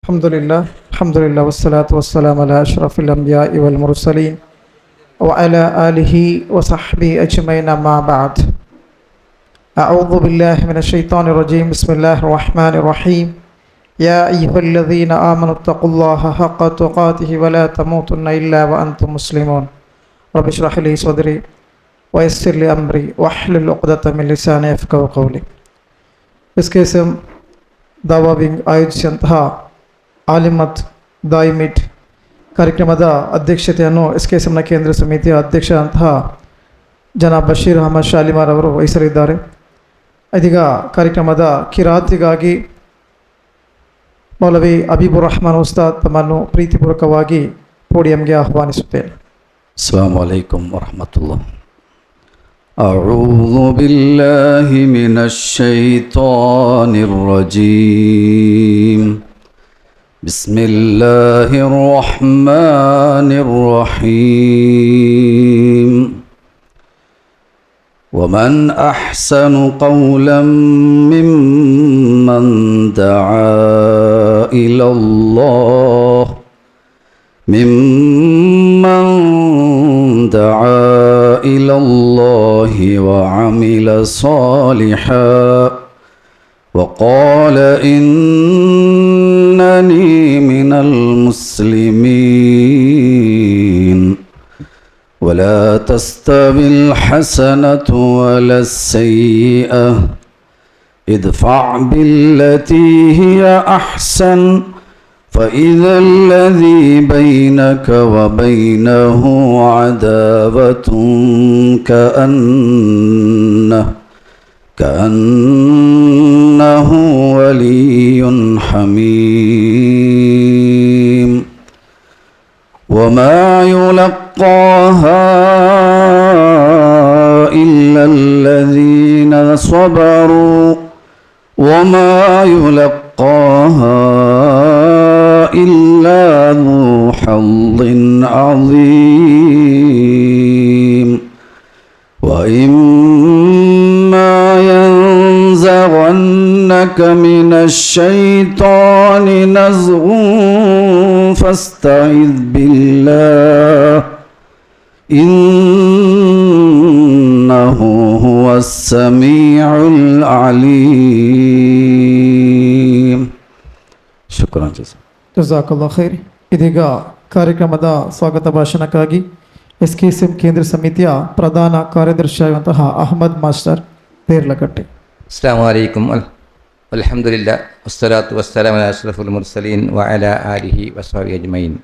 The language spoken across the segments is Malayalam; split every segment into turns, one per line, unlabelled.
Alhamdulillah, wassalatu wassalamu ala ashrafil anbiya'i wal mursalin wa ala alihi wa sahbihi ajma'in, amma ba'd. A'udhu billahi minash shaitanir rajim. Bismillahir rahmanir rahim. Ya ayyuhalladhina amanu taqullaha haqqa tuqatihi wa la tamutunna illa wa antum muslimun. Rabbi shrah li sadri wa yassir li amri wahlul 'uqdatam min lisani yafqahu qawli. SKSM ದಾವಾ ವಿಂಗ್ ಆಯೋಜಿಸಿದಂತಹ ಆಲಿಮತ್ ದಾಯಿ ಮೀಟ್ ಕಾರ್ಯಕ್ರಮದ ಅಧ್ಯಕ್ಷತೆಯನ್ನು SKSMನ ಕೇಂದ್ರ ಸಮಿತಿಯ ಅಧ್ಯಕ್ಷರಾದಂತಹ ಜನಾಬ್ ಬಶೀರ್ ಅಹಮದ್ ಶಾಲಿಮಾರ್ ಅವರು ವಹಿಸಲಿದ್ದಾರೆ. ಇದೀಗ ಕಾರ್ಯಕ್ರಮದ ಕಿರಾತಿಗಾಗಿ ಮೌಲವಿ ಹಬೀಬುರ್ ರಹಮಾನ್ ಉಸ್ತಾದ್ ತಮ್ಮನ್ನು ಪ್ರೀತಿಪೂರ್ವಕವಾಗಿ ಪೋಡಿಯಂಗೆ ಆಹ್ವಾನಿಸುತ್ತೇನೆ.
ಅಸ್ಸಲಾಮು ಅಲೈಕುಂ ವರಹಮತುಲ್ಲಾಹ್. أعوذ بالله من الشيطان الرجيم. بسم الله الرحمن الرحيم. ومن أحسن قولا ممن دعا إلى الله إلى الله وعمل صالحا وقال إنني من المسلمين. ولا تستوي الحسنة ولا السيئة ادفع بالتي هي أحسن فإذا الذي بينك وبينه عداوة كأنه ولي حميم. وما يلقاها إلا الذين صبروا وما يلقاها إلا ذو حظ عظيم. وإما ينزغنك من الشيطان نزغ فاستعذ بالله إنه هو السميع العليم. شكرا جزاك.
ಜಜಾಕಲ್ಲಾಹ್ ಖೈರ್. ಇದೀಗ ಕಾರ್ಯಕ್ರಮದ ಸ್ವಾಗತ ಭಾಷಣಕ್ಕಾಗಿ SKSM ಕೇಂದ್ರ ಸಮಿತಿಯ ಪ್ರಧಾನ ಕಾರ್ಯದರ್ಶಿಯಾಗಿರುವಂತಹ ಅಹಮದ್ ಮಾಸ್ಟರ್ ದೇರ್ಲಕಟ್ಟೆ.
ಅಸ್ಸಲಾಮು ಅಲೈಕುಂ ಅಲ್ಹಮ್ದುಲಿಲ್ಲಾಹ್ ವಸ್ಸಲಾತು ವಸ್ಸಲಾಮು ಅಲಾ ಅಶ್ರಫುಲ್ ಮುರ್ಸಲೀನ್ ವ ಅಲಾ ಆಲಿಹಿ ವಸ್ಹಬಿಹಿ ಅಜ್ಮഈನ್.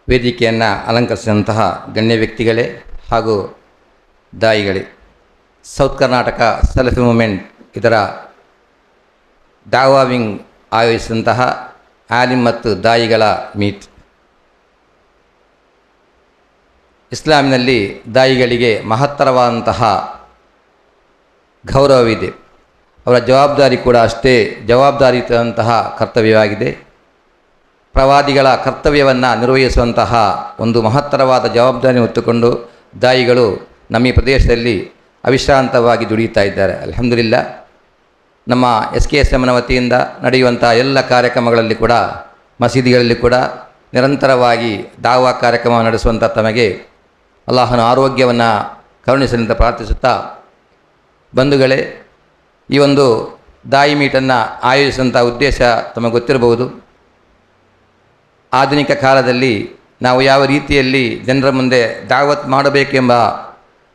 ವೇದಿಕೆಯನ್ನು ಅಲಂಕರಿಸಿದಂತಹ ಗಣ್ಯ ವ್ಯಕ್ತಿಗಳೇ ಹಾಗೂ ದಾಯಿಗಳೇ, ಸೌತ್ ಕರ್ನಾಟಕ ಸಲಫಿ ಮೂವ್ಮೆಂಟ್ ಇದರ ದಾವಾ ವಿಂಗ್ ಆಯೋಜಿಸಿದಂತಹ ಆಲಿಮ್ ಮತ್ತು ದಾಯಿಗಳ ಮೀಟ್. ಇಸ್ಲಾಮಿನಲ್ಲಿ ದಾಯಿಗಳಿಗೆ ಮಹತ್ತರವಾದಂತಹ ಗೌರವವಿದೆ. ಅವರ ಜವಾಬ್ದಾರಿ ಕೂಡ ಅಷ್ಟೇ ಜವಾಬ್ದಾರಿಯುತಂತಹ ಕರ್ತವ್ಯವಾಗಿದೆ. ಪ್ರವಾದಿಗಳ ಕರ್ತವ್ಯವನ್ನು ನಿರ್ವಹಿಸುವಂತಹ ಒಂದು ಮಹತ್ತರವಾದ ಜವಾಬ್ದಾರಿಯನ್ನು ಹೊತ್ತುಕೊಂಡು ದಾಯಿಗಳು ನಮ್ಮ ಈ ಪ್ರದೇಶದಲ್ಲಿ ಅವಿಶ್ರಾಂತವಾಗಿ ದುಡಿಯುತ್ತಾ ಇದ್ದಾರೆ. ಅಲ್ಹಮ್ದುಲಿಲ್ಲಾಹ್. ನಮ್ಮ SKSMನ ವತಿಯಿಂದ ನಡೆಯುವಂಥ ಎಲ್ಲ ಕಾರ್ಯಕ್ರಮಗಳಲ್ಲಿ ಕೂಡ, ಮಸೀದಿಗಳಲ್ಲಿ ಕೂಡ ನಿರಂತರವಾಗಿ ದಾವಾ ಕಾರ್ಯಕ್ರಮ ನಡೆಸುವಂಥ ತಮಗೆ ಅಲ್ಲಾಹನ ಆರೋಗ್ಯವನ್ನು ಕರುಣಿಸಲೆಂತ ಪ್ರಾರ್ಥಿಸುತ್ತಾ, ಬಂಧುಗಳೇ, ಈ ಒಂದು ದಾಯಿ ಮೀಟನ್ನು ಆಯೋಜಿಸುವಂಥ ಉದ್ದೇಶ ತಮಗೆ ಗೊತ್ತಿರಬಹುದು. ಆಧುನಿಕ ಕಾಲದಲ್ಲಿ ನಾವು ಯಾವ ರೀತಿಯಲ್ಲಿ ಜನರ ಮುಂದೆ ದಾವತ್ ಮಾಡಬೇಕೆಂಬ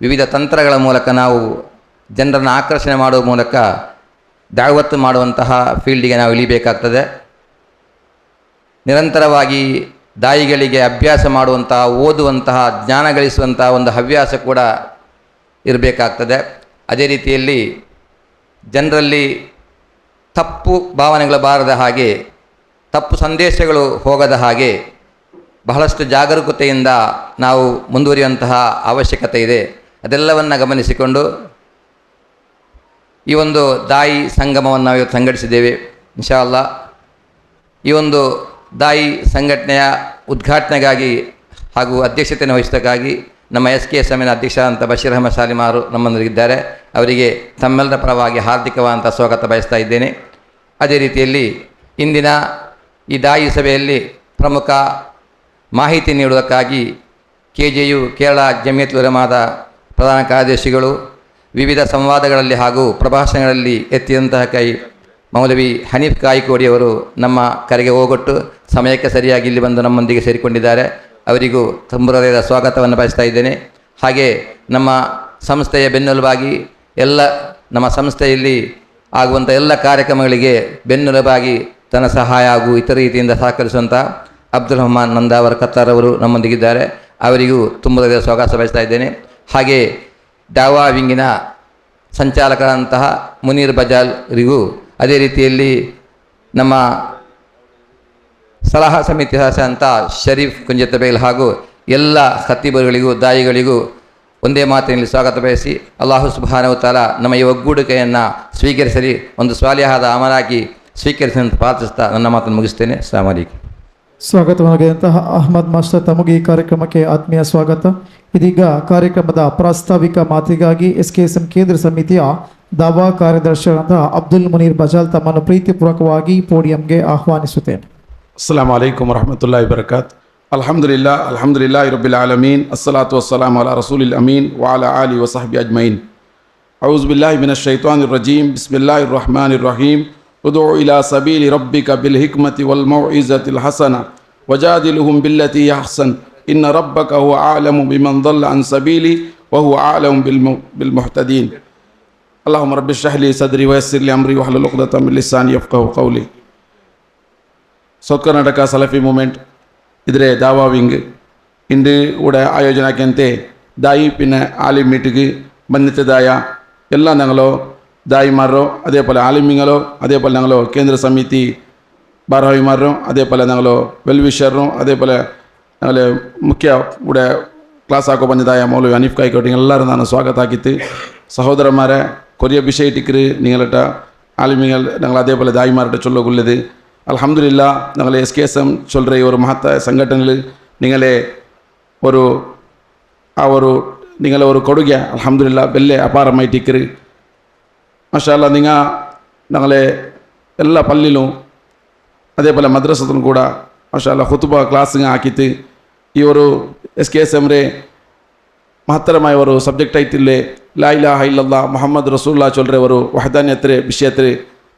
ವಿವಿಧ ತಂತ್ರಗಳ ಮೂಲಕ ನಾವು ಜನರನ್ನು ಆಕರ್ಷಣೆ ಮಾಡುವ ಮೂಲಕ ದಾವತ್ತು ಮಾಡುವಂತಹ ಫೀಲ್ಡಿಗೆ ನಾವು ಇಳಿಬೇಕಾಗ್ತದೆ. ನಿರಂತರವಾಗಿ ದಾಯಿಗಳಿಗೆ ಅಭ್ಯಾಸ ಮಾಡುವಂತಹ, ಓದುವಂತಹ, ಜ್ಞಾನ ಗಳಿಸುವಂತಹ ಒಂದು ಹವ್ಯಾಸ ಕೂಡ ಇರಬೇಕಾಗ್ತದೆ. ಅದೇ ರೀತಿಯಲ್ಲಿ ಜನರಲ್ಲಿ ತಪ್ಪು ಭಾವನೆಗಳು ಬಾರದ ಹಾಗೆ, ತಪ್ಪು ಸಂದೇಶಗಳು ಹೋಗದ ಹಾಗೆ ಬಹಳಷ್ಟು ಜಾಗರೂಕತೆಯಿಂದ ನಾವು ಮುಂದುವರಿಯುವಂತಹ ಅವಶ್ಯಕತೆ ಇದೆ. ಅದೆಲ್ಲವನ್ನು ಗಮನಿಸಿಕೊಂಡು ಈ ಒಂದು ದಾಯಿ ಸಂಗಮವನ್ನು ನಾವು ಇವತ್ತು ಸಂಘಟಿಸಿದ್ದೇವೆ. ಇನ್ಶಾ ಅಲ್ಲಾ ಈ ಒಂದು ದಾಯಿ ಸಂಘಟನೆಯ ಉದ್ಘಾಟನೆಗಾಗಿ ಹಾಗೂ ಅಧ್ಯಕ್ಷತೆಯನ್ನು ವಹಿಸೋದಕ್ಕಾಗಿ ನಮ್ಮ SKSMನ ಅಧ್ಯಕ್ಷರಾದಂಥ ಬಶೀರ್ ಅಹಮದ್ ಶಾಲಿಮಾರು ನಮ್ಮೊಂದಿಗಿದ್ದಾರೆ. ಅವರಿಗೆ ತಮ್ಮೆಲ್ಲರ ಪರವಾಗಿ ಹಾರ್ದಿಕವಾದಂಥ ಸ್ವಾಗತ ಬಯಸ್ತಾ ಇದ್ದೇನೆ. ಅದೇ ರೀತಿಯಲ್ಲಿ ಇಂದಿನ ಈ ದಾಯಿ ಸಭೆಯಲ್ಲಿ ಪ್ರಮುಖ ಮಾಹಿತಿ ನೀಡುವುದಕ್ಕಾಗಿ KJU ಕೇರಳ ಜಮಿಯತ್ ಉಲಮಾದ ಪ್ರಧಾನ ಕಾರ್ಯದರ್ಶಿಗಳು ವಿವಿಧ ಸಂವಾದಗಳಲ್ಲಿ ಹಾಗೂ ಪ್ರಭಾಷಣೆಗಳಲ್ಲಿ ಎತ್ತಿದಂತಹ ಕೈ ಮೌಲವಿ ಹನೀಫ್ ಕಾಯಿಕೋಡಿಯವರು ನಮ್ಮ ಕರೆಗೆ ಹೋಗೊಟ್ಟು ಸಮಯಕ್ಕೆ ಸರಿಯಾಗಿ ಇಲ್ಲಿ ಬಂದು ನಮ್ಮೊಂದಿಗೆ ಸೇರಿಕೊಂಡಿದ್ದಾರೆ. ಅವರಿಗೂ ತುಂಬುರದ ಸ್ವಾಗತವನ್ನು ಬಯಸ್ತಾ ಇದ್ದೇನೆ. ಹಾಗೆ ನಮ್ಮ ಸಂಸ್ಥೆಯ ಬೆನ್ನೆಲುಬಾಗಿ ಎಲ್ಲ ನಮ್ಮ ಸಂಸ್ಥೆಯಲ್ಲಿ ಆಗುವಂಥ ಎಲ್ಲ ಕಾರ್ಯಕ್ರಮಗಳಿಗೆ ಬೆನ್ನೆಲುಬಾಗಿ ತನ್ನ ಸಹಾಯ ಹಾಗೂ ಇತರ ರೀತಿಯಿಂದ ಸಹಕರಿಸುವಂಥ ಅಬ್ದುಲ್ ರಹಮಾನ್ ನಂದಾವರ್ ಕತ್ತಾರ್ ಅವರು ನಮ್ಮೊಂದಿಗಿದ್ದಾರೆ. ಅವರಿಗೂ ತುಂಬುರದ ಸ್ವಾಗತ ಬಯಸ್ತಾ ಇದ್ದೇನೆ. ಹಾಗೆ ದಾವಾ ವಿಂಗಿನ ಸಂಚಾಲಕರಾದಂತಹ ಮುನೀರ್ ಬಜಾಲ್ರಿಗೂ, ಅದೇ ರೀತಿಯಲ್ಲಿ ನಮ್ಮ ಸಲಹಾ ಸಮಿತಿ ಸದಸ್ಯರಂಥ ಶರೀಫ್ ಕುಂಜತ್ತಬೇಲ್ ಹಾಗೂ ಎಲ್ಲ ಖತೀಬರುಗಳಿಗೂ ದಾಯಿಗಳಿಗೂ ಒಂದೇ ಮಾತಿನಲ್ಲಿ ಸ್ವಾಗತ ಬಯಸಿ ಅಲ್ಲಾಹು ಸುಬ್ಹಾನಹು ತಆಲಾ ನಮ್ಮ ಈ ಒಗ್ಗೂಡಿಕೆಯನ್ನು ಸ್ವೀಕರಿಸಲಿ, ಒಂದು ಸ್ವಾಲಿಹಾದ ಅಮಲಾಗಿ ಸ್ವೀಕರಿಸಿ ಅಂತ ಪ್ರಾರ್ಥಿಸ್ತಾ ನನ್ನ ಮಾತನ್ನು ಮುಗಿಸ್ತೇನೆ. ಅಸ್ಸಲಾಮು ಅಲೈಕುಂ.
ಸ್ವಾಗತವಾಗಿದ್ದಂತಹ ಅಹ್ಮದ್ ಮಾಸ್ಟರ್ ತಮಗೆ ಈ ಕಾರ್ಯಕ್ರಮಕ್ಕೆ ಆತ್ಮೀಯ ಸ್ವಾಗತ. ಇದೀಗ ಕಾರ್ಯಕ್ರಮದ ಪ್ರಾಸ್ತಾವಿಕ ಮಾತಿಗಾಗಿ SKSM ಕೇಂದ್ರ ಸಮಿತಿಯ ದಾವಾ ಕಾರ್ಯದರ್ಶಿಯಾದ ಅಬ್ದುಲ್ ಮುನೀರ್ ಬಜಾಲ್ ತಮ್ಮನ್ನು ಪ್ರೀತಿಪೂರ್ವಕವಾಗಿ ಪೋಡಿಯಂಗೆ ಆಹ್ವಾನಿಸುತ್ತೇನೆ.
ಅಸ್ಸಲಾಮು ಅಲೈಕುಂ ವರಹಮತುಲ್ಲಾಹಿ ವಬರಕಾತ್. ಅಲ್ಹಮ್ದುಲಿಲ್ಲಾಹಿ ರಬ್ಬಿಲ್ ಆಲಮೀನ್. ಅಸ್ಸಲಾತು ವಸ್ಸಲಾಮು ಅಲಾ ರಸೂಲಿಲ್ ಅಮೀನ್ ವ ಅಲಾ ಆಲಿಹಿ ವ ಸಹ್ಬಿಹಿ ಅಜ್ಮഈನ್. ಅಊಜು ಬಿಲ್ಲಾಹಿ ಮಿನಶ್ ಶೈತಾನಿರ್ ರಜೀಮ್. ಬಿಸ್ಮಿಲ್ಲಾಹಿರ್ ರಹ್ಮಾನಿರ್ ರಹೀಮ್. ಉದ್ഉ ಇಲಾ ಸಬೀಲಿ ರಬ್ಬಿಕ ಬಿಲ್ ಹಿಕ್ಮತಿ ವಲ್ ಮೌಇಜತಿಲ್ ಹಸನ ವಜಾದಿಲುಹುಂ ಬಿಲ್ಲತಿ ಅಹ್ಸನ್ ಇನ್ನ ರಬ್ಬಕ ಹುವ ಅಅಲಮು ಬಿಮನ್ ضل ಅನ್ ಸಬೀಲಿ ವ ಹುವ ಅಅಲಮು ಬಿಲ್ ಮುಹ್ತದೀನ್. ಅಲ್ಲಾಹುಮ್ಮ ರಬ್ಬಿ ಇಶ್ರಹ್ ಲೀ ಸದ್ರಿ ವಯಸ್ಸಿರ್ ಲೀ ಅಮ್ರಿ ವಹ್ಲುಲ್ ಉಕ್ದತಂ ಮಿನ್ ಲಿಸಾನಿ ಯಫ್ಖಹು ಕೌಲಿ. South Karnataka ಸಲಫಿ movement ഇതിരെ Dawa wing ഇണ്ട് ഇവിടെ ആയോജനാക്കിയಂತೆ ದಾಯಿ പിന്നെ ആലിം മീറ്റിಗೆ ಬಂದಿದ್ದದಾಯ ಎಲ್ಲ ഞങ്ങളോ ದಾಯಿಮಾರರು, അതേപോലെ ആലിമിങ്ങളോ, അതേപോലെ ഞങ്ങളോ കേന്ദ്ര സമിതി ഭാരവാഹിമാരും, അതേപോലെ ഞങ്ങളോ വെൽവിഷറും, അതേപോലെ ഞങ്ങളെ ಮುಖ್ಯ ഇവിടെ ಕ್ಲಾಸ್ ಹಾಕೋ ಬಂದಿದ್ದಾಯ ಮೌಲವಿ ಹನೀಫ್ ಕಾಯಿಕೋಟಿ ಎಲ್ಲರೂ ನಾನು ಸ್ವಾಗತ ಹಾಕಿತ್ತು. സഹോദരന്മാരെ കൊറിയ വിഷയിട്ടിക്കര് നിങ്ങളിട്ട ആലിമിങ്ങൾ ഞങ്ങൾ അതേപോലെ ದಾಯಿಮಾരുടെ ചൊല്ലുകൊള്ളത് അൽഹംദുലില്ലാ. ഞങ്ങൾ SKSM சொல்கிற ஒரு மகத்தாய ಸಂಘಟನೆಯಲ್ಲಿ നിങ്ങളെ നിങ്ങളെ ഒരു കൊടുക അൽഹംദുലില്ലാ ಬೆಲೆ ಅಪಾರಮಾയിട്ടിക്കര്. മാഷാ അല്ലാ. ഞങ്ങളെ എല്ലാ പള്ളിയിലും അതേപോലെ മദ്രസത്തിലും കൂടെ മാഷാ അല്ലാ ഖുതുബ ക്ലാസ് ಹಾಕಿತ್ತು. ಈ ഒരു SKSM ಮಹತ್ತರമായ ഒരു ಸಬ್ಜೆಕ್ಟ್ ಐತಿಲ್ಲೇ ಲಾ ಇಲಾಹ ಇಲ್ಲಲ್ಲಾಹ್ ಮುಹಮ್ಮದ್ ರಸೂಲುಲ್ಲಾಹ ಚೊಲ್ರೆ ಅವರು ವಹದಾನಿಯತ್ರೆ ವಿಷಯತ್ರೆ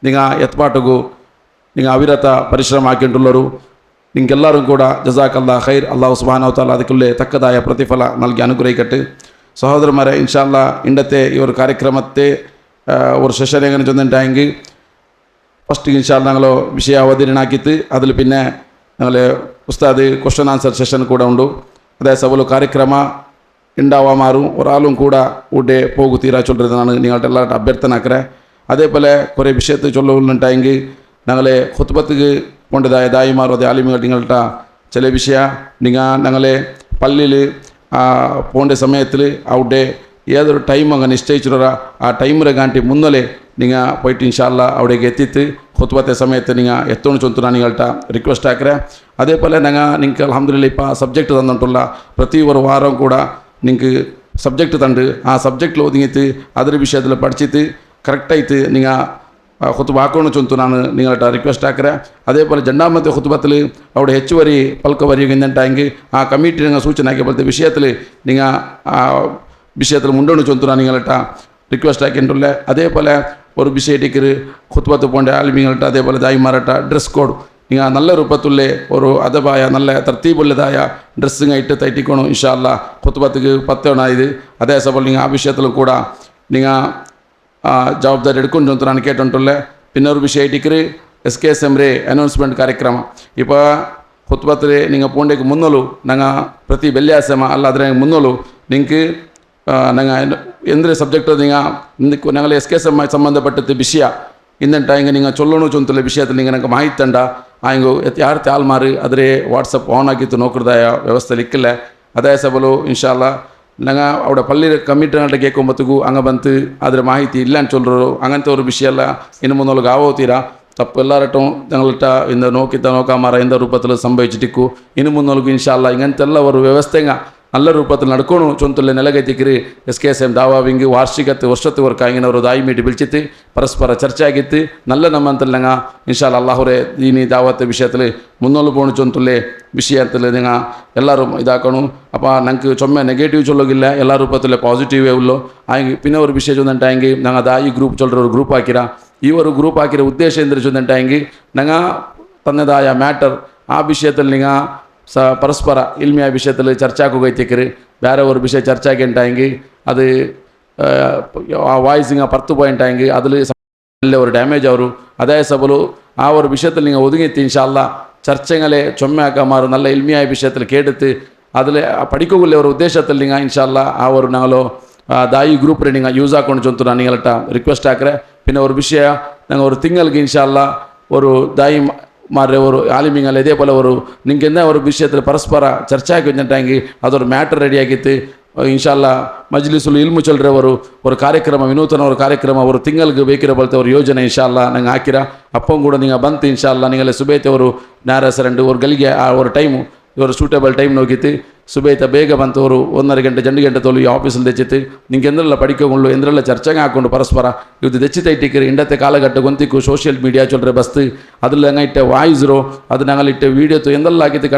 ಎತ್ಪಾಟಗೂ ಅವಿರತ ಪರಿಶ್ರಮ ಹಾಕಿಂಡುಳ್ಳರು. ನಿಮಗೆಲ್ಲರೂ ಕೂಡ ಜಜಾಕಲ್ಲಾ ಖೈರ್. ಅಲ್ಲಾಹು ಸುಬ್ಹಾನಹು ತಆಲಾ ಅದಕ್ಕೆ ತಕ್ಕದಾಯ ಪ್ರತಿಫಲ നൽകി അനുഗ്രഹിക്കട്ടെ. സഹോദരന്മാരെ ഇൻഷാ അല്ലാ ഇണ്ടത്തെ ഈ ഒരു കാര്യക്രമത്തെ ഒരു സെഷൻ എങ്ങനെ ചെന്നിട്ടായെങ്കിൽ ഫസ്റ്റ് ഇൻഷാ അല്ലാ ഞങ്ങൾ വിഷയ അവതരണാക്കിയിട്ട് അതിൽ പിന്നെ ഞങ്ങൾ ഉസ്താദ് ക്വസ്റ്റ്യൻ ആൻസർ സെഷൻ കൂടെ ഉണ്ട്. അതേസപോലെ ಕಾರ್ಯಕ್ರಮ ഉണ്ടാവാൻ മാറും ഒരാളും കൂടെ കൂടെ പോകുത്തീരാ ചൊല്ലുന്നതാണ് നിങ്ങളുടെ എല്ലാവരുടെ അഭ്യർത്ഥന ആക്കറേ. അതേപോലെ കുറേ വിഷയത്തിൽ ചൊല്ലുന്നുണ്ടായെങ്കിൽ ഞങ്ങളെ ഖുത്ബത്തുക്ക് കൊണ്ടതായ ದಾಯಿമാರು ಅದೇ ಆಲಿಮಿಗಳು നിങ്ങളുടെ ചില വിഷയ ഞങ്ങളെ പള്ളിയിൽ പോകേണ്ട സമയത്തിൽ അവിടെ ഏതൊരു ടൈം അങ്ങ് നിശ്ചയിച്ചിട്ടുള്ള ആ ടൈമിനെ കാണ്ടി മുന്നലേ നിങ്ങൾ പോയിട്ട് ഇൻഷാ അല്ലാ അവിടേക്ക് എത്തിയിട്ട് ഖുത്ബത്തെ സമയത്ത് നിങ്ങൾ എത്തോണം ചൊല്ലുന്ന നിങ്ങളുടെ റിക്വസ്റ്റ് ആക്കറേ. അതേപോലെ നിങ്ങൾക്ക് അൽഹംദുലില്ലാ ഇപ്പോൾ സബ്ജക്റ്റ് തന്നിട്ടുള്ള പ്രതി ഒരു വാരം കൂടെ നിങ്ങൾക്ക് സബ്ജക്റ്റ് തണ്ട് ആ സബ്ജക്റ്റിൽ ഒതുങ്ങിയിട്ട് അതൊരു വിഷയത്തിൽ പഠിച്ചിട്ട് കറക്റ്റായിട്ട് നിങ്ങൾ ഖുത്ബ ಹಾಕೋಣ ಚೊಂತು ನಾನು ನಿങ്ങളുടെ ರಿಕ್ವೆಸ್ಟ್ ಹಾಕ್ರೆ. അതേപോലെ രണ്ടാമത്തെ ഖുത്ബത്തിൽ അവിടെ ಹೆಚ್ಚುವರಿ ಪಲ್ಕ ವರಿಯುವಂತಾಗಿ ಆ ಕಮಿಟಿ നിങ്ങൾ ಸೂಚನೆ ಹಾಕಿ ಬರ್ತದೆ ವಿಷಯത്തിൽ നിങ്ങൾ ಆ ವಿಷಯത്തിൽ ಮುಂಡೋಣ ಚೊಂತು ನಾನು നിങ്ങളുടെ ರಿಕ್ವೆಸ್ಟ್ ಹಾಕಿಂಟುಳ್ಳೆ. അതേപോലെ ഒരു വിഷയത്തിക്ക് ഖുത്ബത്ത് പോകേണ്ട ആലിമിങ്ങളുടെ അതേപോലെ ದಾಯಿമാരട്ട ഡ്രസ് കോഡ് നിങ്ങൾ നല്ല രൂപത്തിലെ ഒരു അതബായ നല്ല തർത്തീബുള്ളതായ ഡ്രസ്സിങ് ആയിട്ട് തയ്റ്റിക്കണം ഇൻഷാ അല്ലാ. ഖുത്ബത്തിക്ക് 10 ഇത് അതേപോലെ നിങ്ങൾ ആ വിഷയത്തിലും കൂടെ നിങ്ങൾ ಜವಾಬ್ದಾರಿ ಹಿಡ್ಕೊಂಡು ಅಂತ ನಾನು ಕೇಟುಂಟುಳ್ಳೆ. പിന്നൊരു ವಿಷಯಟಿಕ್ರಿ SKSM ಅನೌನ್ಸ್ಮೆಂಟ್ ಕಾರ್ಯಕ್ರಮ ഇപ്പോൾ ഖുത്ബത്തിൽ നിങ്ങൾ പോകേണ്ടേക്ക് മുന്നോളൂ ഞങ്ങൾ പ്രതി വെള്ളിയാഴ്ച അല്ലാതെ മുന്നോളൂ നിങ്ങൾക്ക് ഞങ്ങൾ എന്തൊരു സബ്ജക്റ്റ് ഞങ്ങൾ SKSM ಸಂಬಂಧಪಟ್ಟದ್ದು ವಿಷಯ ಇನ್ನಂಟಾಗ നിങ്ങൾ ചൊല്ലണോ ചൊന്നുള്ള ವಿಷಯത്തിൽ നിങ്ങൾ ഞങ്ങൾക്ക് ಮಾಹಿತಿ ತಂಡ ಆಯ್ಗು ಯಾರು ತಾಳ್ಮಾರು ಆದರೆ ವಾಟ್ಸಪ್ ಆನ್ ಆಗಿತ್ತು ನೋಕರದಾಯ ವ್ಯವಸ್ಥೆ ಇಕ್ಕಿಲ್ಲ. അതേസപോലെ ഇൻഷാ അല്ലാ ഞങ്ങൾ അവിടെ പള്ളി കമ്മിറ്റികളുടെ കേൾക്കുമ്പോഴത്തേക്കും അങ്ങ് ബന്ത് അതിന് മാഹിതി ഇല്ല എന്ന് ചൊല്ലറോ അങ്ങനത്തെ ഒരു വിഷയമല്ല ഇನ್ನು മുന്നോട്ട് ആവോത്തീരാ ತಪ್ಪು ಎಲ್ಲರಟು ഞങ്ങളിട്ട ಇಂದ ನೋಕಾಮಾರ ಎಂದ ರೂಪದಲ್ಲಿ ಸಂಭವಿಸಿಟ್ಟಿಕ್ಕು ಇನ್ನು ಮುನ್ನೋಲ್ಗು ಇನ್ಶಾ ಅಲ್ಲಾ ಇಂಗಂತೆಲ್ಲ ಅವರು ವ್ಯವಸ್ಥೆಂಗ നല്ല രൂപത്തിൽ നടക്കണു ചൊന്തുള്ള നിലകെത്തിക്കര് SKSM ದಾವಾವಿಂಗ್ ವಾರ್ಷಿಕತೆ ವರ್ಷದವರೆಗೆ ಆಗಿನವರು ದಾಯಿ ಮೀಟಿ ಬಿಳಿಚಿತ್ತು ಪರಸ್ಪರ ಚರ್ಚೆ ಆಗಿತ್ತು നല്ല നമ്മಂತಲ್ಲ ಇನ್ಶಾಲ್ಲ ಅಲ್ಲಾಹುರೇ ದೀನಿ ದಾವತ್ ವಿಷಯത്തിൽ മുന്നോട്ട് പോകണം ചൊന്തുള്ളേ വിഷയത്തിൽ നിങ്ങൾ എല്ലാവരും ഇതാക്കണം അപ്പോൾ ഞങ്ങൾക്ക് ചുമ നെഗറ്റീവ് ചൊല്ലുകില്ല എല്ലാ രൂപത്തിലെ പോസിറ്റീവേ ഉള്ളൂ ആയെങ്കിൽ പിന്നെ ഒരു വിഷയം ചൊന്നിട്ടായെങ്കിൽ ഞങ്ങൾ ദായി ഗ്രൂപ്പ് ചൊല്ലற ഒരു ഗ്രൂപ്പ് ആക്കിരാ ഈ ഒരു ഗ്രൂപ്പ് ആക്കിയ ഉദ്ദേശം എന്തെന്ന് ചൊന്നിട്ടായെങ്കിൽ ഞങ്ങൾ തന്നതായ മാറ്റർ ആ വിഷയത്തിൽ നിങ്ങൾ പരസ്പര ഇൽമിയ വിഷയത്തിൽ ചർച്ചാക്കുകയത്തേക്കര് വേറെ ഒരു വിഷയം ചർച്ചയാക്കിയിട്ടായെങ്കിൽ അത് ആ ವಾಯ್ಸ್ നിങ്ങൾ പുറത്തു പോയിട്ടായെങ്കിൽ അതിൽ ഒരു ಡ್ಯಾಮೇಜ್ ಅವರು അതേ സബಲು ആ ഒരു വിഷയത്തിൽ നിങ്ങൾ ഒതുങ്ങിയെത്തി ഇൻഷാല്ലാ ചർച്ചകളെ ചൊമ്മയാക്കാൻ മാറും നല്ല ഇൽമിയായ വിഷയത്തിൽ കേട്ടെടുത്ത് അതിൽ പഠിക്കുകയുള്ള ഒരു ഉദ്ദേശത്തിൽ നിങ്ങൾ ഇൻഷാല്ലാ ആ ഒരു ഞങ്ങളോ ದಾಯಿ ಗ್ರೂಪ್ നിങ്ങൾ ಯೂಸ್ ಹಾಕೊಂಡು ಚೊಂತು ನಾನು ನಿങ്ങളಟ ರಿಕ್ವೆಸ್ಟ್ ಹಾಕ್ರೆ പിന്നെ ഒരു ವಿಷಯ ഞങ്ങൾ ഒരു തിങ്ങൾക്ക് ഇൻഷാല്ലാ ഒരു ದಾಯಿ മാരുടെ ഒരു ആലിമിങ്ങൾ ഇതേപോലെ ഒരു നിങ്ങൾക്ക് എന്താ ഒരു വിഷയത്തിൽ പരസ്പര ചർച്ചയാക്കി വെച്ചിട്ടെങ്കിൽ അതൊരു മാറ്റർ റെഡിയാക്കിയിട്ട് ಇನ್ಶಾಲ್ಲ ಮಜ್ಲಿಸುಲ್ ಇಲ್ಮು ಚಲ್ರವರು ಒಂದು ಕಾರ್ಯಕ್ರಮ ವಿನೂತನ ಒಂದು ಕಾರ್ಯಕ್ರಮ ಅವರು ತಿಂಗಳಿಗೆ ಬೇಕಿರೋ ಬಲ್ತೆ ಅವ್ರ ಯೋಜನೆ ಇನ್ಶಾಲ್ಲ ನಂಗೆ ಹಾಕಿರ ಅಪ್ಪಂ ಕೂಡ ನೀವು ಬಂತು ಇನ್ಶಾಲ್ಲ ನಿಂಗೆಲ್ಲ ಸುಬೇತೆ ಅವರು ನಾರಸರಂಡು ಅವ್ರ ಗಲಿಗೆ ಆ ಒಂದು ಟೈಮು ಇವರು ಸೂಟೇಬಲ್ ಟೈಮ್ ನೋಗಿತ್ತು ಸುಬೇತ ಬೇಗ ಬಂತು ಅವರು 1.5 ಗಂಟೆ 2 ಗಂಟೆ ತೋಲು ಈ ಆಫೀಸಲ್ಲಿ ತೆಚ್ಚಿತ್ತು ನಿಂಗೆ ಎಂದ್ರೆಲ್ಲ ಪಡಿಕೊಂಡು ಎಂದ್ರೆಲ್ಲ ಚರ್ಚೆಗೆ ಹಾಕ್ಕೊಂಡು ಪರಸ್ಪರ ಇದು ತೆಚ್ಚಿತ ಇಟ್ಟಿಕ್ಕರಿ ಇಂಡത്തെ ಕಾಲಘಟ್ಟ ಗೊಂತಿಕ್ಕು ಸೋಷಿಯಲ್ ಮೀಡಿಯಾ ಚೊಲ್ರೆ ಬಸ್ತು ಅದ್ರಲ್ಲಿ ಹಂಗೆ ಇಟ್ಟೆ ವಾಯ್ಸ್ರು ಅದು ഞങ്ങൾ ಇಟ್ಟೆ ವೀಡಿಯೋತು ಎಂದೆಲ್ಲ ಆಗಿತ್ತು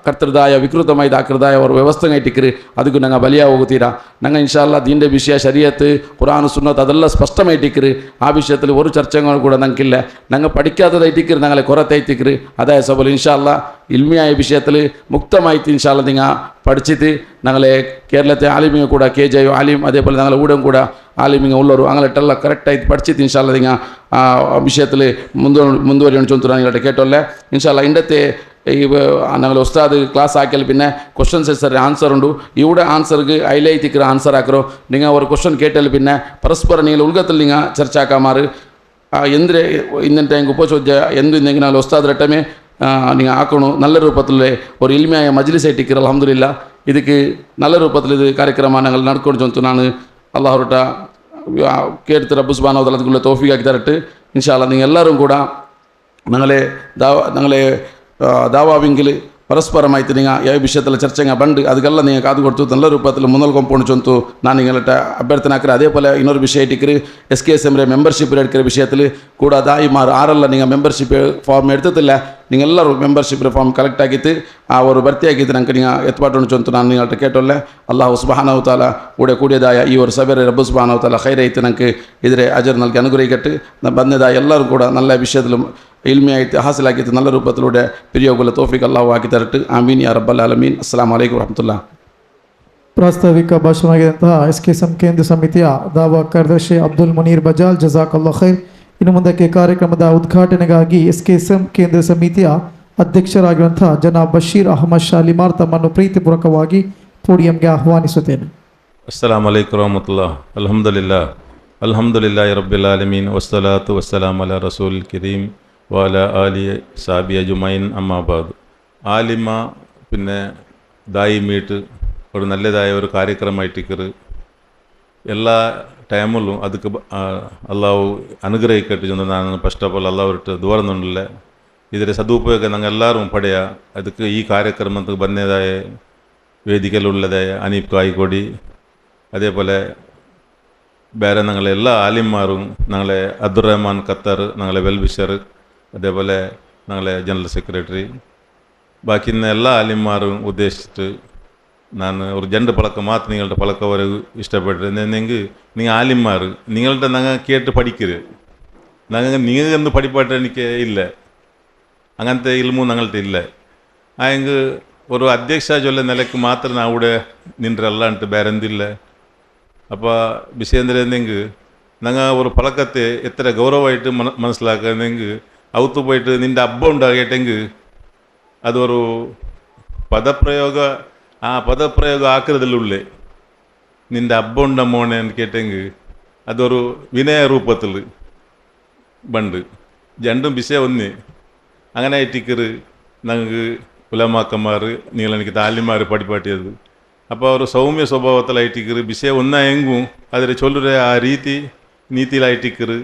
ಕರ್ತೃದಾಯ ವಿಕೃತಮಾಯ್ದು ಆಕೃದಾಯ ಅವ್ರ ವ್ಯವಸ್ಥೆ ಇಟ್ಟಿಕ್ಕರಿ ಅದಕ್ಕೂ ನಂಗೆ ಬಲಿಯ ಹೋಗುತ್ತೀರಾ ನಂಗೆ ಇನ್ಶಾಲ್ಲ ದೀಂಡೆ ವಿಷಯ ಶರಿಯತ್ ಕುರಾನ್ ಸುನ್ನತ್ ಅದೆಲ್ಲ ಸ್ಪಷ್ಟമായി ಇಟ್ಟಿಕ್ಕರಿ ಆ ವಿಷಯದಲ್ಲಿ ഒരു ചർച്ചകൾ ಕೂಡ ನಂಗಿಲ್ಲ ನಂಗೆ പഠിക്കാത്തത് ഇട്ടിക്കറി ഞങ്ങളെ കുറത്തെ ഇട്ടിക്കറി അതായ സബൽ ഇൻഷാല്ല ഇൽമിയായ വിഷയത്തിൽ മുക്തമായിട്ട് ഇൻഷാല്ല നിങ്ങൾ പഠിച്ചിട്ട് ഞങ്ങളെ കേരളത്തെ ആലിമിങ്ങ കൂടെ KJ ആലിം അതേപോലെ ഞങ്ങളെ ഊടം കൂടെ ആലിമിങ്ങ ഉള്ളവരും അങ്ങനെട്ടെല്ലാം കറക്റ്റായിട്ട് പഠിച്ചിട്ട് ഇൻഷാല്ല നിങ്ങൾ ആ വിഷയത്തിൽ ಮುಂದುವರಿಯೋಣ ಚೊಂತು നിങ്ങളുടെ കേട്ടോല്ലേ ഇൻഷാല്ല ഇണ്ടത്തെ ഈ ഞങ്ങൾ ഉസ്താദ് ക്ലാസ് ആക്കിയാൽ പിന്നെ ക്വസ്റ്റ്യൻസ് ಸರಿ ಆನ್ಸರ್ ಉಂಟು ഇവിടെ ആൻസർക്ക് ഹൈലൈറ്റ് ഇക്കറ ആൻസർ ആക്കറോ നിങ്ങൾ ഒരു ക്വസ്റ്റ്യൻ കേട്ടാൽ പിന്നെ പരസ്പരം നിങ്ങൾ ഉൾഗത്തിൽ നിങ്ങൾ ചർച്ചാക്കാമാറ് എന്തിരെ ഇന്നത്തെ ഉപചോദ്യ എന്ത് ഇന്നെങ്കിൽ ഞങ്ങൾ ഉസ്താദ് രട്ടമേ നിങ്ങൾ ಹಾಕೋಣ നല്ല രൂപത്തിൽ ഒരു ഇൽമിയായ മജ്ലിസ് ആയിട്ടിക്കറ അൽഹംദുലില്ലാ ಇದಕ್ಕೆ നല്ല രൂപത്തിൽ ഇത് ಕಾರ್ಯಕ್ರಮ ഞങ്ങൾ നടಕೊಂಡು ചൊಂತು ನಾನು ಅಲ್ಲಾಹ್ കേട്ട് റബ്ബ് സുബ്ഹാനഹു വ തആല ಅದಕ್ಕೆ ತೌಫೀಕ್ ಆಗಿ ತರಟ್ಟು ಇನ್ಶಾಅಲ್ಲಾ നിങ്ങൾ എല്ലാവരും ಕೂಡ ഞങ്ങളെ ದಾವಾವಿಂಗಿൽ ಪರಸ್ಪರമായിട്ട് നിങ്ങൾ ಯಾವ ವಿಷಯದಲ್ಲಿ ಚರ್ಚೆಗೆ ಬಂದು ಅದಕ್ಕೆಲ್ಲ ನೀವು ಕಾದು ಕೊಡ್ತು നല്ല രൂപത്തിൽ മുന്നോട്ട് കൊണ്ടുപോകണം ചൊಂತು ನಾನು നിങ്ങളുടെ ಅಭ್ಯರ್ಥನೆ ಹಾಕಿದ್ರೆ അതേപോലെ ಇನ್ನೊരു ವಿಷಯ ಇಟ್ಟಿಕ್ಕರಿ SKSM ಮೆಂಬರ್ಶಿಪ್ എടുக்கிற ವಿಷಯത്തിൽ ಕೂಡ ದಾಯಿಮಾರು ಆರಲ್ಲ നിങ്ങൾ ಮೆಂಬರ್ಶಿಪ್ ಫಾರ್ಮ್ എടുത്തിട്ടില്ല നിങ്ങളെല്ലാവരും ಮೆಂಬರ್ಶಿಪ್ ಫಾರ್ಮ್ ಕಲೆಕ್ಟ್ ಆಗಿತ್ತು ಆ ഒരു ಭರ್ತಿಯಾಗಿದ್ದು ನಂಗೆ നിങ്ങൾ ಎತ್ಪಾಟೋಣ ಚೊಂತು ನಾನು ನಿങ്ങളുടെ ಕೇಟೋಲ್ಲ ಅಲ್ಲಾಹು ಸುಬ್ಹಾನಹು ವ ತಆല കൂടിയതായ ഈ ഒരു സബരെ റബ്ബ് സുബ്ഹാനഹു വ തആല ഖൈറായിട്ട് നമുക്ക് ഇതിരെ അജർ നൽകി അനുഗ്രഹിക്കട്ടെ ಬಂದದಾയ ಎಲ್ಲರೂ ಕೂಡ നല്ല ವಿಷಯದಲ್ಲೂ ಇಲ್ಮಿಯಾയിട്ട് ಹಾಸಿಲಾಗಿತ್ತು നല്ല രൂപത്തിലൂടെ പിരിയോഗുള്ള ತೌಫೀಕ್ ಅಲ್ಲಾಹು ಆಗಿ ತರಟ್ಟು ಆಮೀನ್ ಯಾ ರಬ್ಬಲ್ ಆಲಮೀನ್ ಅಸ್ಸಲಾಮು ಅಲೈಕುಂ ವರಹಮತುಲ್ಲಾಹ್.
ಪ್ರಾಸ್ತಾವಿಕ ಭಾಷಣವಾಗಿದ್ದಂತಹ SKSM ಕೇಂದ್ರ ಸಮಿತಿಯ ದಾವಾ ಕಾರ್ಯದರ್ಶಿ ಅಬ್ದುಲ್ ಮುನೀರ್ ಬಜಾಲ್ ಜಜಾಕಲ್ಲಾಹ್ ಖೈರ್. ಇನ್ನು ಮುಂದಕ್ಕೆ ಕಾರ್ಯಕ್ರಮದ ಉದ್ಘಾಟನೆಗಾಗಿ SKSM ಕೇಂದ್ರ ಸಮಿತಿಯ ಅಧ್ಯಕ್ಷರಾಗಿರುವಂತಹ ಜನಾಬ್ ಬಶೀರ್ ಅಹಮದ್ ಶಾಲಿಮಾರ್ ತಮ್ಮನ್ನು ಪ್ರೀತಿಪೂರ್ವಕವಾಗಿ ಪೋಡಿಯಂಗೆ ಆಹ್ವಾನಿಸುತ್ತೇನೆ.
ಅಸ್ಸಲಾಮು ಅಲೈಕುಂ ವರಹಮತುಲ್ಲಾಹ್. ಅಲ್ಹಮ್ದುಲಿಲ್ಲಾಹಿ ರಬ್ಬಿಲ್ ಆಲಮೀನ್ ವಸ್ಸಲಾತು ವಸ್ಸಲಾಮು ಅಲಾ ರಸೂಲಿಲ್ ಕರೀಮ್ വഅല ആലി സാബി അജുമൈൻ അമ്മാബാദ്. ആലിമ പിന്നെ ദായി മീറ്റ് ഒരു നല്ലതായ ഒരു കാര്യക്രമമായിട്ടിക്കറ് എല്ലാ ടൈമിലും ಅದಕ್ಕೆ ಅಲ್ಲಾಹು ಅನುಗ್ರಹಿಕಟ್ಟು ಚಂದ ನಾನು ಫಸ್ಟ್ ಆಫ್ ಆಲ್ ಅಲ್ಲಾಹ್ ದೂರನುಂಡಿಲ್ಲ ಇದರ ಸದುಪಯೋಗ ನಂಗೆಲ್ಲರೂ ಪಡೆಯ ಅದಕ್ಕೆ ಈ ಕಾರ್ಯಕ್ರಮಕ್ಕೆ ಬಂದದಾಯ ವೇದಿಕೆಯಲ್ಲುള്ളതായ അനീഫ് കായിക്കോടി അതേപോലെ ಬೇರೆ ഞങ്ങളെല്ലാ ആലിമാരും ഞങ്ങളെ അബ്ദുറഹ്മാൻ ഖത്തർ ഞങ്ങളെ വെൽവിഷർ അതേപോലെ ഞങ്ങളെ ജനറൽ സെക്രട്ടറി ബാക്കി ഇന്ന് എല്ലാ ആലിമാരും ഉദ്ദേശിച്ചിട്ട് ഞാൻ ഒരു 2 പഴക്കം മാത്രം നിങ്ങളുടെ പഴക്കം വരെ ഇഷ്ടപ്പെട്ടത് എന്നെങ്കിൽ നിങ്ങൾ ആലിമാർ നിങ്ങളുടെ ഞങ്ങൾ കേട്ട് പഠിക്കരുത് നിങ്ങൾക്കൊന്ന് പഠിപ്പായിട്ട് എനിക്ക് ഇല്ല അങ്ങനത്തെ ഇൽമു ഞങ്ങളുടെ ഇല്ല ആയെങ്കിൽ ഒരു അധ്യക്ഷ ചൊല്ല നിലയ്ക്ക് മാത്രം അവിടെ നിன்றല്ലാണ്ട് ಬೇರೆ എന്തില്ല. അപ്പോൾ വിഷയം എന്തെങ്കിൽ ഞങ്ങൾ ഒരു പഴക്കത്തെ എത്ര ഗൗരവമായിട്ട് മനസ്സിലാക്കുന്നെങ്കിൽ അവത്ത് പോയിട്ട് നിൻ്റെ അബ്ബ ഉണ്ടാകട്ടെങ്കിൽ അതൊരു പദപ്രയോഗ ആക്കുന്നതിലുള്ളേ നിൻ്റെ അബ്ബ ഉണ്ട മോനെ എന്ന് കേട്ടെങ്കിൽ അതൊരു വിനയ രൂപത്തിൽ ബണ്ട് രണ്ടും വിഷയം ഒന്ന് അങ്ങനെ ആയിട്ടിക്കറ് ഞങ്ങൾക്ക് ഉലമാക്കന്മാർ നിങ്ങളെനിക്ക് താലിമാർ പഠിപ്പാട്ടിയത്. അപ്പോൾ ഒരു സൗമ്യ സ്വഭാവത്തിലായിട്ടിക്കറ് വിഷയം ഒന്നായെങ്കും അതിൽ ചൊല്ലുற ആ രീതി നീതിയിലായിട്ടിക്കറ്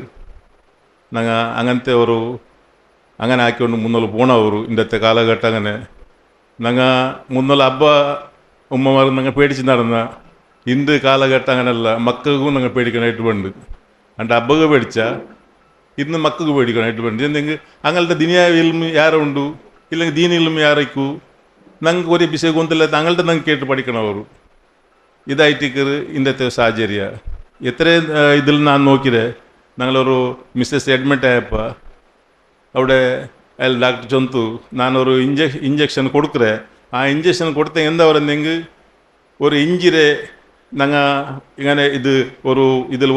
ഞങ്ങൾ അങ്ങനത്തെ ഒരു അങ്ങനെ ആക്കിക്കൊണ്ട് മുന്നോട്ട് പോണവർ ഇന്നത്തെ കാലഘട്ടം അങ്ങനെ ഞങ്ങൾ മുന്നോട്ട് ഉമ്മമാർ നിങ്ങൾ പേടിച്ച് നടന്ന ഇന്ന് കാലഘട്ടം അങ്ങനെയല്ല. മക്കൾക്കും നിങ്ങൾ പേടിക്കാനായിട്ട് വേണ്ട. എൻ്റെ അബ്ബക്ക് പേടിച്ചാൽ ഇന്ന് മക്കൾക്ക് പേടിക്കാനായിട്ട് വേണ്ട. എന്തെങ്കിൽ അങ്ങനത്തെ ദിനിയായ ഇൽമ ಯಾರುಂಡು ഇല്ലെങ്കിൽ ദീൻ ഇൽമ ಯಾರೈಕು ನಂಗೆ ഒരു വിഷയം കൊണ്ടില്ല തങ്ങളുടെ ನಂಗೆ കേട്ട് പഠിക്കണവർ ഇതായിട്ടിക്കറ് ഇന്നത്തെ സാഹചര്യ. എത്രയും ഇതിൽ ഞാൻ നോക്കിയത് ഞങ്ങളൊരു മിസ്സസ് അഡ്മിറ്റ് ആയപ്പോൾ അവിടെ അയാൾ ഡാക്ടർ ചൊന്തു ഞാനൊരു ഇഞ്ചക്ഷൻ കൊടുക്കറേ. ആ ഇഞ്ചക്ഷൻ കൊടുത്ത എന്താ പറയുന്നെങ്കിൽ ഒരു ഇഞ്ചിരെ ഞങ്ങൾ ഇങ്ങനെ ഇത് ഒരു ഇതിൽ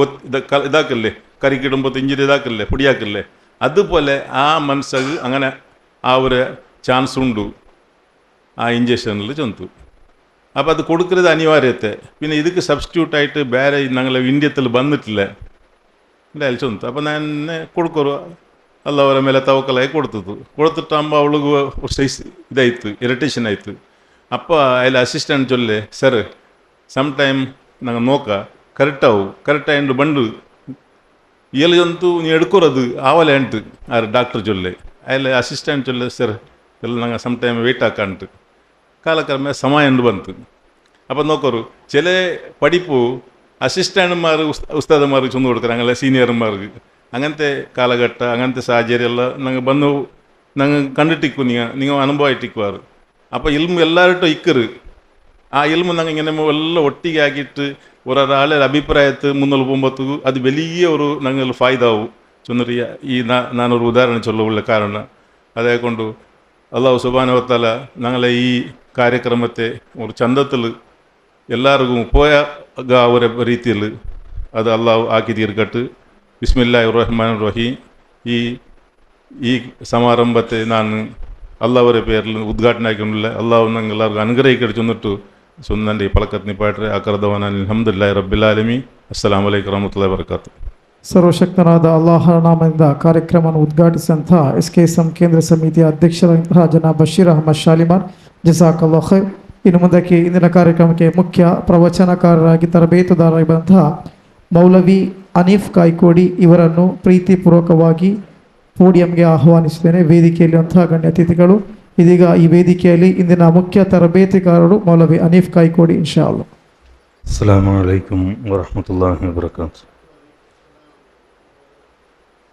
ഇതാക്കല്ലേ കറിക്കിടുമ്പോൾ ഇഞ്ചിരി ഇതാക്കല്ലേ പൊടിയാക്കല്ലേ അതുപോലെ ആ മനസ്സിൽ അങ്ങനെ ആ ഒരു ചാൻസ് ഉണ്ട് ആ ഇഞ്ചക്ഷനിൽ ചൊന്തു. അപ്പോൾ അത് കൊടുക്കുന്നത് അനിവാര്യത്തെ. പിന്നെ ഇതിക്ക് സബ്സ്റ്റിറ്റ്യൂട്ടായിട്ട് വേറെ ഞങ്ങൾ ഇന്ത്യത്തിൽ വന്നിട്ടില്ല എൻ്റെ അയൽ ചൊന്തു. അപ്പോൾ ഞാൻ കൊടുക്കറു ಅಲ್ಲ ಅವರ ಮೇಲೆ ತವಕಲಾಗಿ ಕೊಡ್ತಿಟ್ಟು ಅವಳಿಗೂ ಸೈಸ್ ಇದಾಯಿತು, ಇರಿಟೇಷನ್ ಆಯಿತು. ಅಪ್ಪ ಅಲ್ಲಿ ಅಸಿಸ್ಟೆಂಟ್ ಚೊಲ್ಲೆ ಸರ್ ಸಮ್ ಟೈಮ್ ನಂಗೆ ನೋಕ ಕರೆಕ್ಟಾಗಿ ಬಂಡು ಎಲ್ಲಿಗಂತೂ ನೀ ಎಡ್ಕೊರೋದು ಆವಲೆ ಅಂಟು ಆ ಡಾಕ್ಟರ್ ಚೊಲ್ಲೆ ಅಲ್ಲಿ ಅಸಿಸ್ಟೆಂಟ್ ಚೊಲ್ಲೆ ಸರ್ ಎಲ್ಲ ನಂಗೆ ಸಮ್ ಟೈಮ್ ವೆಯ್ಟ್ ಹಾಕಂಟು കാലക്രമേ സമയം ಬಂತು. അപ്പം നോക്കറു ചില പഠിപ്പു അസിസ്റ്റന്റുമാർ ഉസ്താദന്മാർക്ക് ചൊന്നു കൊടുക്കുക ഞങ്ങളെ സീനിയർമാർക്ക്. അങ്ങനത്തെ കാലഘട്ടം അങ്ങനത്തെ സാഹചര്യമെല്ലാം ഞങ്ങൾ വന്നു ഞങ്ങൾ കണ്ടിട്ടിക്കും നിങ്ങൾ അനുഭവമായിട്ടിക്കുവാറ്. അപ്പോൾ ഇൽമു എല്ലാവരും ഇക്കറ് ആ ഇൽമു ഞങ്ങൾ ഇങ്ങനെ എല്ലാം ഒട്ടിಗೆ ആക്കിയിട്ട് ഒരാളെ അഭിപ്രായത്തിൽ മുന്നോട്ട് പോകുമ്പോഴത്തേക്ക് അത് വലിയ ഒരു ഞങ്ങൾ ഫായ്ദാവും ചൊന്നിട്ട് ഈ ഞാനൊരു ഉദാഹരണം ചൊല്ലുള്ള കാരണം അതേ കൊണ്ട് അള്ളാഹു സുബ്ഹാനഹു വ തആല ഞങ്ങളെ ഈ ಕಾರ್ಯಕ್ರಮത്തെ ഒരു ചന്തത്തിൽ എല്ലാവർക്കും ഉപയോഗ ഒരു രീതിയിൽ അത് അള്ളാഹു ആക്കി തീർക്കട്ട്. ബിസ്മില്ലാഹിർ റഹ്മാനിർ റഹീം. ഈ സമാരംഭത്തെ ഞാൻ അള്ളാഹുവരെ പേരിൽ ഉദ്ഘാടനമാക്കിയുള്ള അള്ളാഹു ഞങ്ങൾ എല്ലാവർക്കും അനുഗ്രഹിക്കട്ട് ചൊന്നിട്ടു സ്വന്തൻ്റെ ഈ പളക്കത്തിന് പാട്ട് അക്രദവാൻ അൽഹംദുലില്ലാഹി റബ്ബിൽ ആലമീൻ. ಅಸ್ಸಲಾಮು ಅಲೈಕುಂ ವರಹಮತುಲ್ಲಾಹಿ ವಬರಕಾತು.
ಸರ್ವಶಕ್ತನಾದ ಅಲ್ಲಾಹರ ನಾಮದಿಂದ ಕಾರ್ಯಕ್ರಮವನ್ನು ಉದ್ಘಾಟಿಸಿದಂತಹ SKSM ಕೇಂದ್ರ ಸಮಿತಿಯ ಅಧ್ಯಕ್ಷರಾದಂತಹ ಜನಾಬ್ ಬಶೀರ್ ಅಹಮದ್ ಶಾಲಿಮಾರ್, ಜಜಾಕಲ್ಲಾಹು ಖೈರ್. ಇನ್ನು ಮುಂದಕ್ಕೆ ಇಂದಿನ ಕಾರ್ಯಕ್ರಮಕ್ಕೆ ಮುಖ್ಯ ಪ್ರವಚನಕಾರರಾಗಿ ತರಬೇತುದಾರರಾಗಿ ಬಂದಂತಹ ಮೌಲವಿ ಅನೀಫ್ ಕಾಯ್ಕೋಡಿ ಇವರನ್ನು ಪ್ರೀತಿಪೂರ್ವಕವಾಗಿ ಪೋಡಿಯಂಗೆ ಆಹ್ವಾನಿಸಿದ್ದೇನೆ. ವೇದಿಕೆಯಲ್ಲಿರುವಂತಹ ಗಣ್ಯ ಅತಿಥಿಗಳು ಇದೀಗ ಈ ವೇದಿಕೆಯಲ್ಲಿ ಇಂದಿನ ಮುಖ್ಯ ತರಬೇತಿಗಾರರು ಮೌಲವಿ ಅನೀಫ್ ಕಾಯ್ಕೋಡಿ ಇನ್ಶಾ ಅಲ್ಲಾಹ್.
ಅಸ್ಸಲಾಮು ಅಲೈಕುಂ ವರಹಮತುಲ್ಲಾಹಿ ವಬರಕಾತು.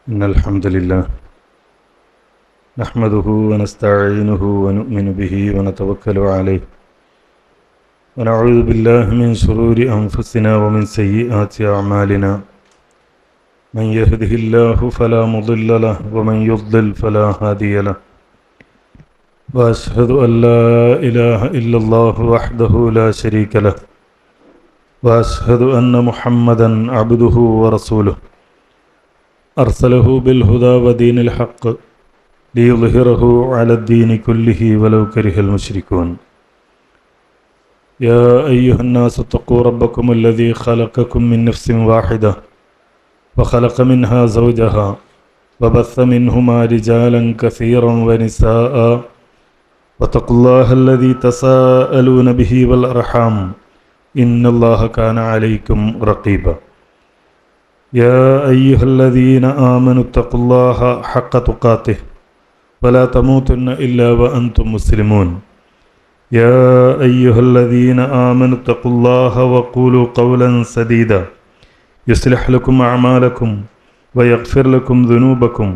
ಇನ್ನಲ್ ಹಮ್ದುಲಿಲ್ಲಾಹ್ ನಹ್ಮದುಹು ವನಸ್ತഈನುಹು ವನು'ಮಿನು ಬಿಹಿ ವನತವಕ್ಕಲು ಅಲೈಹಿ ವನಅೂದು ಬಿಲ್ಲಾಹಿ ಮಿನ್ ಶುರೂರಿ ಅನ್ಫುಸಿನಾ ವಮಿನ್ ಸಯ್ಯಿಆತಿ ಅಅಮಾಲಿನಾ ಮನ್ ಯಹ್ದಿಹಿಲ್ಲಾಹು ಫಲಾ ಮುದಿಲ್ಲ ಲಹು ವಮನ್ ಯುದ್ಲಿಲ್ ಫಲಾ ಹಾದಿಯ ಲಹು ವಅಶ್ಹದು ಅನ್ ಲಾ ಇಲಾಹ ಇಲ್ಲಲ್ಲಾಹು ವಹ್ದಹು ಲಾ ಶರೀಕ ಲಹು وأشهد أن محمدًا عبده ورسوله أرسله بالهدى ودين الحق ليظهره على الدين كله ولو كره المشركون. يا أيها الناس اتقوا ربكم الذي خلقكم من نفس واحدة وخلق منها زوجها وبث منهما رجالا كثيرا ونساء واتقوا الله الذي تساءلون به والأرحام إن الله كان عليكم رقيبا. يا أيها الذين آمنوا اتقوا الله حق تقاته ولا تموتن إلا وأنتم مسلمون. يا أيها الذين آمنوا اتقوا الله وقولوا قولا سديدا يصلح لكم أعمالكم ويغفر لكم ذنوبكم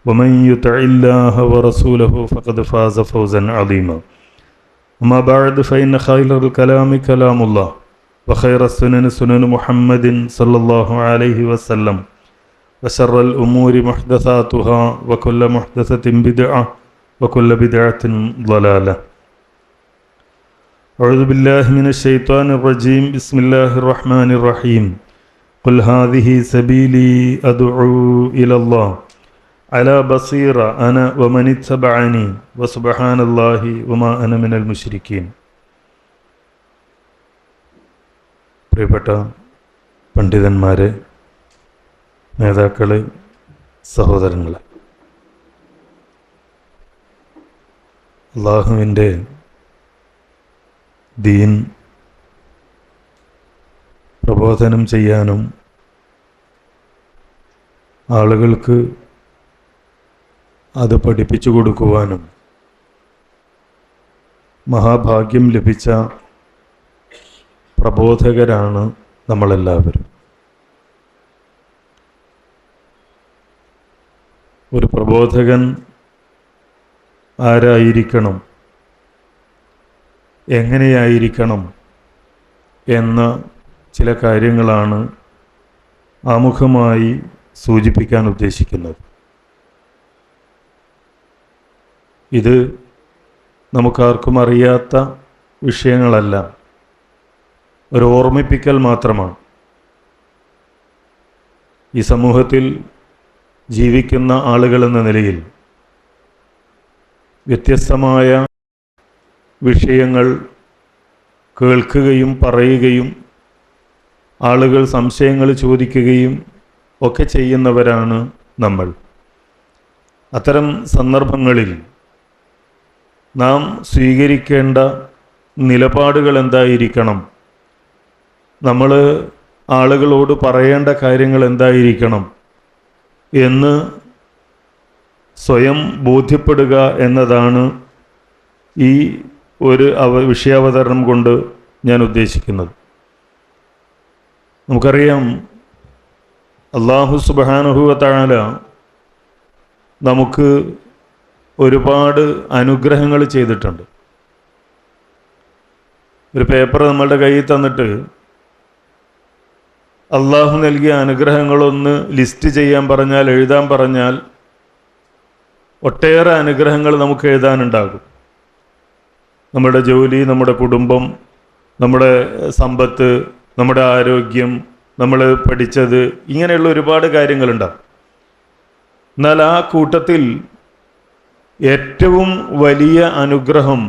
ومن يطع الله ورسوله فقد فاز فوزا عظيما. أما بعد فإن خير الكلام كلام الله وخير السنن سنن محمد صلى الله عليه وسلم وشر الأمور محدثاتها وكل محدثة بدعة وكل بدعة ضلالة. أعوذ بالله من الشيطان الرجيم. بسم الله الرحمن الرحيم. قل هذه سبيلي أدعو إلى الله على بصيرة أنا ومن اتبعني وسبحان الله وما أنا من المشركين. പ്രിയപ്പെട്ട പണ്ഡിതന്മാരെ, നേതാക്കളെ, സഹോദരങ്ങളെ, അള്ളാഹുവിൻ്റെ ദീൻ പ്രബോധനം ചെയ്യാനും ആളുകൾക്ക് അത് പഠിപ്പിച്ചു കൊടുക്കുവാനും മഹാഭാഗ്യം ലഭിച്ച പ്രബോധകരാണ് നമ്മളെല്ലാവരും. ഒരു പ്രബോധകൻ ആരായിരിക്കണം, എങ്ങനെയായിരിക്കണം എന്ന ചില കാര്യങ്ങളാണ് ആമുഖമായി സൂചിപ്പിക്കാൻ ഉദ്ദേശിക്കുന്നത്. ഇത് നമുക്കാർക്കും അറിയാത്ത വിഷയങ്ങളല്ല, ഒരു ഓർമ്മിപ്പിക്കൽ മാത്രമാണ്. ഈ സമൂഹത്തിൽ ജീവിക്കുന്ന ആളുകളെന്ന നിലയിൽ വ്യത്യസ്തമായ വിഷയങ്ങൾ കേൾക്കുകയും പറയുകയും ആളുകൾ സംശയങ്ങൾ ചോദിക്കുകയും ഒക്കെ ചെയ്യുന്നവരാണ് നമ്മൾ. അത്തരം സന്ദർഭങ്ങളിൽ നാം സ്വീകരിക്കേണ്ട നിലപാടുകൾ എന്തായിരിക്കണം, നമ്മൾ ആളുകളോട് പറയേണ്ട കാര്യങ്ങൾ എന്തായിരിക്കണം എന്ന് സ്വയം ബോധ്യപ്പെടുക എന്നതാണ് ഈ ഒരു വിഷയാവതരണം കൊണ്ട് ഞാൻ ഉദ്ദേശിക്കുന്നത്. നമുക്കറിയാം, അല്ലാഹു സുബ്ഹാനഹു വ തആല നമുക്ക് ഒരുപാട് അനുഗ്രഹങ്ങൾ ചെയ്തിട്ടുണ്ട്. ഒരു പേപ്പർ നമ്മളുടെ കയ്യിൽ തന്നിട്ട് അള്ളാഹു നൽകിയ അനുഗ്രഹങ്ങളൊന്ന് ലിസ്റ്റ് ചെയ്യാൻ പറഞ്ഞാൽ, എഴുതാൻ പറഞ്ഞാൽ ഒട്ടേറെ അനുഗ്രഹങ്ങൾ നമുക്ക് എഴുതാനുണ്ടാകും. നമ്മുടെ ജോലി, നമ്മുടെ കുടുംബം, നമ്മുടെ സമ്പത്ത്, നമ്മുടെ ആരോഗ്യം, നമ്മൾ പഠിച്ചത്, ഇങ്ങനെയുള്ള ഒരുപാട് കാര്യങ്ങളുണ്ടാകും. എന്നാൽ ആ കൂട്ടത്തിൽ ഏറ്റവും വലിയ അനുഗ്രഹം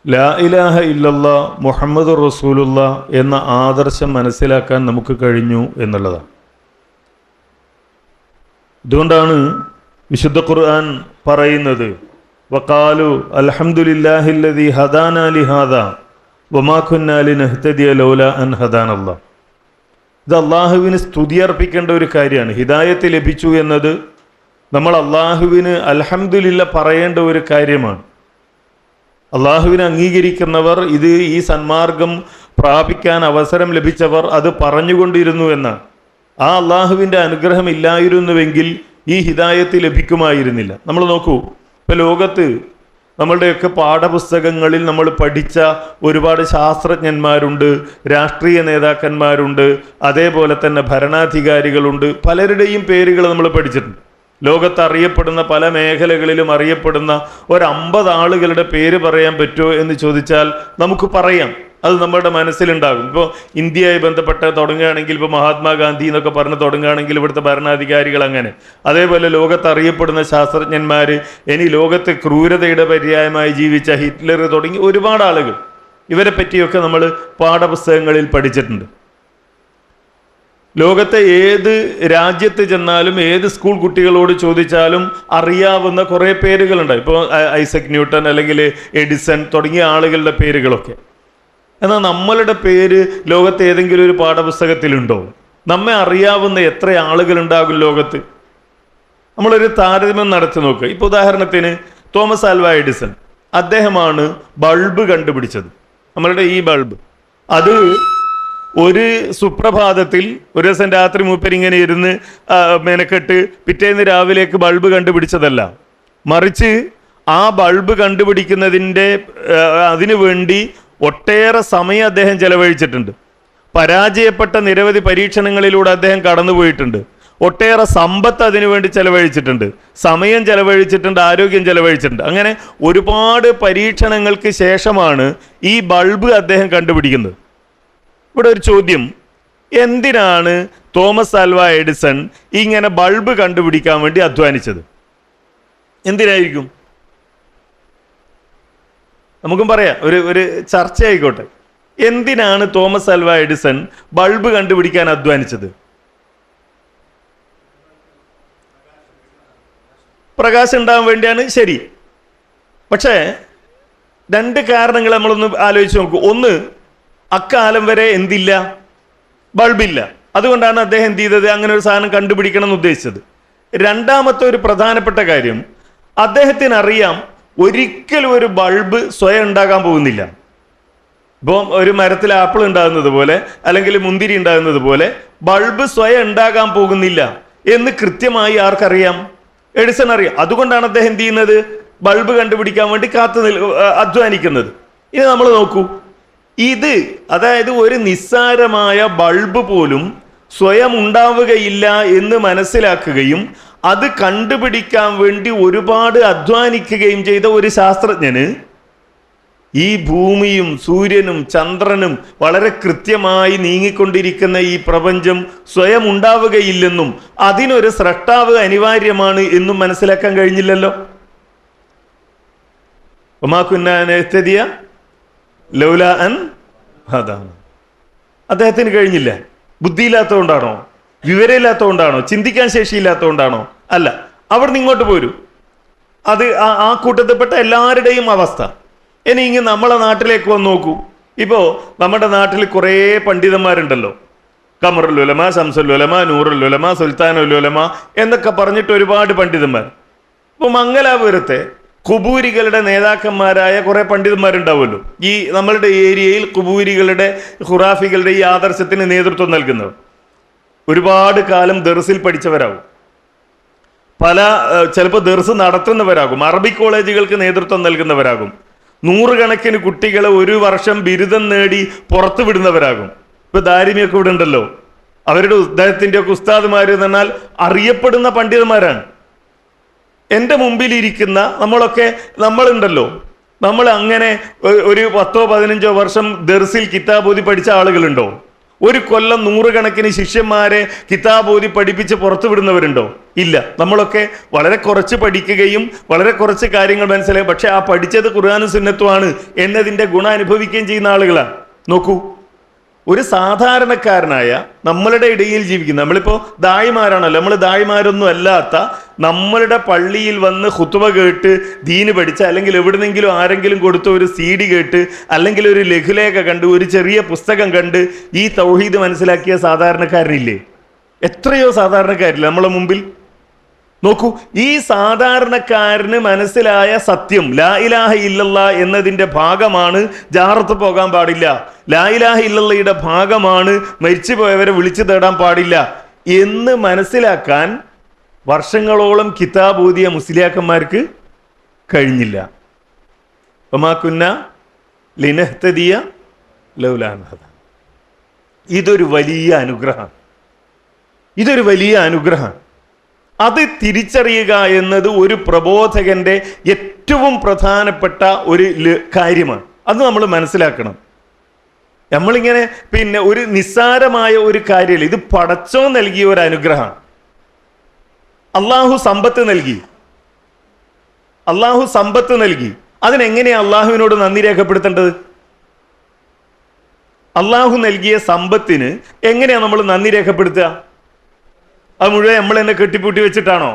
ലാ ഇലാഹ ഇല്ലല്ലാ മുഹമ്മദുർ റസൂലുള്ളാ എന്ന ആദർശം മനസ്സിലാക്കാൻ നമുക്ക് കഴിഞ്ഞു എന്നുള്ളതാണ്. ഇതുകൊണ്ടാണ് വിശുദ്ധ ഖുർആൻ പറയുന്നത്, വഖാലു അൽഹംദുലില്ലാഹില്ലദീ ഹദാനാ ലിഹാദാ വമാ കുന്നാ ലിനഹ്തദിയ ലൗലാ അൻ ഹദാനല്ലാ. ഇത് അള്ളാഹുവിന് സ്തുതി അർപ്പിക്കേണ്ട ഒരു കാര്യമാണ്. ഹിദായത്ത് ലഭിച്ചു എന്നത് നമ്മൾ അള്ളാഹുവിന് അൽഹംദുലില്ല പറയേണ്ട ഒരു കാര്യമാണ്. അള്ളാഹുവിനെ അംഗീകരിക്കുന്നവർ, ഇത് ഈ സന്മാർഗം പ്രാപിക്കാൻ അവസരം ലഭിച്ചവർ അത് പറഞ്ഞുകൊണ്ടിരുന്നു എന്നാണ്. ആ അള്ളാഹുവിൻ്റെ അനുഗ്രഹം ഇല്ലായിരുന്നുവെങ്കിൽ ഈ ഹിദായത്ത് ലഭിക്കുമായിരുന്നില്ല. നമ്മൾ നോക്കൂ, ഇപ്പോൾ ലോകത്ത് നമ്മളുടെയൊക്കെ പാഠപുസ്തകങ്ങളിൽ നമ്മൾ പഠിച്ച ഒരുപാട് ശാസ്ത്രജ്ഞന്മാരുണ്ട്, രാഷ്ട്രീയ നേതാക്കന്മാരുണ്ട്, അതേപോലെ തന്നെ ഭരണാധികാരികളുണ്ട്. പലരുടെയും പേരുകൾ നമ്മൾ പഠിച്ചിട്ടുണ്ട്. ലോകത്ത് അറിയപ്പെടുന്ന പല മേഖലകളിലും അറിയപ്പെടുന്ന 50 ആളുകളുടെ പേര് പറയാൻ പറ്റുമോ എന്ന് ചോദിച്ചാൽ നമുക്ക് പറയാം. അത് നമ്മുടെ മനസ്സിലുണ്ടാകും. ഇപ്പോൾ ഇന്ത്യയുമായി ബന്ധപ്പെട്ട് തുടങ്ങുകയാണെങ്കിൽ, ഇപ്പോൾ മഹാത്മാഗാന്ധി എന്നൊക്കെ പറഞ്ഞ് തുടങ്ങുകയാണെങ്കിൽ ഇവിടുത്തെ ഭരണാധികാരികൾ അങ്ങനെ. അതേപോലെ ലോകത്ത് അറിയപ്പെടുന്ന ശാസ്ത്രജ്ഞന്മാർ, ഇനി ലോകത്ത് ക്രൂരതയുടെ പര്യായമായി ജീവിച്ച ഹിറ്റ്ലർ തുടങ്ങി ഒരുപാട് ആളുകൾ, ഇവരെ പറ്റിയൊക്കെ നമ്മൾ പാഠപുസ്തകങ്ങളിൽ പഠിച്ചിട്ടുണ്ട്. ലോകത്തെ ഏത് രാജ്യത്ത് ചെന്നാലും ഏത് സ്കൂൾ കുട്ടികളോട് ചോദിച്ചാലും അറിയാവുന്ന കുറേ പേരുകളുണ്ട്. ഇപ്പോൾ ഐസക് ന്യൂട്ടൺ അല്ലെങ്കിൽ എഡിസൺ തുടങ്ങിയ ആളുകളുടെ പേരുകളൊക്കെ. എന്നാൽ നമ്മളുടെ പേര് ലോകത്തെ ഏതെങ്കിലും ഒരു പാഠപുസ്തകത്തിലുണ്ടോ? നമ്മെ അറിയാവുന്ന എത്ര ആളുകളുണ്ടാകും ലോകത്ത്? നമ്മളൊരു താരതമ്യം നടത്തി നോക്കുക. ഇപ്പോൾ ഉദാഹരണത്തിന് തോമസ് ആൽവാ എഡിസൺ, അദ്ദേഹമാണ് ബൾബ് കണ്ടുപിടിച്ചത്. നമ്മളുടെ ഈ ബൾബ്, അത് ഒരു സുപ്രഭാതത്തിൽ ഒരു ദിവസം രാത്രി മൂപ്പരിങ്ങനെ ഇരുന്ന് മെനക്കെട്ട് പിറ്റേന്ന് രാവിലേക്ക് ബൾബ് കണ്ടുപിടിച്ചതല്ല, മറിച്ച് ആ ബൾബ് കണ്ടുപിടിക്കുന്നതിൻ്റെ അതിനു വേണ്ടി ഒട്ടേറെ സമയം അദ്ദേഹം ചെലവഴിച്ചിട്ടുണ്ട്. പരാജയപ്പെട്ട നിരവധി പരീക്ഷണങ്ങളിലൂടെ അദ്ദേഹം കടന്നുപോയിട്ടുണ്ട്. ഒട്ടേറെ സമ്പത്ത് അതിനുവേണ്ടി ചെലവഴിച്ചിട്ടുണ്ട്, സമയം ചെലവഴിച്ചിട്ടുണ്ട്, ആരോഗ്യം ചെലവഴിച്ചിട്ടുണ്ട്. അങ്ങനെ ഒരുപാട് പരീക്ഷണങ്ങൾക്ക് ശേഷമാണ് ഈ ബൾബ് അദ്ദേഹം കണ്ടുപിടിക്കുന്നത്. ഇവിടെ ഒരു ചോദ്യം, എന്തിനാണ് തോമസ് ആൽവാ എഡിസൺ ഇങ്ങനെ ബൾബ് കണ്ടുപിടിക്കാൻ വേണ്ടി അധ്വാനിച്ചത്? എന്തിനായിരിക്കും? നമുക്കും പറയാം, ഒരു ചർച്ച ആയിക്കോട്ടെ. എന്തിനാണ് തോമസ് ആൽവാ എഡിസൺ ബൾബ് കണ്ടുപിടിക്കാൻ അധ്വാനിച്ചത്? പ്രകാശം ഉണ്ടാകാൻ വേണ്ടിയാണ്, ശരി. പക്ഷേ 2 കാരണങ്ങൾ നമ്മളൊന്ന് ആലോചിച്ച് നോക്കൂ. ഒന്ന്, അക്കാലം വരെ എന്തില്ല? ബൾബില്ല. അതുകൊണ്ടാണ് അദ്ദേഹം എന്ത് ചെയ്തത്? അങ്ങനെ ഒരു സാധനം കണ്ടുപിടിക്കണം എന്ന് ഉദ്ദേശിച്ചത്. രണ്ടാമത്തെ ഒരു പ്രധാനപ്പെട്ട കാര്യം, അദ്ദേഹത്തിന് അറിയാം ഒരിക്കലും ഒരു ബൾബ് സ്വയം ഉണ്ടാകാൻ പോകുന്നില്ല. ഇപ്പം ഒരു മരത്തിൽ ആപ്പിൾ ഉണ്ടാകുന്നത് പോലെ അല്ലെങ്കിൽ മുന്തിരി ഉണ്ടാകുന്നത് പോലെ ബൾബ് സ്വയം ഉണ്ടാകാൻ പോകുന്നില്ല എന്ന് കൃത്യമായി ആർക്കറിയാം? എഡിസൺ അറിയാം. അതുകൊണ്ടാണ് അദ്ദേഹം എന്ത് ചെയ്യുന്നത്? ബൾബ് കണ്ടുപിടിക്കാൻ വേണ്ടി അധ്വാനിക്കുന്നത്. ഇനി നമ്മൾ നോക്കൂ, ഇത് അതായത് ഒരു നിസ്സാരമായ ബൾബ് പോലും സ്വയം ഉണ്ടാവുകയില്ല എന്ന് മനസ്സിലാക്കുകയും അത് കണ്ടുപിടിക്കാൻ വേണ്ടി ഒരുപാട് അധ്വാനിക്കുകയും ചെയ്ത ഒരു ശാസ്ത്രജ്ഞന് ഈ ഭൂമിയും സൂര്യനും ചന്ദ്രനും വളരെ കൃത്യമായി നീങ്ങിക്കൊണ്ടിരിക്കുന്ന ഈ പ്രപഞ്ചം സ്വയം ഉണ്ടാവുകയില്ലെന്നും അതിനൊരു സ്രഷ്ടാവ് അനിവാര്യമാണ് എന്നും മനസ്സിലാക്കാൻ കഴിഞ്ഞില്ലല്ലോ. അതാണ് അദ്ദേഹത്തിന് കഴിഞ്ഞില്ല. ബുദ്ധിയില്ലാത്തതുകൊണ്ടാണോ? വിവരമില്ലാത്തതുകൊണ്ടാണോ? ചിന്തിക്കാൻ ശേഷിയില്ലാത്തതുകൊണ്ടാണോ? അല്ല. അവിടെ നിന്ന് ഇങ്ങോട്ട് പോരൂ. അത് ആ കൂട്ടത്തിൽപ്പെട്ട എല്ലാവരുടെയും അവസ്ഥ. ഇനി ഇങ്ങ് നമ്മളെ നാട്ടിലേക്ക് വന്ന് നോക്കൂ. ഇപ്പോൾ നമ്മുടെ നാട്ടിൽ കുറേ പണ്ഡിതന്മാരുണ്ടല്ലോ. ഖമറുൽ ഉലമ, ശംസുൽ ഉലമ, നൂറുൽ ഉലമ, സുൽത്താനുൽ ഉലമ എന്നൊക്കെ പറഞ്ഞിട്ട് ഒരുപാട് പണ്ഡിതന്മാർ. ഇപ്പോൾ മംഗലാപുരത്തെ ഖുബൂരികളുടെ നേതാക്കന്മാരായ കുറേ പണ്ഡിതന്മാരുണ്ടാവുമല്ലോ. ഈ നമ്മളുടെ ഏരിയയിൽ ഖുബൂരികളുടെ ഖുറാഫികളുടെ ഈ ആദർശത്തിന് നേതൃത്വം നൽകുന്നവർ ഒരുപാട് കാലം ദർസിൽ പഠിച്ചവരാകും. ചിലപ്പോൾ ദർസ് നടത്തുന്നവരാകും. അറബിക് കോളേജുകൾക്ക് നേതൃത്വം നൽകുന്നവരാകും. നൂറുകണക്കിന് കുട്ടികളെ ഒരു വർഷം ബിരുദം നേടി പുറത്തു വിടുന്നവരാകും. ഇപ്പൊ ദാരിമിയൊക്കെ ഇവിടെ ഉണ്ടല്ലോ. അവരുടെ അദ്ദേഹത്തിൻ്റെ ഒക്കെ ഉസ്താദുമാർ എന്ന് പറഞ്ഞാൽ അറിയപ്പെടുന്ന പണ്ഡിതന്മാരാണ്. എൻ്റെ മുമ്പിലിരിക്കുന്ന നമ്മളുണ്ടല്ലോ, നമ്മൾ അങ്ങനെ ഒരു 10-15 വർഷം ദർസിൽ കിതാബോധി പഠിച്ച ആളുകളുണ്ടോ? ഒരു കൊല്ലം നൂറുകണക്കിന് ശിഷ്യന്മാരെ കിതാബോധി പഠിപ്പിച്ച് പുറത്തു വിടുന്നവരുണ്ടോ? ഇല്ല. നമ്മളൊക്കെ വളരെ കുറച്ച് പഠിക്കുകയും വളരെ കുറച്ച് കാര്യങ്ങൾ മനസ്സിലാക്കും. പക്ഷെ ആ പഠിച്ചത് ഖുർആനും സുന്നത്തുമാണ് എന്നതിൻ്റെ ഗുണം അനുഭവിക്കുകയും ചെയ്യുന്ന ആളുകളാണ്. നോക്കൂ, ഒരു സാധാരണക്കാരനായ നമ്മളുടെ ഇടയിൽ ജീവിക്കുന്ന, നമ്മളിപ്പോൾ ദായിമാരാണല്ലോ, നമ്മൾ ദായിമാരൊന്നും അല്ലാത്ത നമ്മളുടെ പള്ളിയിൽ വന്ന് ഖുതുബ കേട്ട് ദീന് പഠിച്ച, അല്ലെങ്കിൽ എവിടുന്നെങ്കിലും ആരെങ്കിലും കൊടുത്ത ഒരു CD കേട്ട്, അല്ലെങ്കിൽ ഒരു ലഘുലേഖ കണ്ട്, ഒരു ചെറിയ പുസ്തകം കണ്ട് ഈ തൗഹീദ് മനസ്സിലാക്കിയ സാധാരണക്കാരനില്ലേ? എത്രയോ സാധാരണക്കാരില്ല നമ്മളെ മുമ്പിൽ. നോക്കൂ, ഈ സാധാരണക്കാരന് മനസ്സിലായ സത്യം ലാ ഇലാഹ ഇല്ലല്ലാ എന്നതിൻ്റെ ഭാഗമാണ് ജാറത്ത് പോകാൻ പാടില്ല, ലാ ഇലാഹ ഇല്ലല്ലയുടെ ഭാഗമാണ് മരിച്ചു പോയവരെ വിളിച്ചു തേടാൻ പാടില്ല എന്ന് മനസ്സിലാക്കാൻ വർഷങ്ങളോളം കിതാബ് ഓതിയ മുസ്ലിയാക്കന്മാർക്ക് കഴിഞ്ഞില്ല. വമാകുന്ന ലിനഹ്തദിയ ലൗലാ അൻ ഹദാ. ഇതൊരു വലിയ അനുഗ്രഹമാണ്. ഇതൊരു വലിയ അനുഗ്രഹമാണ്. അത് തിരിച്ചറിയുക എന്നത് ഒരു പ്രബോധകന്റെ ഏറ്റവും പ്രധാനപ്പെട്ട ഒരു കാര്യമാണ്. അത് നമ്മൾ മനസ്സിലാക്കണം. നമ്മളിങ്ങനെ ഒരു നിസ്സാരമായ ഒരു കാര്യമില്ല. ഇത് പടച്ചോൻ നൽകിയ ഒരു അനുഗ്രഹമാണ്. അള്ളാഹു സമ്പത്ത് നൽകി. അതിനെങ്ങനെയാണ് അള്ളാഹുവിനോട് നന്ദി രേഖപ്പെടുത്തേണ്ടത്? അള്ളാഹു നൽകിയ സമ്പത്തിന് എങ്ങനെയാണ് നമ്മൾ നന്ദി രേഖപ്പെടുത്തുക? അത് മുഴുവൻ നമ്മൾ എന്നെ കെട്ടിപ്പൂട്ടി വെച്ചിട്ടാണോ?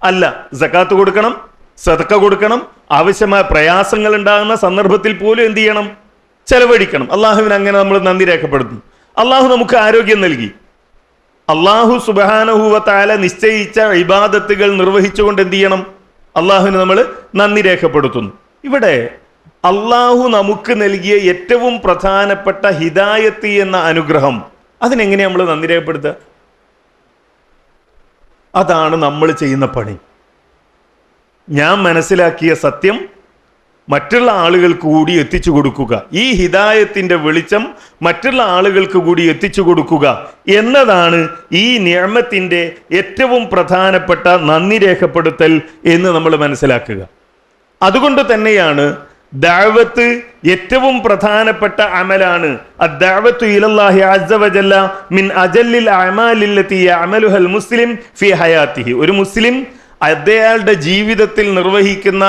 അല്ല. സക്കാത്ത് കൊടുക്കണം, സദക്ക കൊടുക്കണം, ആവശ്യമായ പ്രയാസങ്ങൾ ഉണ്ടാകുന്ന സന്ദർഭത്തിൽ പോലും എന്ത് ചെയ്യണം? ചെലവഴിക്കണം. അള്ളാഹുവിന് അങ്ങനെ നമ്മൾ നന്ദി രേഖപ്പെടുത്തും. അള്ളാഹു നമുക്ക് ആരോഗ്യം നൽകി. അള്ളാഹു സുബ്ഹാനഹു വ തആല നിശ്ചയിച്ച ഇബാദത്തുകൾ നിർവഹിച്ചുകൊണ്ട് എന്ത് ചെയ്യണം? അള്ളാഹുവിന് നമ്മൾ നന്ദി രേഖപ്പെടുത്തുന്നു. ഇവിടെ അള്ളാഹു നമുക്ക് നൽകിയ ഏറ്റവും പ്രധാനപ്പെട്ട ഹിദായത്ത് എന്ന അനുഗ്രഹം, അതിനെങ്ങനെയാണ് നമ്മൾ നന്ദി രേഖപ്പെടുത്തുക? അതാണ് നമ്മൾ ചെയ്യുന്ന പണി. ഞാൻ മനസ്സിലാക്കിയ സത്യം മറ്റുള്ള ആളുകൾക്ക് കൂടി എത്തിച്ചു കൊടുക്കുക, ഈ ഹിദായത്തിൻ്റെ വെളിച്ചം മറ്റുള്ള ആളുകൾക്ക് കൂടി എത്തിച്ചു കൊടുക്കുക എന്നതാണ് ഈ നിഅമത്തിൻ്റെ ഏറ്റവും പ്രധാനപ്പെട്ട നന്ദി രേഖപ്പെടുത്തൽ എന്ന് നമ്മൾ മനസ്സിലാക്കുക. അതുകൊണ്ട് തന്നെയാണ് ദഅവത്ത് ഏറ്റവും പ്രധാനപ്പെട്ട അമലാണ്. അദ്ദഅവത്തു ഇലല്ലാഹി അസ്സ വജല്ല മിൻ അജല്ലിൽ അഅമാലില്ലതി യഅമലുഹൽ മുസ്ലിം ഫി ഹയാത്തിഹി. ഒരു മുസ്ലിം അയാളുടെ ജീവിതത്തിൽ നിർവഹിക്കുന്ന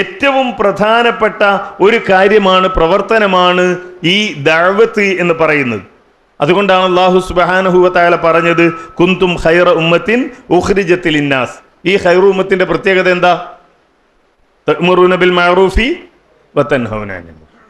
ഏറ്റവും പ്രധാനപ്പെട്ട ഒരു കാര്യമാണ്, പ്രവർത്തനമാണ് ഈ ദഅവത്ത് എന്ന് പറയുന്നത്. അതുകൊണ്ടാണ് അല്ലാഹു സുബ്ഹാനഹു വ തആല പറഞ്ഞത് കുന്തും ഖൈറ ഉമ്മത്തിൻ ഉഖ്രിജത് ലിന്നാസ്. ഈ ഖൈറ ഉമ്മത്തിന്റെ പ്രത്യേകത എന്താ? തഅ്മുറൂന ബിൽ മഅറൂഫി വതൻഹൗന അനിൽ മുൻകർ.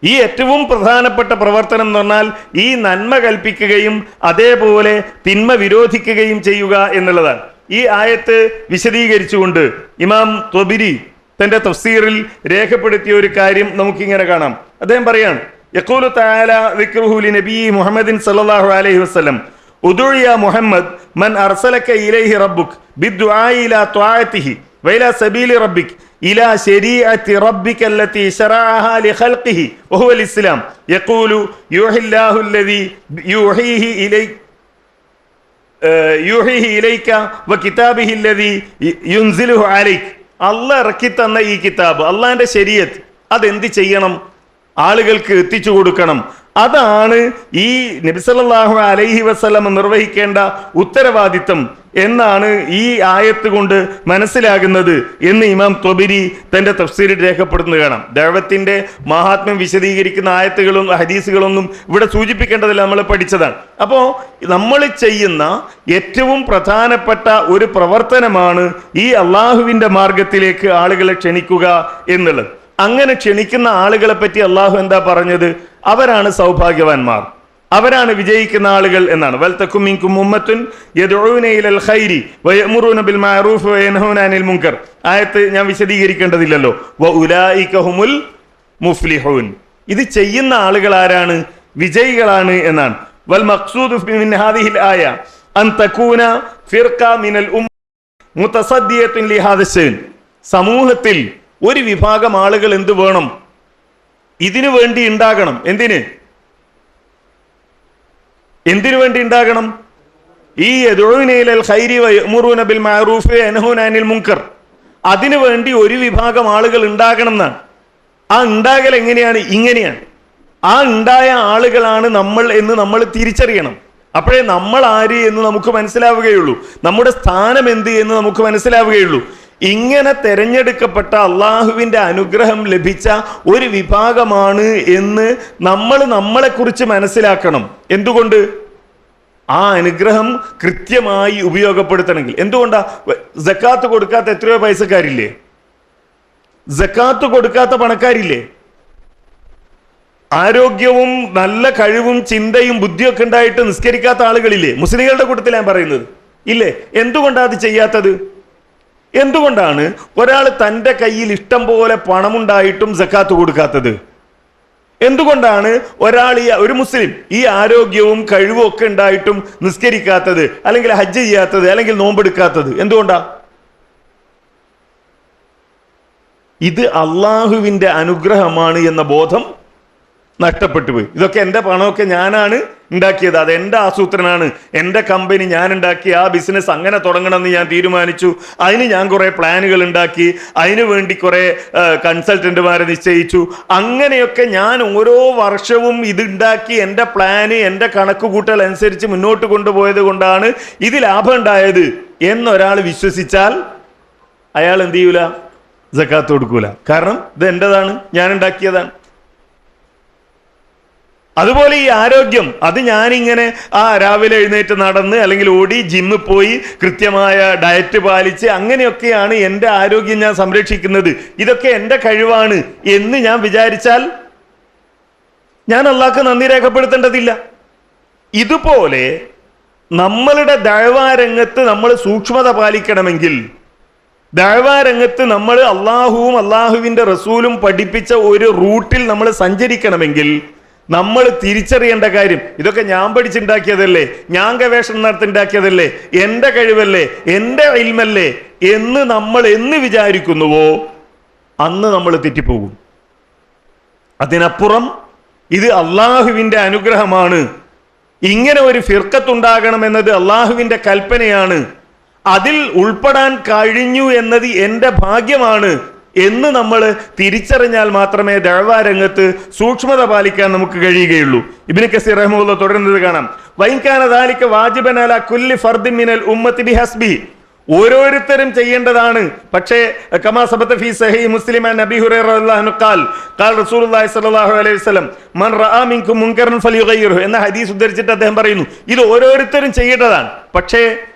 ഈ ഏറ്റവും പ്രധാനപ്പെട്ട പ്രവർത്തനം എന്ന് പറഞ്ഞാൽ ഈ നന്മ കൽപ്പിക്കുകയും അതേപോലെ തിന്മ വിരോധിക്കുകയും ചെയ്യുക എന്നുള്ളതാണ്. ഈ ആയത്ത് വിശദീകരിച്ചുകൊണ്ട് ഇമാം ത്വബിരി തൻ്റെ തഫ്സീറിൽ രേഖപ്പെടുത്തിയ ഒരു കാര്യം നമുക്കിങ്ങനെ കാണാം. അദ്ദേഹം പറയാണ്,
യഖൂലു തആല ദിക്റുഹു ലിനബി മുഹമ്മദിൻ സല്ലല്ലാഹു അലൈഹി വസല്ലം ഉദു യാ മുഹമ്മദ് മൻ അർസലക ഇലൈഹി റബ്ബുക് ബിദ്ദുആഇ ഇലാ ത്വാഅതിഹി വഇലാ സബീലി റബ്ബിക് ഇലാ ശരീഅത്തി റബ്ബിക അല്ലതി ശറഅഹാ ലിഖൽഖിഹി വഹുവൽ ഇസ്ലാം യഖൂലു യുഹില്ലാഹു അല്ലദി യൂഹിഹി ഇലൈക വകിതാബിഹി അല്ലദി യുൻസിലുഹു അലൈക. അള്ളാഹ് ഇറക്കി തന്ന ഈ കിതാബ്, അള്ളാഹിന്റെ ശരീഅത്ത്, അതെന്ത് ചെയ്യണം? ആളുകൾക്ക് എത്തിച്ചു കൊടുക്കണം. അതാണ് ഈ നബി സല്ലല്ലാഹു അലൈഹി വസല്ലം നിർവഹിക്കേണ്ട ഉത്തരവാദിത്തം എന്നാണ് ഈ ആയത്ത് കൊണ്ട് മനസ്സിലാകുന്നത് എന്ന് ഇമാം ത്വബരി തന്റെ തഫ്സീറിൽ രേഖപ്പെടുത്തുന്നത് കാണാം. ദഅവത്തിന്റെ മഹാത്മ്യം വിശദീകരിക്കുന്ന ആയത്തുകളും ഹദീസുകളൊന്നും ഇവിടെ സൂചിപ്പിക്കേണ്ടതില്ല, നമ്മൾ പഠിച്ചതാണ്. അപ്പോൾ നമ്മൾ ചെയ്യുന്ന ഏറ്റവും പ്രധാനപ്പെട്ട ഒരു പ്രവർത്തനമാണ് ഈ അള്ളാഹുവിന്റെ മാർഗത്തിലേക്ക് ആളുകളെ ക്ഷണിക്കുക എന്നുള്ളത്. അങ്ങനെ ക്ഷണിക്കുന്ന ആളുകളെ പറ്റി അള്ളാഹു എന്താ പറഞ്ഞത്? അവരാണ് സൗഭാഗ്യവാന്മാർ, അവരാണ് വിജയിക്കുന്ന ആളുകൾ എന്നാണ്. വൽതകും മിൻകും ഉമ്മത്തുൻ യദ്ഊന ഇലൽ ഖൈരി വയഅ്മുറൂന ബിൽ മഅറൂഫ് വയൻഹൂന അനിൽ മുൻകർ. ആയത്ത് ഞാൻ വിശദീകരിക്കേണ്ടതില്ലല്ലോ. വഉലൈക ഹുമുൽ മുഫ്ലിഹൂൻ. ഇത് ചെയ്യുന്ന ആളുകൾ ആരാണ്? വിജയികളാണ് എന്നാണ്. വൽ മഖ്സൂദു മിൻ ഹാദിഹിൽ ആയ അൻ തകൂന ഫിർഖ മിനൽ ഉമ്മ മുതസദ്ദിയത്തുൻ ലിഹാദ ശൈൻ. സമൂഹത്തിൽ ഒരു വിഭാഗം ആളുകൾ എന്ത് വേണം? ഇതിനു വേണ്ടി ഉണ്ടാകണം. എന്തിനു വേണ്ടി ഉണ്ടാകണം? ഈ യദ്ഊന ഇലൽ ഖൈരി വയഅ്മുറൂന ബിൽ മഅറൂഫ് വയൻഹൂന അനിൽ മുൻകർ, അതിനു വേണ്ടി ഒരു വിഭാഗം ആളുകൾ ഉണ്ടാകണം എന്നാണ്. ആ ഉണ്ടാകൽ എങ്ങനെയാണ്? ഇങ്ങനെയാണ്. ആ ഉണ്ടായ ആളുകളാണ് നമ്മൾ എന്ന് നമ്മൾ തിരിച്ചറിയണം. അപ്പോഴേ നമ്മൾ ആര് എന്ന് നമുക്ക് മനസ്സിലാവുകയുള്ളൂ, നമ്മുടെ സ്ഥാനം എന്ത് എന്ന് നമുക്ക് മനസ്സിലാവുകയുള്ളൂ. ഇങ്ങനെ തെരഞ്ഞെടുക്കപ്പെട്ട അള്ളാഹുവിൻ്റെ അനുഗ്രഹം ലഭിച്ച ഒരു വിഭാഗമാണ് എന്ന് നമ്മളെക്കുറിച്ച് മനസ്സിലാക്കണം. എന്തുകൊണ്ട്? ആ അനുഗ്രഹം കൃത്യമായി ഉപയോഗപ്പെടുത്തണമെങ്കിൽ. എന്തുകൊണ്ടാ? സക്കാത്ത് കൊടുക്കാത്ത എത്രയോ പൈസക്കാരില്ലേ? സക്കാത്ത് കൊടുക്കാത്ത പണക്കാരില്ലേ? ആരോഗ്യവും നല്ല കഴിവും ചിന്തയും ബുദ്ധിയൊക്കെ ഉണ്ടായിട്ട് നിസ്കരിക്കാത്ത ആളുകളില്ലേ? മുസ്ലിങ്ങളുടെ കൂട്ടത്തിൽ ഞാൻ പറയുന്നത് ഇല്ലേ? എന്തുകൊണ്ടാണ് അത് ചെയ്യാത്തത്? എന്തുകൊണ്ടാണ് ഒരാൾ തൻ്റെ കയ്യിൽ ഇഷ്ടം പോലെ പണമുണ്ടായിട്ടും സക്കാത്ത് കൊടുക്കാത്തത്? എന്തുകൊണ്ടാണ് ഒരു മുസ്ലിം ഈ ആരോഗ്യവും കഴിവും ഒക്കെ ഉണ്ടായിട്ടും നിസ്കരിക്കാത്തത്, അല്ലെങ്കിൽ ഹജ്ജ് ചെയ്യാത്തത്, അല്ലെങ്കിൽ നോമ്പെടുക്കാത്തത്? എന്തുകൊണ്ടാ? ഇത് അള്ളാഹുവിൻ്റെ അനുഗ്രഹമാണ് എന്ന ബോധം നഷ്ടപ്പെട്ടു പോയി. ഇതൊക്കെ എൻ്റെ പണമൊക്കെ ഞാനാണ് ഉണ്ടാക്കിയത്, അത് എൻ്റെ ആസൂത്രനാണ്, എൻ്റെ കമ്പനി ഞാൻ ഉണ്ടാക്കി, ആ ബിസിനസ് അങ്ങനെ തുടങ്ങണമെന്ന് ഞാൻ തീരുമാനിച്ചു, അതിന് ഞാൻ കുറേ പ്ലാനുകൾ ഉണ്ടാക്കി, അതിനു വേണ്ടി കുറേ കൺസൾട്ടന്റുമാരെ നിശ്ചയിച്ചു, അങ്ങനെയൊക്കെ ഞാൻ ഓരോ വർഷവും ഇതുണ്ടാക്കി എൻ്റെ പ്ലാന്, എൻ്റെ കണക്കുകൂട്ടൽ അനുസരിച്ച് മുന്നോട്ട് കൊണ്ടുപോയത് കൊണ്ടാണ് ഇത് ലാഭം ഉണ്ടായത് എന്നൊരാൾ വിശ്വസിച്ചാൽ അയാൾ എന്ത് ചെയ്യൂല? സക്കാത്ത് കൊടുക്കൂല. കാരണം ഇത് എൻ്റെതാണ്, ഞാൻ ഉണ്ടാക്കിയതാണ്. അതുപോലെ ഈ ആരോഗ്യം, അത് ഞാനിങ്ങനെ രാവിലെ എഴുന്നേറ്റ് നടന്ന് അല്ലെങ്കിൽ ഓടി ജിമ്മിൽ പോയി കൃത്യമായ ഡയറ്റ് പാലിച്ച് അങ്ങനെയൊക്കെയാണ് എൻ്റെ ആരോഗ്യം ഞാൻ സംരക്ഷിക്കുന്നത്, ഇതൊക്കെ എൻ്റെ കഴിവാണ് എന്ന് ഞാൻ വിചാരിച്ചാൽ ഞാൻ അള്ളാഹ്ക്ക് നന്ദി രേഖപ്പെടുത്തേണ്ടതില്ല. ഇതുപോലെ നമ്മളുടെ ദഅ്വാ രംഗത്ത് നമ്മൾ സൂക്ഷ്മത പാലിക്കണമെങ്കിൽ, ദഅ്വാ രംഗത്ത് നമ്മൾ അള്ളാഹുവും അള്ളാഹുവിൻ്റെ റസൂലും പഠിപ്പിച്ച ഒരു റൂട്ടിൽ നമ്മൾ സഞ്ചരിക്കണമെങ്കിൽ നമ്മൾ തിരിച്ചറിയേണ്ട കാര്യം, ഇതൊക്കെ ഞാൻ പഠിച്ചുണ്ടാക്കിയതല്ലേ, ഞാൻ ഗവേഷണം നടത്തിണ്ടാക്കിയതല്ലേ, എൻ്റെ കഴിവല്ലേ, എൻ്റെ ഇൽമല്ലേ എന്ന് നമ്മൾ എന്ന് വിചാരിക്കുന്നുവോ അന്ന് നമ്മൾ തെറ്റിപ്പോകും. അതിനപ്പുറം ഇത് അള്ളാഹുവിൻ്റെ അനുഗ്രഹമാണ്, ഇങ്ങനെ ഒരു ഫിർഖത്തുണ്ടാകണമെന്നത് അള്ളാഹുവിൻ്റെ കൽപ്പനയാണ്, അതിൽ ഉൾപ്പെടാൻ കഴിഞ്ഞു എന്നത് എൻ്റെ ഭാഗ്യമാണ് എന്ന് നമ്മൾ തിരിച്ചറിഞ്ഞാൽ മാത്രമേ ദഅ്വാ രംഗത്ത് സൂക്ഷ്മത പാലിക്കാൻ നമുക്ക് കഴിയുകയുള്ളൂ. ഇബ്നു കസീർ റഹിമഹുല്ലാഹ് തുടരുന്നത് കാണാം. വൈൻ കാന ദാലിക വാജിബൻ അലാ കുല്ലി ഫർദിൻ മിനൽ ഉമ്മത്തി ബിഹസ്ബി, ഓരോരുത്തരും ചെയ്യേണ്ടതാണ്. പക്ഷേ കമാ സബത ഫീ സഹീഹ് മുസ്ലിം അൻ അബീ ഹുറൈറ റളിയല്ലാഹു അൻഹു ഖാൽ ഖാൽ റസൂലുള്ളാഹി സ്വല്ലല്ലാഹു അലൈഹി വസല്ലം മൻ റആ മിൻകും മുൻകറൻ ഫലിയുഗയ്യിർഹു എന്ന ഹദീസ് ഉദ്ധരിച്ചിട്ട് അദ്ദേഹം പറയുന്നു, ഇത് ഓരോരുത്തരും ചെയ്യേണ്ടതാണ്. പക്ഷേ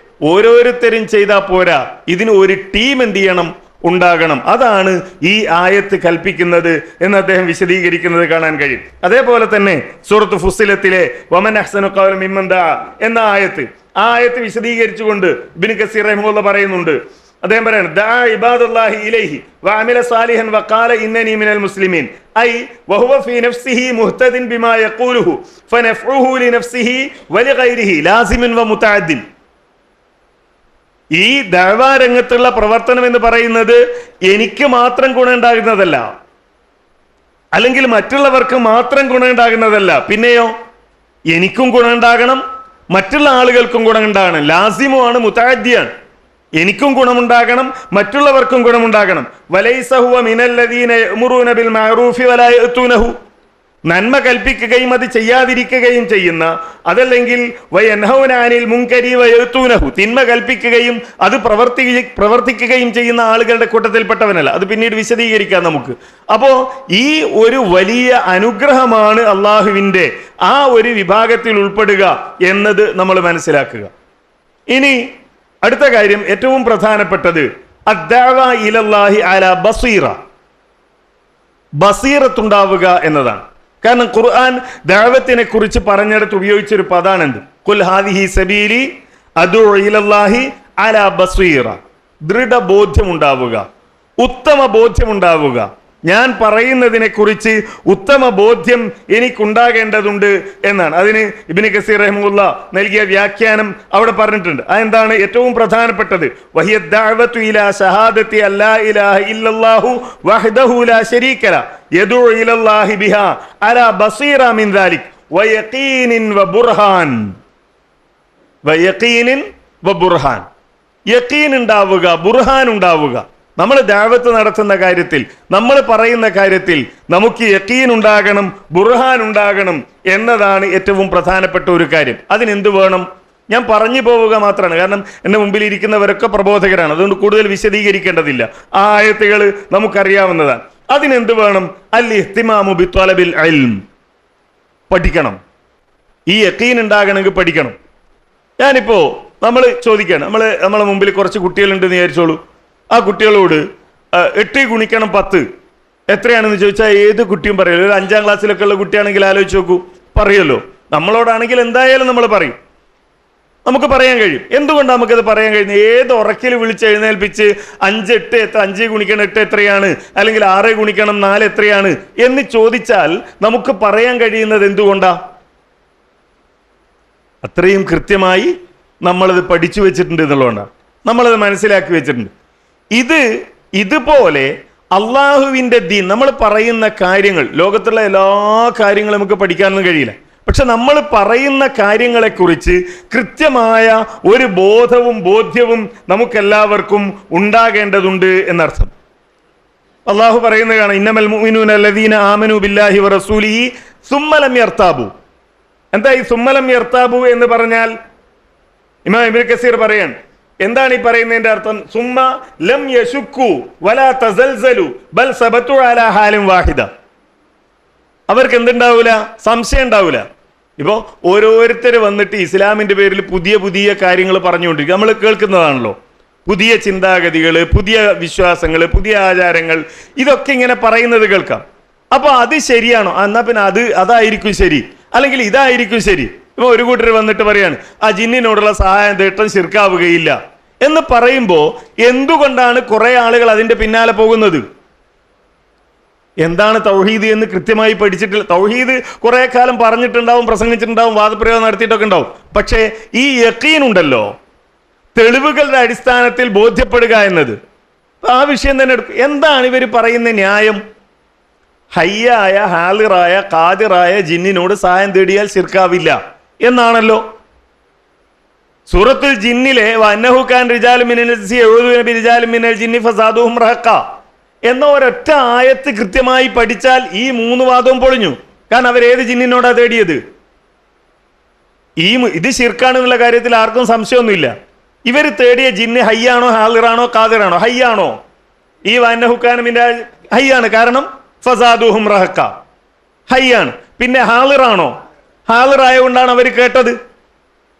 ഓരോരുത്തരും ചെയ്താൽ പോരാ, ഇതിന് ഒരു ടീം എന്ത് ചെയ്യണം? ഉണ്ടാകണം. അതാണ് ഈ ആയത്ത് കൽപ്പിക്കുന്നത് എന്ന് അദ്ദേഹം വിശദീകരിക്കുന്നത് കാണാൻ കഴിയും. അതേപോലെ തന്നെ സൂറത്ത് ഫുസ്സിലത്തിലെ വമൻ അഹ്സനു ഖൗലൻ മിമ്മൻ ദഅ എന്ന ആയത്ത്, ആ ആയത്ത് വിശദീകരിച്ചുകൊണ്ട് ഇബ്നു കസീർ റഹിമഹുല്ലാഹ് പറയുന്നുണ്ട്, അദ്ദേഹം പറയാണ് ദാ ഇബാദുല്ലാഹി ഇലൈഹി വഅമില സാലിഹൻ വഖാല ഇന്നനി മിനൽ മുസ്ലിമീൻ ഐ വഹുവ ഫീ നഫ്സിഹി മുഹ്തദിൻ ബിമാ യഖൂലുഹു ഫനഫഉഹു ലിനഫ്സിഹി വലിഗൈരിഹി ലാസിമുൻ വമുതഅദ്ദിൻ. ഈ ദഅവാ രംഗത്തുള്ള പ്രവർത്തനം എന്ന് പറയുന്നത് എനിക്ക് മാത്രം ഗുണമുണ്ടാകുന്നതല്ല, അല്ലെങ്കിൽ മറ്റുള്ളവർക്ക് മാത്രം ഗുണമുണ്ടാകുന്നതല്ല, പിന്നെയോ എനിക്കും ഗുണമുണ്ടാകണം, മറ്റുള്ള ആളുകൾക്കും ഗുണമുണ്ടാകണം. ലാസിമുമാണ്, മുതഅദ്ദിയാണ്. എനിക്കും ഗുണമുണ്ടാകണം, മറ്റുള്ളവർക്കും ഗുണമുണ്ടാകണം. വലൈസ ഹുവ മിനല്ലദീന യഅ്മുറൂന ബിൽ മഅറൂഫി വലാ യഅ്തൂനഹു, നന്മ കൽപ്പിക്കുകയും അത് ചെയ്യാതിരിക്കുകയും ചെയ്യുന്ന, അതല്ലെങ്കിൽ വയൻഹൗന അനിൽ മുൻകരി വയഅ്തൂനഹു, തിന്മ കൽപ്പിക്കുകയും അത് പ്രവർത്തിക്കുകയും ചെയ്യുന്ന ആളുകളുടെ കൂട്ടത്തിൽപ്പെട്ടവനല്ല. അത് പിന്നീട് വിശദീകരിക്കാം നമുക്ക്. അപ്പോൾ ഈ ഒരു വലിയ അനുഗ്രഹമാണ് അള്ളാഹുവിൻ്റെ ആ ഒരു വിഭാഗത്തിൽ ഉൾപ്പെടുക എന്നത് നമ്മൾ മനസ്സിലാക്കുക. ഇനി അടുത്ത കാര്യം, ഏറ്റവും പ്രധാനപ്പെട്ടത് അദ്ദഅവ ഇലല്ലാഹി അലാ ബസീറ, ബസീറത്തുണ്ടാവുക എന്നതാണ്. കാരണം ഖുർആൻ ദഅവത്തിനെ കുറിച്ച് പറഞ്ഞിടത്ത് ഉപയോഗിച്ചൊരു പദാണെന്ത്? ഖുൽ ഹാദിഹി സബീലി അദഉ ഇലല്ലാഹി അലാ ബസീറ, ദൃഢബോധ്യമുണ്ടാവുക, ഉത്തമ ബോധ്യമുണ്ടാവുക. ഞാൻ പറയുന്നതിനെ കുറിച്ച് ഉത്തമ ബോധ്യം എനിക്കുണ്ടാകേണ്ടതുണ്ട് എന്നാണ്. അതിന് ഇബ്നു കസീർ റഹിമഹുല്ലാ നൽകിയ വ്യാഖ്യാനം അവിടെ പറഞ്ഞിട്ടുണ്ട്. അതെന്താണ്? ഏറ്റവും പ്രധാനപ്പെട്ടത് വഹിയ ദഅവതു ഇലാ ശഹാദത്തി അല്ലാ ഇലാഹ ഇല്ലല്ലാഹു വഹ്ദഹു ലാ ശരീക ലഹു യദഉ ഇലല്ലാഹി ബിഹാ അലാ ബസീറ മിൻ ദാലിക് വയഖീനിൻ വബുർഹാൻ. വയഖീനിൻ വബുർഹാൻ, യഖീൻ ഉണ്ടാവുക, ബുർഹാൻ ഉണ്ടാവുക. നമ്മൾ ദഅവത്ത് നടത്തുന്ന കാര്യത്തിൽ, നമ്മൾ പറയുന്ന കാര്യത്തിൽ നമുക്ക് യഖീൻ ഉണ്ടാകണം, ബുർഹാൻ ഉണ്ടാകണം എന്നതാണ് ഏറ്റവും പ്രധാനപ്പെട്ട ഒരു കാര്യം. അതിനെന്ത് വേണം? ഞാൻ പറഞ്ഞു പോവുക മാത്രമാണ്, കാരണം എൻ്റെ മുമ്പിൽ ഇരിക്കുന്നവരൊക്കെ പ്രബോധകരാണ്, അതുകൊണ്ട് കൂടുതൽ വിശദീകരിക്കേണ്ടതില്ല. ആ ആയത്തുകൾ നമുക്കറിയാവുന്നതാണ്. അതിനെന്ത് വേണം? അൽ ഇഹ്തിമാമു ബിത്വലബിൽ ഇൽം, പഠിക്കണം. ഈ യഖീൻ ഉണ്ടാകണമെങ്കിൽ പഠിക്കണം. ഞാനിപ്പോൾ നമ്മൾ ചോദിക്കുകയാണ്, നമ്മളെ മുമ്പിൽ കുറച്ച് കുട്ടികളുണ്ടെന്ന് വിചാരിച്ചോളൂ. ആ കുട്ടികളോട് 8 ഗുണിക്കണം 10 എത്രയാണെന്ന് ചോദിച്ചാൽ ഏത് കുട്ടിയും പറയുമല്ലോ. ഒരു 5ാം ക്ലാസ്സിലൊക്കെ ഉള്ള കുട്ടിയാണെങ്കിൽ ആലോചിച്ച് നോക്കൂ, പറയുമല്ലോ. നമ്മളോടാണെങ്കിൽ എന്തായാലും നമ്മൾ പറയും, നമുക്ക് പറയാൻ കഴിയും. എന്തുകൊണ്ടാണ് നമുക്കത് പറയാൻ കഴിയുന്നത്? ഏത് ഉറക്കിൽ വിളിച്ച് എഴുന്നേൽപ്പിച്ച് 5 8 എത്ര, 5 ഗുണിക്കണം 8 എത്രയാണ്, അല്ലെങ്കിൽ 6 ഗുണിക്കണം 4 എത്രയാണ് എന്ന് ചോദിച്ചാൽ നമുക്ക് പറയാൻ കഴിയുന്നത് എന്തുകൊണ്ടാ? അത്രയും കൃത്യമായി നമ്മളത് പഠിച്ചു വെച്ചിട്ടുണ്ട് എന്നുള്ളതുകൊണ്ടാണ്, നമ്മളത് മനസ്സിലാക്കി വെച്ചിട്ടുണ്ട്. ഇതുപോലെ അള്ളാഹുവിൻ്റെ ദീൻ, നമ്മൾ പറയുന്ന കാര്യങ്ങൾ, ലോകത്തുള്ള എല്ലാ കാര്യങ്ങളും നമുക്ക് പഠിക്കാനൊന്നും കഴിയില്ല. പക്ഷെ നമ്മൾ പറയുന്ന കാര്യങ്ങളെക്കുറിച്ച് കൃത്യമായ ഒരു ബോധ്യവും നമുക്കെല്ലാവർക്കും ഉണ്ടാകേണ്ടതുണ്ട് എന്നർത്ഥം. അള്ളാഹു പറയുന്നത് കാണാം, ഇന്നമൽ മുഅ്മിനൂന അല്ലദീന ആമനു ബില്ലാഹി വറസൂലിഹി സുമ്മ ലം യർതാബു. എന്താ ഈ സുമ്മ ലം യർതാബു എന്ന് പറഞ്ഞാൽ? ഇമാം ഇബ്നു കസീർ പറയാൻ, എന്താണ് ഈ പറയുന്നതിന്റെ അർത്ഥം? സുമ്മ ലം യശുക്കു വലാ തസൽസലു ബൽ സബതു അലാ ഹാലിൻ വാഹിദ. അവർക്ക് എന്തുണ്ടാവൂല? സംശയം ഉണ്ടാവൂല. ഇപ്പോൾ ഓരോരുത്തർ വന്നിട്ട് ഇസ്ലാമിന്റെ പേരിൽ പുതിയ പുതിയ കാര്യങ്ങൾ പറഞ്ഞുകൊണ്ടിരിക്കും, നമ്മൾ കേൾക്കുന്നതാണല്ലോ. പുതിയ ചിന്താഗതികൾ, പുതിയ വിശ്വാസങ്ങൾ, പുതിയ ആചാരങ്ങൾ, ഇതൊക്കെ ഇങ്ങനെ പറയുന്നത് കേൾക്കാം. അപ്പോൾ അത് ശരിയാണോ? എന്നാൽ പിന്നെ അതായിരിക്കും ശരി, അല്ലെങ്കിൽ ഇതായിരിക്കും ശരി. ഇപ്പോൾ ഒരു കൂട്ടർ വന്നിട്ട് പറയാണ് ആ ജിന്നിനോടുള്ള സഹായം തേട്ടം ശിർക്കാവുകയില്ല എന്ന് പറയുമ്പോൾ എന്തുകൊണ്ടാണ് കുറെ ആളുകൾ അതിൻ്റെ പിന്നാലെ പോകുന്നത്? എന്താണ് തൗഹീദ് എന്ന് കൃത്യമായി പഠിച്ചിട്ടില്ല. തൗഹീദ് കുറെ കാലം പറഞ്ഞിട്ടുണ്ടാവും, പ്രസംഗിച്ചിട്ടുണ്ടാവും, വാദപ്രയോഗം നടത്തിയിട്ടൊക്കെ ഉണ്ടാവും. പക്ഷേ ഈ യഖീൻ ഉണ്ടല്ലോ, തെളിവുകളുടെ അടിസ്ഥാനത്തിൽ ബോധ്യപ്പെടുക എന്നത്, ആ വിഷയം തന്നെ എടുക്കും. എന്താണ് ഇവർ പറയുന്ന ന്യായം? ഹയ്യായ, ഹാലിറായ, ഖാദിറായ ജിന്നിനോട് സഹായം തേടിയാൽ ശിർക്കാവില്ല എന്നാണല്ലോ. സൂറത്തുൽ ജിന്നിലെ വന്നഹു കാൻ റിജാലു മിനൽ ഇൻസി യഊദൂന ബിരിജാലി മിനൽ ജിന്നി ഫസാദുഹും റഹഖ എന്ന ഒരൊറ്റ ആയത്ത് കൃത്യമായി പഠിച്ചാൽ ഈ 3 വാദവും പൊളിഞ്ഞു. കാരണം അവരേത് ജിന്നിനോടാ തേടിയത്? ഇത് ശിർക്കാണെന്നുള്ള കാര്യത്തിൽ ആർക്കും സംശയമൊന്നുമില്ല. ഇവർ തേടിയ ജിന്ന് ഹയ്യാണോ, ഹാലിറാണോ, ഖാദിറാണോ? ഹയ്യാണോ? ഈ വന്നഹു കാൻ മിനൽ ഹയ്യാണ്, കാരണം ഫസാദുഹും റഹഖ, ഹയ്യാണ്. പിന്നെ ഹാലിറാണോ? ഹാലിറായതുകൊണ്ടാണ് അവർ കേട്ടത്.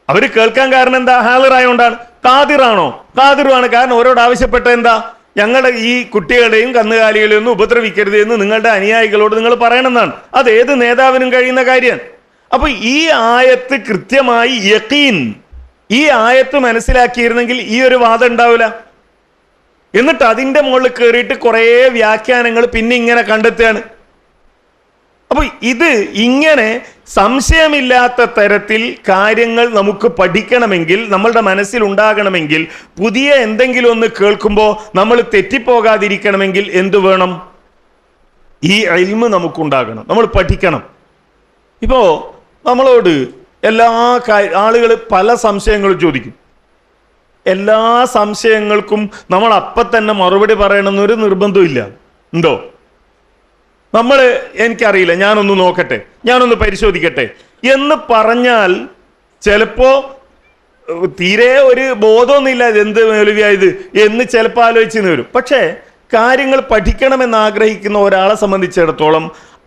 അവർ കേൾക്കാൻ കാരണം എന്താ? ഹാലിറായതുകൊണ്ടാണ്. ഖാദിറാണോ? ഖാദിറുമാണ്, കാരണം അവരോട് ആവശ്യപ്പെട്ട എന്താ? ഞങ്ങളുടെ ഈ കുട്ടികളുടെയും കന്നുകാലികളെയും ഒന്നും ഉപദ്രവിക്കരുത് എന്ന് നിങ്ങളുടെ അനുയായികളോട് നിങ്ങൾ പറയണമെന്നാണ്. അത് ഏത് നേതാവിനും കഴിയുന്ന കാര്യമാണ്. അപ്പൊ ഈ ആയത്ത് കൃത്യമായി യഖീൻ, ഈ ആയത്ത് മനസ്സിലാക്കിയിരുന്നെങ്കിൽ ഈ ഒരു വാദം ഉണ്ടാവില്ല. എന്നിട്ട് അതിൻ്റെ മുകളിൽ കയറിയിട്ട് കുറേ വ്യാഖ്യാനങ്ങൾ പിന്നെ ഇങ്ങനെ കണ്ടെത്തുകയാണ്. അപ്പോൾ ഇത് ഇങ്ങനെ സംശയമില്ലാത്ത തരത്തിൽ കാര്യങ്ങൾ നമുക്ക് പഠിക്കണമെങ്കിൽ, നമ്മളുടെ മനസ്സിൽ ഉണ്ടാകണമെങ്കിൽ, പുതിയ എന്തെങ്കിലും ഒന്ന് കേൾക്കുമ്പോൾ നമ്മൾ തെറ്റിപ്പോകാതിരിക്കണമെങ്കിൽ എന്തു വേണം? ഈ ഇൽമ് നമുക്കുണ്ടാകണം, നമ്മൾ പഠിക്കണം. ഇപ്പോൾ നമ്മളോട് എല്ലാ ആളുകൾ പല സംശയങ്ങളും ചോദിക്കും. എല്ലാ സംശയങ്ങൾക്കും നമ്മൾ അപ്പം തന്നെ മറുപടി പറയണമെന്നൊരു നിർബന്ധമില്ല. ഉണ്ടോ? എനിക്കറിയില്ല, ഞാനൊന്ന് നോക്കട്ടെ, ഞാനൊന്ന് പരിശോധിക്കട്ടെ എന്ന് പറഞ്ഞാൽ ചിലപ്പോൾ തീരെ ഒരു ബോധമൊന്നുമില്ല എന്ത് മൗലവിയായത് എന്ന് ചിലപ്പോൾ ആലോചിച്ചെന്ന് വരും. പക്ഷേ കാര്യങ്ങൾ പഠിക്കണമെന്ന് ആഗ്രഹിക്കുന്ന ഒരാളെ സംബന്ധിച്ചിടത്തോളം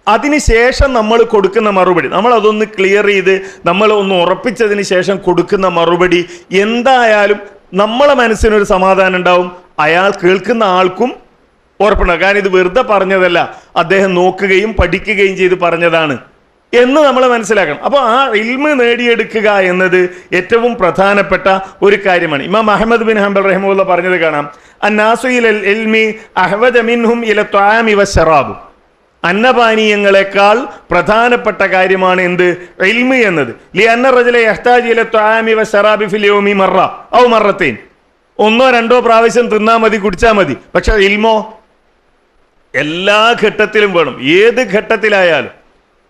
അതിനുശേഷം നമ്മൾ കൊടുക്കുന്ന മറുപടി, നമ്മൾ അതൊന്ന് ക്ലിയർ ചെയ്ത് നമ്മൾ ഒന്ന് ഉറപ്പിച്ചതിന് ശേഷം കൊടുക്കുന്ന മറുപടി എന്തായാലും നമ്മളെ മനസ്സിനൊരു സമാധാനം ഉണ്ടാവും, അയാൾ കേൾക്കുന്ന ആൾക്കും ഉറപ്പുണ്ടാവും. കാരണം ഇത് വെറുതെ പറഞ്ഞതല്ല, അദ്ദേഹം നോക്കുകയും പഠിക്കുകയും ചെയ്ത് പറഞ്ഞതാണ് എന്ന് നമ്മൾ മനസ്സിലാക്കണം. അപ്പോൾ ആ ഇൽമ് നേടിയെടുക്കുക എന്നത് ഏറ്റവും പ്രധാനപ്പെട്ട ഒരു കാര്യമാണ്. ഇമാം അഹ്മദ് ബിൻ ഹംബൽ റഹിമഹുല്ലാഹ് പറഞ്ഞത് കാണാം, അന്നാസു ഇലൽ ഇൽമി അഹ്വജ മിൻഹും ഇല ത്വആമി വശറാബ്. അന്നപാനീയങ്ങളെക്കാൾ പ്രധാനപ്പെട്ട കാര്യമാണ് എന്ത്? ഇൽമ് എന്നത്. ലിഅന്ന റജുല യഹ്താജു ഇല ത്വആമി വശറാബി ഫിൽ യൗമി മറ ഔ മറത്തൈൻ. 1-2 പ്രാവശ്യം തിന്നാൽ മതി, കുടിച്ചാൽ മതി. പക്ഷെ ഇൽമോ എല്ലാ ഘട്ടത്തിലും വേണം. ഏത് ഘട്ടത്തിലായാലും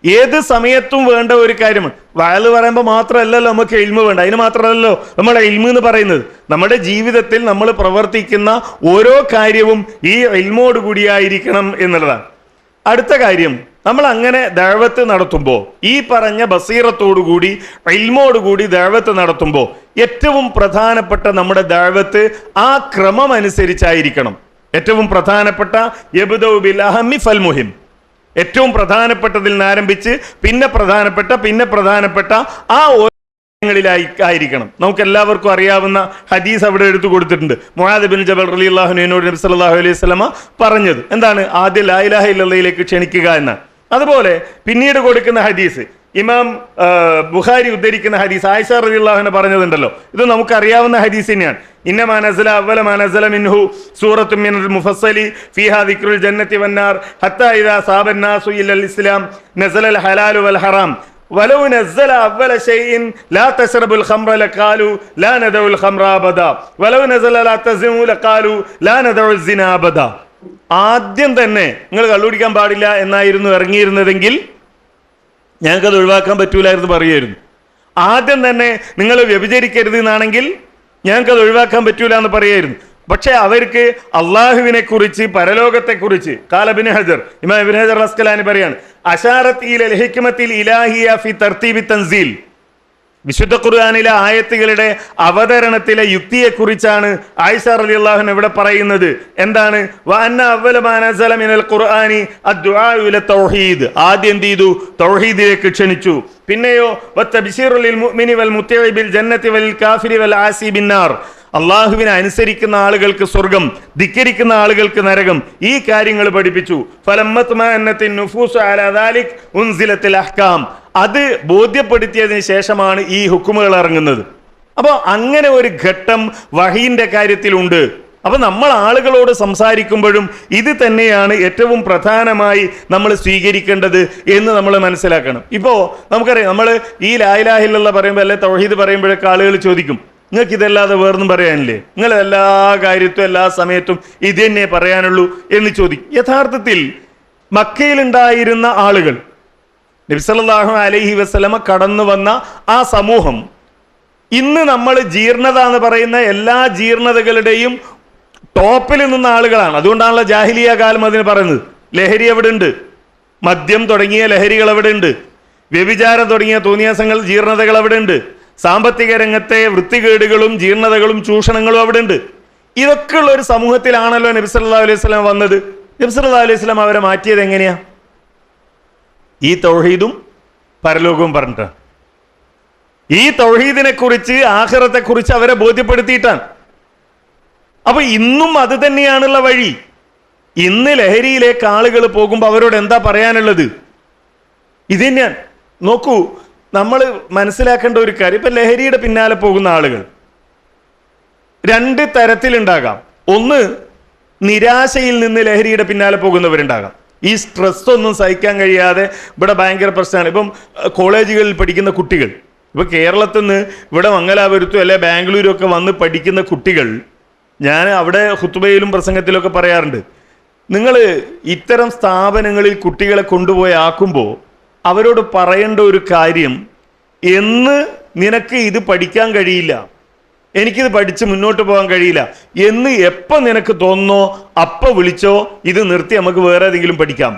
ഏത് സമയത്തും വേണ്ട ഒരു കാര്യമാണ്. വയല് പറയുമ്പോൾ മാത്രമല്ലല്ലോ നമുക്ക് ഇൽമ് വേണ്ട, അതിന് മാത്രമല്ലല്ലോ നമ്മുടെ ഇൽമ് എന്ന് പറയുന്നത്. നമ്മുടെ ജീവിതത്തിൽ നമ്മൾ പ്രവർത്തിക്കുന്ന ഓരോ കാര്യവും ഈ ഇൽമോട് കൂടിയായിരിക്കണം എന്നുള്ളതാണ്. അടുത്ത കാര്യം, നമ്മൾ അങ്ങനെ ദഅവത്ത് നടത്തുമ്പോൾ ഈ പറഞ്ഞ ബസീറത്തോടുകൂടി ഇൽമോടുകൂടി ദഅവത്ത് നടത്തുമ്പോൾ ഏറ്റവും പ്രധാനപ്പെട്ട നമ്മുടെ ദഅവത്ത് ആ ക്രമം അനുസരിച്ചായിരിക്കണം. ഏറ്റവും പ്രധാനപ്പെട്ട യബ്ദഉ ബിൽ അഹമ്മി ഫൽ മുഹിം, ഏറ്റവും പ്രധാനപ്പെട്ടതിൽ നിന്ന് ആരംഭിച്ച് പിന്നെ പ്രധാനപ്പെട്ട ആ ായിരിക്കണം. നമുക്ക് എല്ലാവർക്കും അറിയാവുന്ന ഹദീസ് അവിടെ എടുത്തു കൊടുത്തിട്ടുണ്ട്. മുആദ് ബിൻ ജബൽ റളിയല്ലാഹു അൻഹുവിനോട് നബി സല്ലല്ലാഹു അലൈഹി വസല്ലമ പറഞ്ഞത് എന്താണ്? ആദ്യം ലാ ഇലാഹ ഇല്ലല്ലാഹിലേക്ക് ക്ഷണിക്കുക എന്നാണ്. അതുപോലെ പിന്നീട് കൊടുക്കുന്ന ഹദീസ് ഇമാം ബുഖാരി ഉദ്ധരിക്കുന്ന ഹദീസ് ആയിഷ റളിയല്ലാഹു അൻഹ പറഞ്ഞതുണ്ടല്ലോ, ഇത് നമുക്ക് അറിയാവുന്ന ഹദീസ് തന്നെയാണ്. ഇന്നമാ നസല അവ്വല മാ നസല മിൻഹു സൂറത്തുൻ മിനൽ മുഫസ്സലി ഫീഹാ ദിക്റുൽ ജന്നത്തി വന്നാർ ഹത്താ ഇദാ സാബൻ നാസു ഇലൽ ഇസ്ലാം നസലൽ ഹലാലു വൽ ഹറാം വലൗ നസല അവ്വല ഷൈഇൻ ലാ തശ്റബുൽ ഖംറ ലഖാലു ലാ നദഉൽ ഖംറ അബദാ വലൗ നസല ലാ തസിനു ലഖാലു ലാ നദഉൽ സിനാ അബദാ. ആദ്യം തന്നെ നിങ്ങൾ കള്ളുപിടിക്കാൻ പാടില്ല എന്നായിരുന്നു ഇറങ്ങിയിരുന്നതെങ്കിൽ ഞങ്ങൾക്കത് ഒഴിവാക്കാൻ പറ്റൂലായിരുന്നു പറയുമായിരുന്നു. ആദ്യം തന്നെ നിങ്ങൾ വ്യഭിചരിക്കരുത് എന്നാണെങ്കിൽ ഞങ്ങൾക്കത് ഒഴിവാക്കാൻ പറ്റൂല എന്ന് പറയായിരുന്നു. പക്ഷെ അവർക്ക് അള്ളാഹുവിനെ കുറിച്ച് പരലോകത്തെക്കുറിച്ച് ഇമാം ഇബ്നു ഹജർ അസ്കലാനി പറയാണ്, അശാറത്ത് ഇലൽ ഹിക്മത്തിൽ ഇലാഹിയ ഫി തർതീബി തൻസീൽ, വിശുദ്ധ ഖുർആനിലെ ആയത്തുകളുടെ അവതരണത്തിലെ യുക്തിയെക്കുറിച്ചാണ് ആയിഷ റളിയല്ലാഹു അൻഹ ഇവിടെ പറയുന്നത്. എന്താണ്? വഅന്ന അവ്വല മാ നസല മിനൽ ഖുർആനി അദ്ദുആഉ ഇല തൗഹീദ്, ആദ്യം എന്ത് ചെയ്തു? തൗഹീദിലേക്ക് ക്ഷണിച്ചു. പിന്നെയോ വതബ്ശീറു ലിൽ മുഅ്മിനി വൽ മുത്തഇ ബിൽ ജന്നതി വൽ കാഫിരി വൽ ആസി ബിന്നാർ, അള്ളാഹുവിനെ അനുസരിക്കുന്ന ആളുകൾക്ക് സ്വർഗം, ധിക്കരിക്കുന്ന ആളുകൾക്ക് നരകം, ഈ കാര്യങ്ങൾ പഠിപ്പിച്ചു. ഫലമ്മത്മഅന്നത്തിൻ നുഫൂസു അലാ ദാലിക് ഉൻസിലത്തിൽ അഹ്കാം, അത് ബോധ്യപ്പെടുത്തിയതിന് ശേഷമാണ് ഈ ഹുക്കുമുകൾ ഇറങ്ങുന്നത്. അപ്പോൾ അങ്ങനെ ഒരു ഘട്ടം വഹീന്റെ കാര്യത്തിലുണ്ട്. അപ്പോൾ നമ്മൾ ആളുകളോട് സംസാരിക്കുമ്പോഴും ഇത് തന്നെയാണ് ഏറ്റവും പ്രധാനമായി നമ്മൾ സ്വീകരിക്കേണ്ടത് എന്ന് നമ്മൾ മനസ്സിലാക്കണം. ഇപ്പോൾ നമുക്കറിയാം, നമ്മൾ ഈ ലാ ഇലാഹ ഇല്ലല്ലാഹ് പറയുമ്പോൾ അല്ലെ തൗഹീദ് പറയുമ്പോഴൊക്കെ ആളുകൾ ചോദിക്കും, നിങ്ങൾക്ക് ഇതല്ലാതെ വേറൊന്നും പറയാനില്ലേ? നിങ്ങൾ എല്ലാ കാര്യത്തും എല്ലാ സമയത്തും ഇത് തന്നെ പറയാനുള്ളൂ എന്ന് ചോദിക്കും. യഥാർത്ഥത്തിൽ മക്കയിലുണ്ടായിരുന്ന ആളുകൾ, നബി സല്ലല്ലാഹു അലൈഹി വസല്ലമ കടന്നു വന്ന ആ സമൂഹം, ഇന്ന് നമ്മൾ ജീർണത എന്ന് പറയുന്ന എല്ലാ ജീർണതകളുടെയും ടോപ്പിൽ നിന്ന ആളുകളാണ്. അതുകൊണ്ടാണല്ലോ ജാഹിലിയ കാലം അതിന് പറയുന്നത്. ലഹരി എവിടെ ഉണ്ട്? മദ്യം തുടങ്ങിയ ലഹരികൾ എവിടെ ഉണ്ട്? വ്യഭിചാരം തുടങ്ങിയ തോന്നിയാസങ്ങൾ, ജീർണതകൾ എവിടെ ഉണ്ട്? സാമ്പത്തിക രംഗത്തെ വൃത്തികേടുകളും ജീർണതകളും ചൂഷണങ്ങളും അവിടെ ഉണ്ട്. ഇതൊക്കെ ഉള്ള ഒരു സമൂഹത്തിലാണല്ലോ നബി സല്ലല്ലാഹു അലൈഹി വസല്ലം വന്നത്. നബി സല്ലല്ലാഹു അലൈഹി വസല്ലം അവരെ മാറ്റിയത് എങ്ങനെയാ? ഈ തൗഹീദും പരലോകവും പറഞ്ഞിട്ടാണ്. ഈ തൗഹീദിനെ കുറിച്ച്, ആഖിറത്തെ കുറിച്ച് അവരെ ബോധ്യപ്പെടുത്തിയിട്ടാണ്. അപ്പൊ ഇന്നും അത് തന്നെയാണുള്ള വഴി. ഇന്ന് ലഹരിയിലേക്ക് ആളുകൾ പോകുമ്പോൾ അവരോട് എന്താ പറയാനുള്ളത്? ഇത് തന്നെയാണ്. നോക്കൂ, നമ്മൾ മനസ്സിലാക്കേണ്ട ഒരു കാര്യം, ഇപ്പൊ ലഹരിയുടെ പിന്നാലെ പോകുന്ന ആളുകൾ 2 തരത്തിലുണ്ടാകാം. ഒന്ന്, നിരാശയിൽ നിന്ന് ലഹരിയുടെ പിന്നാലെ പോകുന്നവരുണ്ടാകാം. ഈ സ്ട്രെസ്സൊന്നും സഹിക്കാൻ കഴിയാതെ ഇവിടെ ഭയങ്കര പ്രശ്നമാണ്. ഇപ്പം കോളേജുകളിൽ പഠിക്കുന്ന കുട്ടികൾ, ഇപ്പോൾ കേരളത്തിൽ നിന്ന് ഇവിടെ മംഗലാപുരത്തും അല്ലെ ബാംഗ്ലൂരും ഒക്കെ വന്ന് പഠിക്കുന്ന കുട്ടികൾ, ഞാൻ അവിടെ ഖുത്ബയിലും പ്രസംഗത്തിലൊക്കെ പറയാറുണ്ട്, നിങ്ങൾ ഇത്തരം സ്ഥാപനങ്ങളിൽ കുട്ടികളെ കൊണ്ടുപോയി ആക്കുമ്പോൾ അവരോട് പറയേണ്ട ഒരു കാര്യം, എന്ന് നിനക്ക് ഇത് പഠിക്കാൻ കഴിയില്ല, എനിക്കിത് പഠിച്ച് മുന്നോട്ട് പോകാൻ കഴിയില്ല എന്ന് എപ്പോൾ നിനക്ക് തോന്നുന്നോ അപ്പം വിളിച്ചോ, ഇത് നിർത്തി നമുക്ക് വേറെ ഏതെങ്കിലും പഠിക്കാം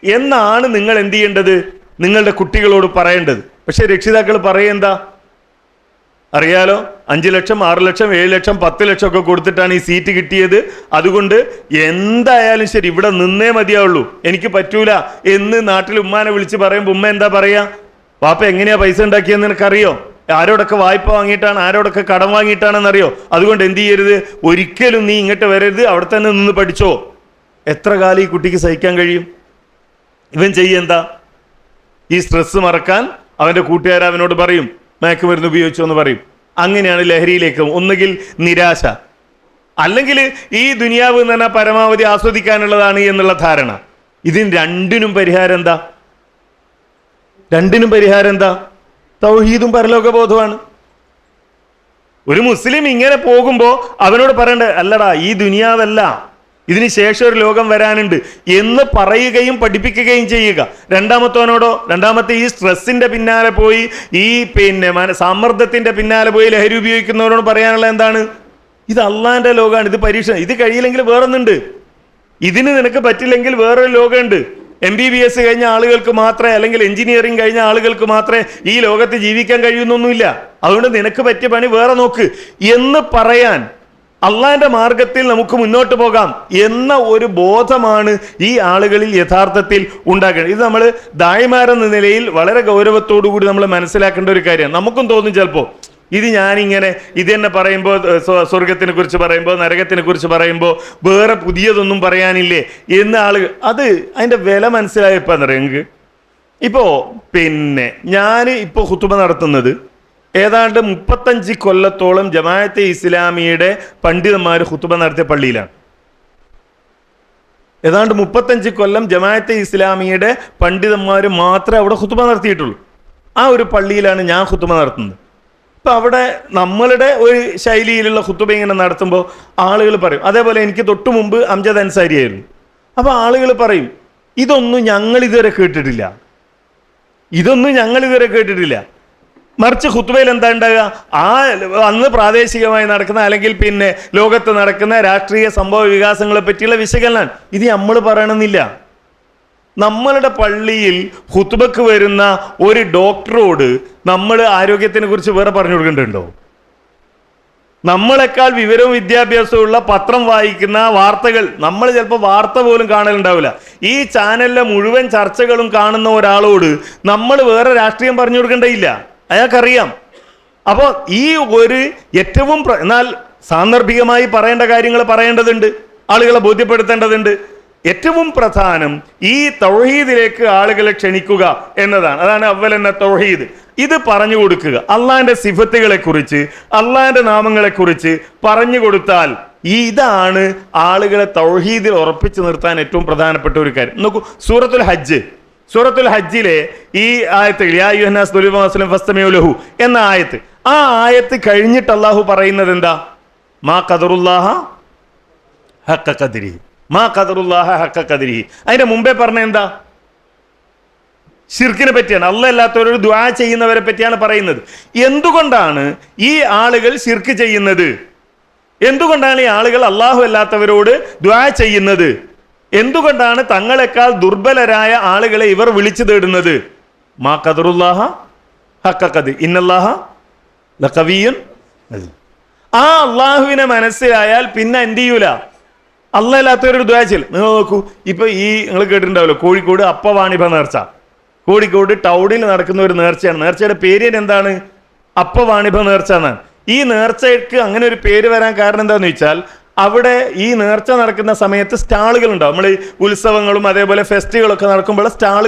എന്നാണ് നിങ്ങൾ എന്ത് ചെയ്യേണ്ടത്, നിങ്ങളുടെ കുട്ടികളോട് പറയേണ്ടത്. പക്ഷെ രക്ഷിതാക്കൾ പറയെന്താ അറിയാലോ, 5 ലക്ഷം 6 ലക്ഷം 7 ലക്ഷം 10 ലക്ഷം ഒക്കെ കൊടുത്തിട്ടാണ് ഈ സീറ്റ് കിട്ടിയത്, അതുകൊണ്ട് എന്തായാലും ശരി ഇവിടെ നിന്നേ മതിയാവുള്ളൂ, എനിക്ക് പറ്റൂല എന്ന് നാട്ടിൽ ഉമ്മാനെ വിളിച്ച് പറയുമ്പോൾ ഉമ്മ എന്താ പറയാ, വാപ്പ എങ്ങനെയാ പൈസ ഉണ്ടാക്കിയെന്ന് നിനക്കറിയോ, ആരോടൊക്കെ വായ്പ വാങ്ങിയിട്ടാണ്, ആരോടൊക്കെ കടം വാങ്ങിയിട്ടാണെന്നറിയോ, അതുകൊണ്ട് എന്ത് ചെയ്യരുത്, ഒരിക്കലും നീ ഇങ്ങോട്ട് വരരുത്, അവിടെ തന്നെ നിന്ന് പഠിച്ചോ. എത്ര കാലം ഈ കുട്ടിക്ക് സഹിക്കാൻ കഴിയും? ഇവൻ ചെയ്യെന്താ, ഈ സ്ട്രെസ് മറക്കാൻ അവൻ്റെ കൂട്ടുകാർ അവനോട് പറയും മയക്കുമരുന്ന് ഉപയോഗിച്ചോ എന്ന് പറയും. അങ്ങനെയാണ് ലഹരിയിലേക്ക്, ഒന്നുകിൽ നിരാശ, അല്ലെങ്കിൽ ഈ ദുനിയാവ് എന്ന് പറഞ്ഞാൽ പരമാവധി ആസ്വദിക്കാനുള്ളതാണ് എന്നുള്ള ധാരണ. ഇതിന് രണ്ടിനും പരിഹാരം എന്താ? തൗഹീദും പരലോക ബോധമാണ്. ഒരു മുസ്ലിം ഇങ്ങനെ പോകുമ്പോൾ അവനോട് പറയണ്ട, അല്ലടാ ഈ ദുനിയാവല്ല, ഇതിന് ശേഷം ഒരു ലോകം വരാനുണ്ട് എന്ന് പറയുകയും പഠിപ്പിക്കുകയും ചെയ്യുക. രണ്ടാമത്തെ ഈ സ്ട്രെസ്സിന്റെ പിന്നാലെ പോയി, ഈ സമ്മർദ്ദത്തിന്റെ പിന്നാലെ പോയി ലഹരി ഉപയോഗിക്കുന്നവരോട് പറയാനുള്ള എന്താണ്, ഇത് അള്ളാന്റെ ലോകമാണ്, ഇത് പരീക്ഷ, ഇത് കഴിയില്ലെങ്കിൽ വേറൊന്നുണ്ട്, ഇതിന് നിനക്ക് പറ്റില്ലെങ്കിൽ വേറൊരു ലോകമുണ്ട്. MBBS കഴിഞ്ഞ ആളുകൾക്ക് മാത്രമേ, അല്ലെങ്കിൽ എഞ്ചിനീയറിംഗ് കഴിഞ്ഞ ആളുകൾക്ക് മാത്രമേ ഈ ലോകത്ത് ജീവിക്കാൻ കഴിയുന്നൊന്നുമില്ല, അതുകൊണ്ട് നിനക്ക് പറ്റിയ പണി വേറെ നോക്ക് എന്ന് പറയാൻ, അള്ളാന്റെ മാർഗത്തിൽ നമുക്ക് മുന്നോട്ട് പോകാം എന്ന ഒരു ബോധമാണ് ഈ ആളുകളിൽ യഥാർത്ഥത്തിൽ ഉണ്ടാക്കേണ്ടത്. ഇത് നമ്മൾ ദായിമാരെന്ന നിലയിൽ വളരെ ഗൗരവത്തോടു കൂടി നമ്മൾ മനസ്സിലാക്കേണ്ട ഒരു കാര്യമാണ്. നമുക്കും തോന്നും ചിലപ്പോൾ, ഇത് ഞാനിങ്ങനെ ഇത് തന്നെ പറയുമ്പോൾ, സ്വർഗത്തിനെ കുറിച്ച് പറയുമ്പോൾ നരകത്തിനെ കുറിച്ച് പറയുമ്പോൾ വേറെ പുതിയതൊന്നും പറയാനില്ലേ എന്ന് ആളുകൾ, അത് അതിൻ്റെ വില മനസ്സിലായപ്പോൾ എന്നറിയാം നിങ്ങൾക്ക്. ഇപ്പോൾ ഞാൻ ഇപ്പോൾ ഖുതുബ നടത്തുന്നത് ഏതാണ്ട് 35 കൊല്ലത്തോളം ജമാഅത്തെ ഇസ്ലാമിയുടെ പണ്ഡിതന്മാർ ഖുതുബ നടത്തിയ പള്ളിയിലാണ്. ഏതാണ്ട് 35 കൊല്ലം ജമാഅത്തെ ഇസ്ലാമിയുടെ പണ്ഡിതന്മാർ മാത്രമേ അവിടെ ഖുതുബ നടത്തിയിട്ടുള്ളൂ. ആ ഒരു പള്ളിയിലാണ് ഞാൻ ഖുതുബ നടത്തുന്നത്. ഇപ്പം അവിടെ നമ്മളുടെ ഒരു ശൈലിയിലുള്ള ഖുതുബ ഇങ്ങനെ നടത്തുമ്പോൾ ആളുകൾ പറയും, അതേപോലെ എനിക്ക് തൊട്ടു മുമ്പ് അംജദ് അൻസാരി ആയിരുന്നു. അപ്പോൾ ആളുകൾ പറയും, ഇതൊന്നും ഞങ്ങളിതുവരെ കേട്ടിട്ടില്ല. മറിച്ച് ഖുത്ബയിൽ എന്താ ഉണ്ടാകുക, അന്ന് പ്രാദേശികമായി നടക്കുന്ന അല്ലെങ്കിൽ ലോകത്ത് നടക്കുന്ന രാഷ്ട്രീയ സംഭവ വികാസങ്ങളെ പറ്റിയുള്ള വിശകലനം. ഇത് നമ്മൾ പറയണമെന്നില്ല. നമ്മളുടെ പള്ളിയിൽ ഖുത്ബക്ക് വരുന്ന ഒരു ഡോക്ടറോട് നമ്മൾ ആരോഗ്യത്തിനെ കുറിച്ച് വേറെ പറഞ്ഞു കൊടുക്കേണ്ടതുണ്ടോ? നമ്മളെക്കാൾ വിവരവും വിദ്യാഭ്യാസവും ഉള്ള പത്രം വായിക്കുന്ന വാർത്തകൾ, നമ്മൾ ചിലപ്പോൾ വാർത്ത പോലും കാണലുണ്ടാവില്ല, ഈ ചാനലിലെ മുഴുവൻ ചർച്ചകളും കാണുന്ന ഒരാളോട് നമ്മൾ വേറെ രാഷ്ട്രീയം പറഞ്ഞു കൊടുക്കേണ്ടതില്ല, അയാൾക്കറിയാം. അപ്പോൾ ഈ ഒരു ഏറ്റവും എന്നാൽ സാന്ദർഭികമായി പറയേണ്ട കാര്യങ്ങൾ പറയേണ്ടതുണ്ട്, ആളുകളെ ബോധ്യപ്പെടുത്തേണ്ടതുണ്ട്. ഏറ്റവും പ്രധാനം ഈ തൗഹീദിലേക്ക് ആളുകളെ ക്ഷണിക്കുക എന്നതാണ്. അതാണ് അവ്വലെന്ന തൗഹീദ്. ഇത് പറഞ്ഞു കൊടുക്കുക, അള്ളാഹിന്റെ സിഫത്തുകളെ കുറിച്ച് അള്ളാഹിന്റെ നാമങ്ങളെ കുറിച്ച് പറഞ്ഞു കൊടുത്താൽ ഇതാണ് ആളുകളെ തൗഹീദിൽ ഉറപ്പിച്ചു നിർത്താൻ ഏറ്റവും പ്രധാനപ്പെട്ട ഒരു കാര്യം. നോക്കൂ, സൂറത്തുൽ ഹജ്ജിലെ ഈ ആയത്ത് യാ അയ്യുഹന്നാസ് ദുലിബ വസ്ലം ഫസ്തമിഉ ലഹു എന്ന ആയത്ത്, ആ ആയത്ത് കഴിഞ്ഞിട്ട് അള്ളാഹു പറയുന്നത് എന്താ? മാ ഖദറുല്ലാഹ ഹഖ ഖദ്രിഹി, മാ ഖദറുല്ലാഹ ഹഖ ഖദ്രിഹി. അതിന്റെ മുമ്പേ പറഞ്ഞ എന്താ? ശിർക്കിനെ പറ്റിയാണ്, അല്ലാഹ് അല്ലാത്തവരോട് ദുആ ചെയ്യുന്നവരെ പറ്റിയാണ് പറയുന്നത്. എന്തുകൊണ്ടാണ് ഈ ആളുകൾ ശിർക്ക് ചെയ്യുന്നത്? എന്തുകൊണ്ടാണ് ഈ ആളുകൾ അല്ലാഹു അല്ലാത്തവരോട് ദുആ ചെയ്യുന്നത്? എന്തുകൊണ്ടാണ് തങ്ങളെക്കാൾ ദുർബലരായ ആളുകളെ ഇവർ വിളിച്ചു തേടുന്നത്? മാ ഖദറുല്ലാഹ ഹഖ ഖദ്രി ഇന്നല്ലാഹ ലഖവിയ്യുൻ അസീസ്. ആ അള്ളാഹുവിനെ മനസ്സിലായാൽ പിന്നെ എന്ത് ചെയ്യൂല, അല്ലാഹ് അല്ലാത്തവരോട് ദുആ ചെയ്യില്ല. നിങ്ങൾ നോക്കൂ, ഇപ്പൊ ഈ നിങ്ങൾ കേട്ടിട്ടുണ്ടാവല്ലോ, കോഴിക്കോട് അപ്പവാണിഭ നേർച്ച. കോഴിക്കോട് ടൗണിൽ നടക്കുന്ന ഒരു നേർച്ചയാണ്. നേർച്ചയുടെ പേര് എന്താണ്? അപ്പവാണിഭ നേർച്ച എന്നാണ്. ഈ നേർച്ചയ്ക്ക് അങ്ങനെ ഒരു പേര് വരാൻ കാരണം എന്താണെന്ന് വെച്ചാൽ, അവിടെ ഈ നേർച്ച നടക്കുന്ന സമയത്ത് സ്റ്റാളുകൾ ഉണ്ടാവും. നമ്മൾ ഉത്സവങ്ങളും അതേപോലെ ഫെസ്റ്റുകളൊക്കെ നടക്കുമ്പോൾ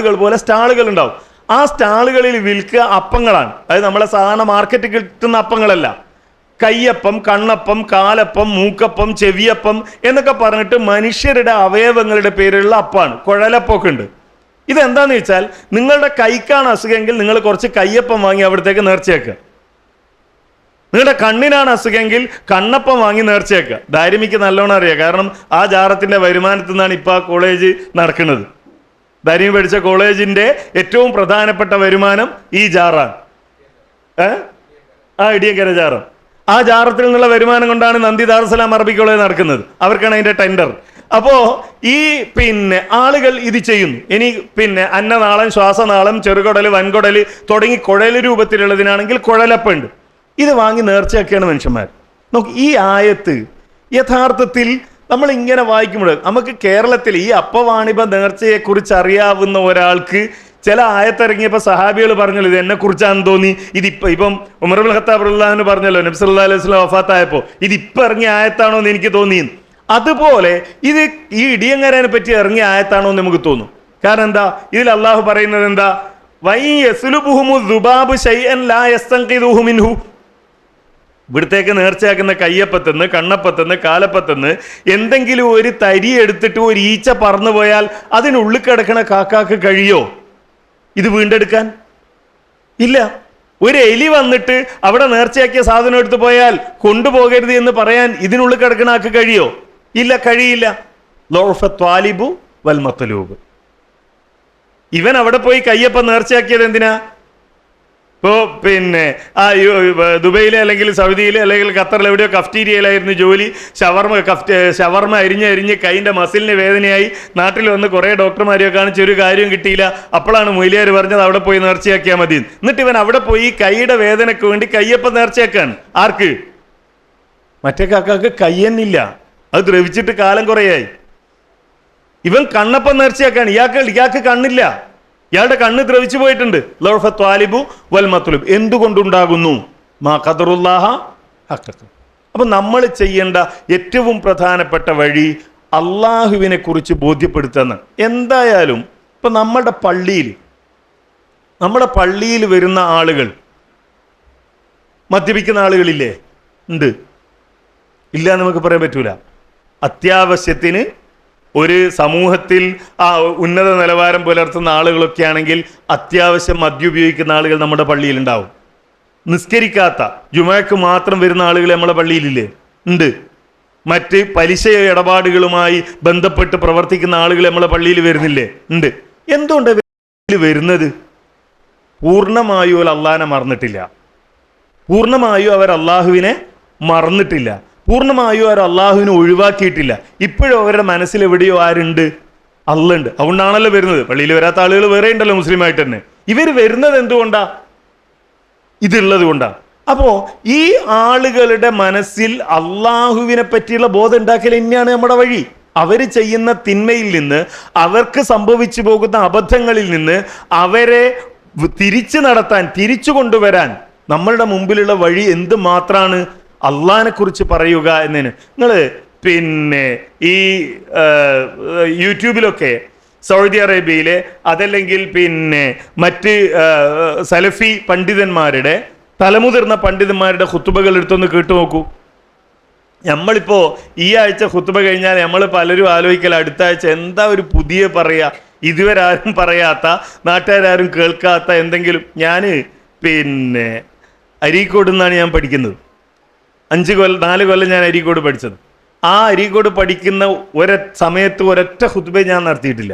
സ്റ്റാളുകൾ ഉണ്ടാവും. ആ സ്റ്റാളുകളിൽ വിൽക്കുക അപ്പങ്ങളാണ്. അതായത് നമ്മളെ സാധാരണ മാർക്കറ്റിൽ കിട്ടുന്ന അപ്പങ്ങളല്ല. കയ്യപ്പം, കണ്ണപ്പം, കാലപ്പം, മൂക്കപ്പം, ചെവിയപ്പം എന്നൊക്കെ പറഞ്ഞിട്ട് മനുഷ്യരുടെ അവയവങ്ങളുടെ പേരിലുള്ള അപ്പാണ്. കുഴലപ്പൊക്കെ ഉണ്ട്. ഇതെന്താന്ന് വെച്ചാൽ നിങ്ങളുടെ കൈക്കാണ് അസുഖമെങ്കിൽ നിങ്ങൾ കുറച്ച് കയ്യപ്പം വാങ്ങി അവിടത്തേക്ക് നേർച്ചയാക്കുക. നിങ്ങളുടെ കണ്ണിനാണ് അസുഖമെങ്കിൽ കണ്ണപ്പം വാങ്ങി നേർച്ചയാക്കുക. ദാരിമിക്ക് നല്ലോണം അറിയാം. കാരണം ആ ജാറത്തിൻ്റെ വരുമാനത്തിൽ നിന്നാണ് ഇപ്പോൾ ആ കോളേജ് നടക്കുന്നത്. ദാരിമി പഠിച്ച കോളേജിൻ്റെ ഏറ്റവും പ്രധാനപ്പെട്ട വരുമാനം ഈ ജാറാണ്. ആ ഇടിയക്കര ജാറം. ആ ജാറത്തിൽ നിന്നുള്ള വരുമാനം കൊണ്ടാണ് നന്ദി ദാറുസ്സലാം അറബി കോളേജ് നടക്കുന്നത്. അവർക്കാണ് അതിൻ്റെ ടെൻഡർ. അപ്പോൾ ഈ ആളുകൾ ഇത് ചെയ്യുന്നു. ഇനി അന്നനാളം, ശ്വാസനാളം, ചെറുകുടൽ, വൻകുടൽ തുടങ്ങി കുഴൽ രൂപത്തിലുള്ളതിനാണെങ്കിൽ കുഴലപ്പുണ്ട്. ഇത് വാങ്ങി നേർച്ചയാക്കിയാണ് മനുഷ്യന്മാർ. നോക്ക്, ഈ ആയത്ത് യഥാർത്ഥത്തിൽ നമ്മൾ ഇങ്ങനെ വായിക്കുമ്പോൾ നമുക്ക് കേരളത്തിൽ ഈ അപ്പവാണിഭ നേർച്ചയെക്കുറിച്ച് അറിയാവുന്ന ഒരാൾക്ക് ചില ആയത്തിറങ്ങിയപ്പോൾ സഹാബികൾ പറഞ്ഞല്ലോ ഇത് എന്നെക്കുറിച്ചാണെന്ന് തോന്നി. ഇപ്പം ഉമർ ഇബ്നുൽ ഖത്താബ് റളിയല്ലാഹു അൻഹു പറഞ്ഞല്ലോ നബി സല്ലല്ലാഹു അലൈഹി വസല്ലം വഫാത്തായപ്പോൾ ഇതിപ്പോൾ ഇറങ്ങിയ ആയത്താണോ എന്ന് എനിക്ക് തോന്നി. അതുപോലെ ഇത് ഈ ഇടിയങ്ങരനെ പറ്റി ഇറങ്ങിയ ആയത്താണോ എന്ന് നമുക്ക് തോന്നും. കാരണം എന്താ, ഇതിൽ അള്ളാഹു പറയുന്നത് എന്താ, വൈ യസ്ലുബുഹുമു ദുബാബു ശൈഅൻ ലാ യസ്തൻഖിദുഹു മിൻഹു. ഇവിടത്തേക്ക് നേർച്ചയാക്കുന്ന കയ്യപ്പത്തുനിന്ന്, കണ്ണപ്പത്തുനിന്ന്, കാലപ്പത്തുനിന്ന് എന്തെങ്കിലും ഒരു തരി എടുത്തിട്ട് ഒരു ഈച്ച പറന്നു പോയാൽ അതിനുള്ളിൽ കിടക്കണ കാക്കാക്ക് കഴിയോ ഇത് വീണ്ടെടുക്കാൻ? ഇല്ല. ഒരു എലി വന്നിട്ട് അവിടെ നേർച്ചയാക്കിയ സാധനം എടുത്തു പോയാൽ കൊണ്ടുപോകരുത് എന്ന് പറയാൻ ഇതിനുള്ളിൽ കിടക്കണ ആൾക്ക് കഴിയോ? ഇല്ല, കഴിയില്ല. ലോഫ ത്വാലിബു വൽ മത്ലൂബ്. ഇവൻ അവിടെ പോയി കയ്യപ്പം നേർച്ചയാക്കിയത് എന്തിനാ? ഇപ്പോൾ ദുബൈയിലെ അല്ലെങ്കിൽ സൗദിയിലെ അല്ലെങ്കിൽ ഖത്തറിൽ എവിടെയോ കഫ്റ്റീരിയയിലായിരുന്നു ജോലി. ഷവർമ അരിഞ്ഞ് കൈൻ്റെ മസിലിന് വേദനയായി നാട്ടിൽ വന്ന് കുറേ ഡോക്ടർമാരെയോ കാണിച്ച് ഒരു കാര്യവും കിട്ടിയില്ല. അപ്പോഴാണ് മൊയ്ലിയാർ പറഞ്ഞത് അവിടെ പോയി നേർച്ചയാക്കിയാൽ മതി. എന്നിട്ട് ഇവൻ അവിടെ പോയി കൈയുടെ വേദനയ്ക്ക് വേണ്ടി കയ്യപ്പം നേർച്ചയാക്കാൻ. ആർക്ക്? മറ്റേ കാക്കാക്ക് കയ്യെന്നില്ല, അത് ദ്രവിച്ചിട്ട് കാലം കുറയായി. ഇവൻ കണ്ണപ്പം നേർച്ചയാക്കാൻ. ഇയാൾക്ക് കണ്ണില്ല, ഇയാളുടെ കണ്ണ് ദ്രവിച്ചു പോയിട്ടുണ്ട്. ലൗഫ ത്വാലിബു വൽ മത്ലൂബ്. എന്തുകൊണ്ടുണ്ടാകുന്നു? മാ ഖദറുല്ലാഹ ഹഖഖ. അപ്പം നമ്മൾ ചെയ്യേണ്ട ഏറ്റവും പ്രധാനപ്പെട്ട വഴി അള്ളാഹുവിനെ കുറിച്ച് ബോധ്യപ്പെടുത്തുന്ന. എന്തായാലും ഇപ്പം നമ്മുടെ പള്ളിയിൽ വരുന്ന ആളുകൾ, മദ്യപിക്കുന്ന ആളുകളില്ലേ? ഉണ്ട്. ഇല്ല നമുക്ക് പറയാൻ പറ്റൂല. അത്യാവശ്യത്തിന് ഒരു സമൂഹത്തിൽ ആ ഉന്നത നിലവാരം പുലർത്തുന്ന ആളുകളൊക്കെ ആണെങ്കിൽ അത്യാവശ്യം മദ്യം ഉപയോഗിക്കുന്ന ആളുകൾ നമ്മുടെ പള്ളിയിലുണ്ടാവും. നിസ്കരിക്കാത്ത, ജുമയ്ക്ക് മാത്രം വരുന്ന ആളുകൾ നമ്മുടെ പള്ളിയിലില്ലേ? ഉണ്ട്. മറ്റ് പലിശ ഇടപാടുകളുമായി ബന്ധപ്പെട്ട് പ്രവർത്തിക്കുന്ന ആളുകൾ നമ്മളെ പള്ളിയിൽ വരുന്നില്ലേ? ഉണ്ട്. എന്തുകൊണ്ട് വരുന്നത്? പൂർണ്ണമായും അവർ അള്ളാഹിനെ മറന്നിട്ടില്ല, പൂർണ്ണമായും അവർ അള്ളാഹുവിനെ മറന്നിട്ടില്ല, പൂർണ്ണമായും അവർ അള്ളാഹുവിനെ ഒഴിവാക്കിയിട്ടില്ല. ഇപ്പോഴും അവരുടെ മനസ്സിൽ എവിടെയോ ആരുണ്ട്? അള്ളുണ്ട്. അതുകൊണ്ടാണല്ലോ വരുന്നത്. പള്ളിയിൽ വരാത്ത ആളുകൾ വേറെ ഉണ്ടല്ലോ മുസ്ലിമായിട്ട് തന്നെ. ഇവർ വരുന്നത് എന്തുകൊണ്ടാ? ഇതുള്ളത് കൊണ്ടാണ്. അപ്പോൾ ഈ ആളുകളുടെ മനസ്സിൽ അള്ളാഹുവിനെ പറ്റിയുള്ള ബോധം ഉണ്ടാക്കൽ തന്നെയാണ് നമ്മുടെ വഴി. അവർ ചെയ്യുന്ന തിന്മയിൽ നിന്ന്, അവർക്ക് സംഭവിച്ചു പോകുന്ന അബദ്ധങ്ങളിൽ നിന്ന് അവരെ തിരിച്ചു നടത്താൻ, തിരിച്ചു കൊണ്ടുവരാൻ നമ്മളുടെ മുമ്പിലുള്ള വഴി എന്ത് മാത്രമാണ്? അള്ളാഹിനെ കുറിച്ച് പറയുക എന്നതിന്. നിങ്ങൾ ഈ യൂട്യൂബിലൊക്കെ സൗദി അറേബ്യയിലെ അതല്ലെങ്കിൽ മറ്റ് സലഫി പണ്ഡിതന്മാരുടെ, തലമുതിർന്ന പണ്ഡിതന്മാരുടെ ഖുത്തുബകൾ എടുത്തൊന്ന് കേട്ടു നോക്കൂ. നമ്മളിപ്പോൾ ഈ ആഴ്ച ഖുത്തുബ കഴിഞ്ഞാൽ നമ്മൾ പലരും ആലോചിക്കല അടുത്ത ആഴ്ച എന്താ ഒരു പുതിയ പറയുക, ഇതുവരെ ആരും പറയാത്ത, നാട്ടുകാരും കേൾക്കാത്ത എന്തെങ്കിലും. ഞാൻ അരീക്കോട് നിന്നാണ് ഞാൻ പഠിക്കുന്നത്. 4 കൊല്ലം ഞാൻ അരീക്കോട് പഠിച്ചത്. ആ അരീക്കോട് പഠിക്കുന്ന സമയത്ത് ഒരൊറ്റ ഖുത്ബ ഞാൻ നടത്തിയിട്ടില്ല,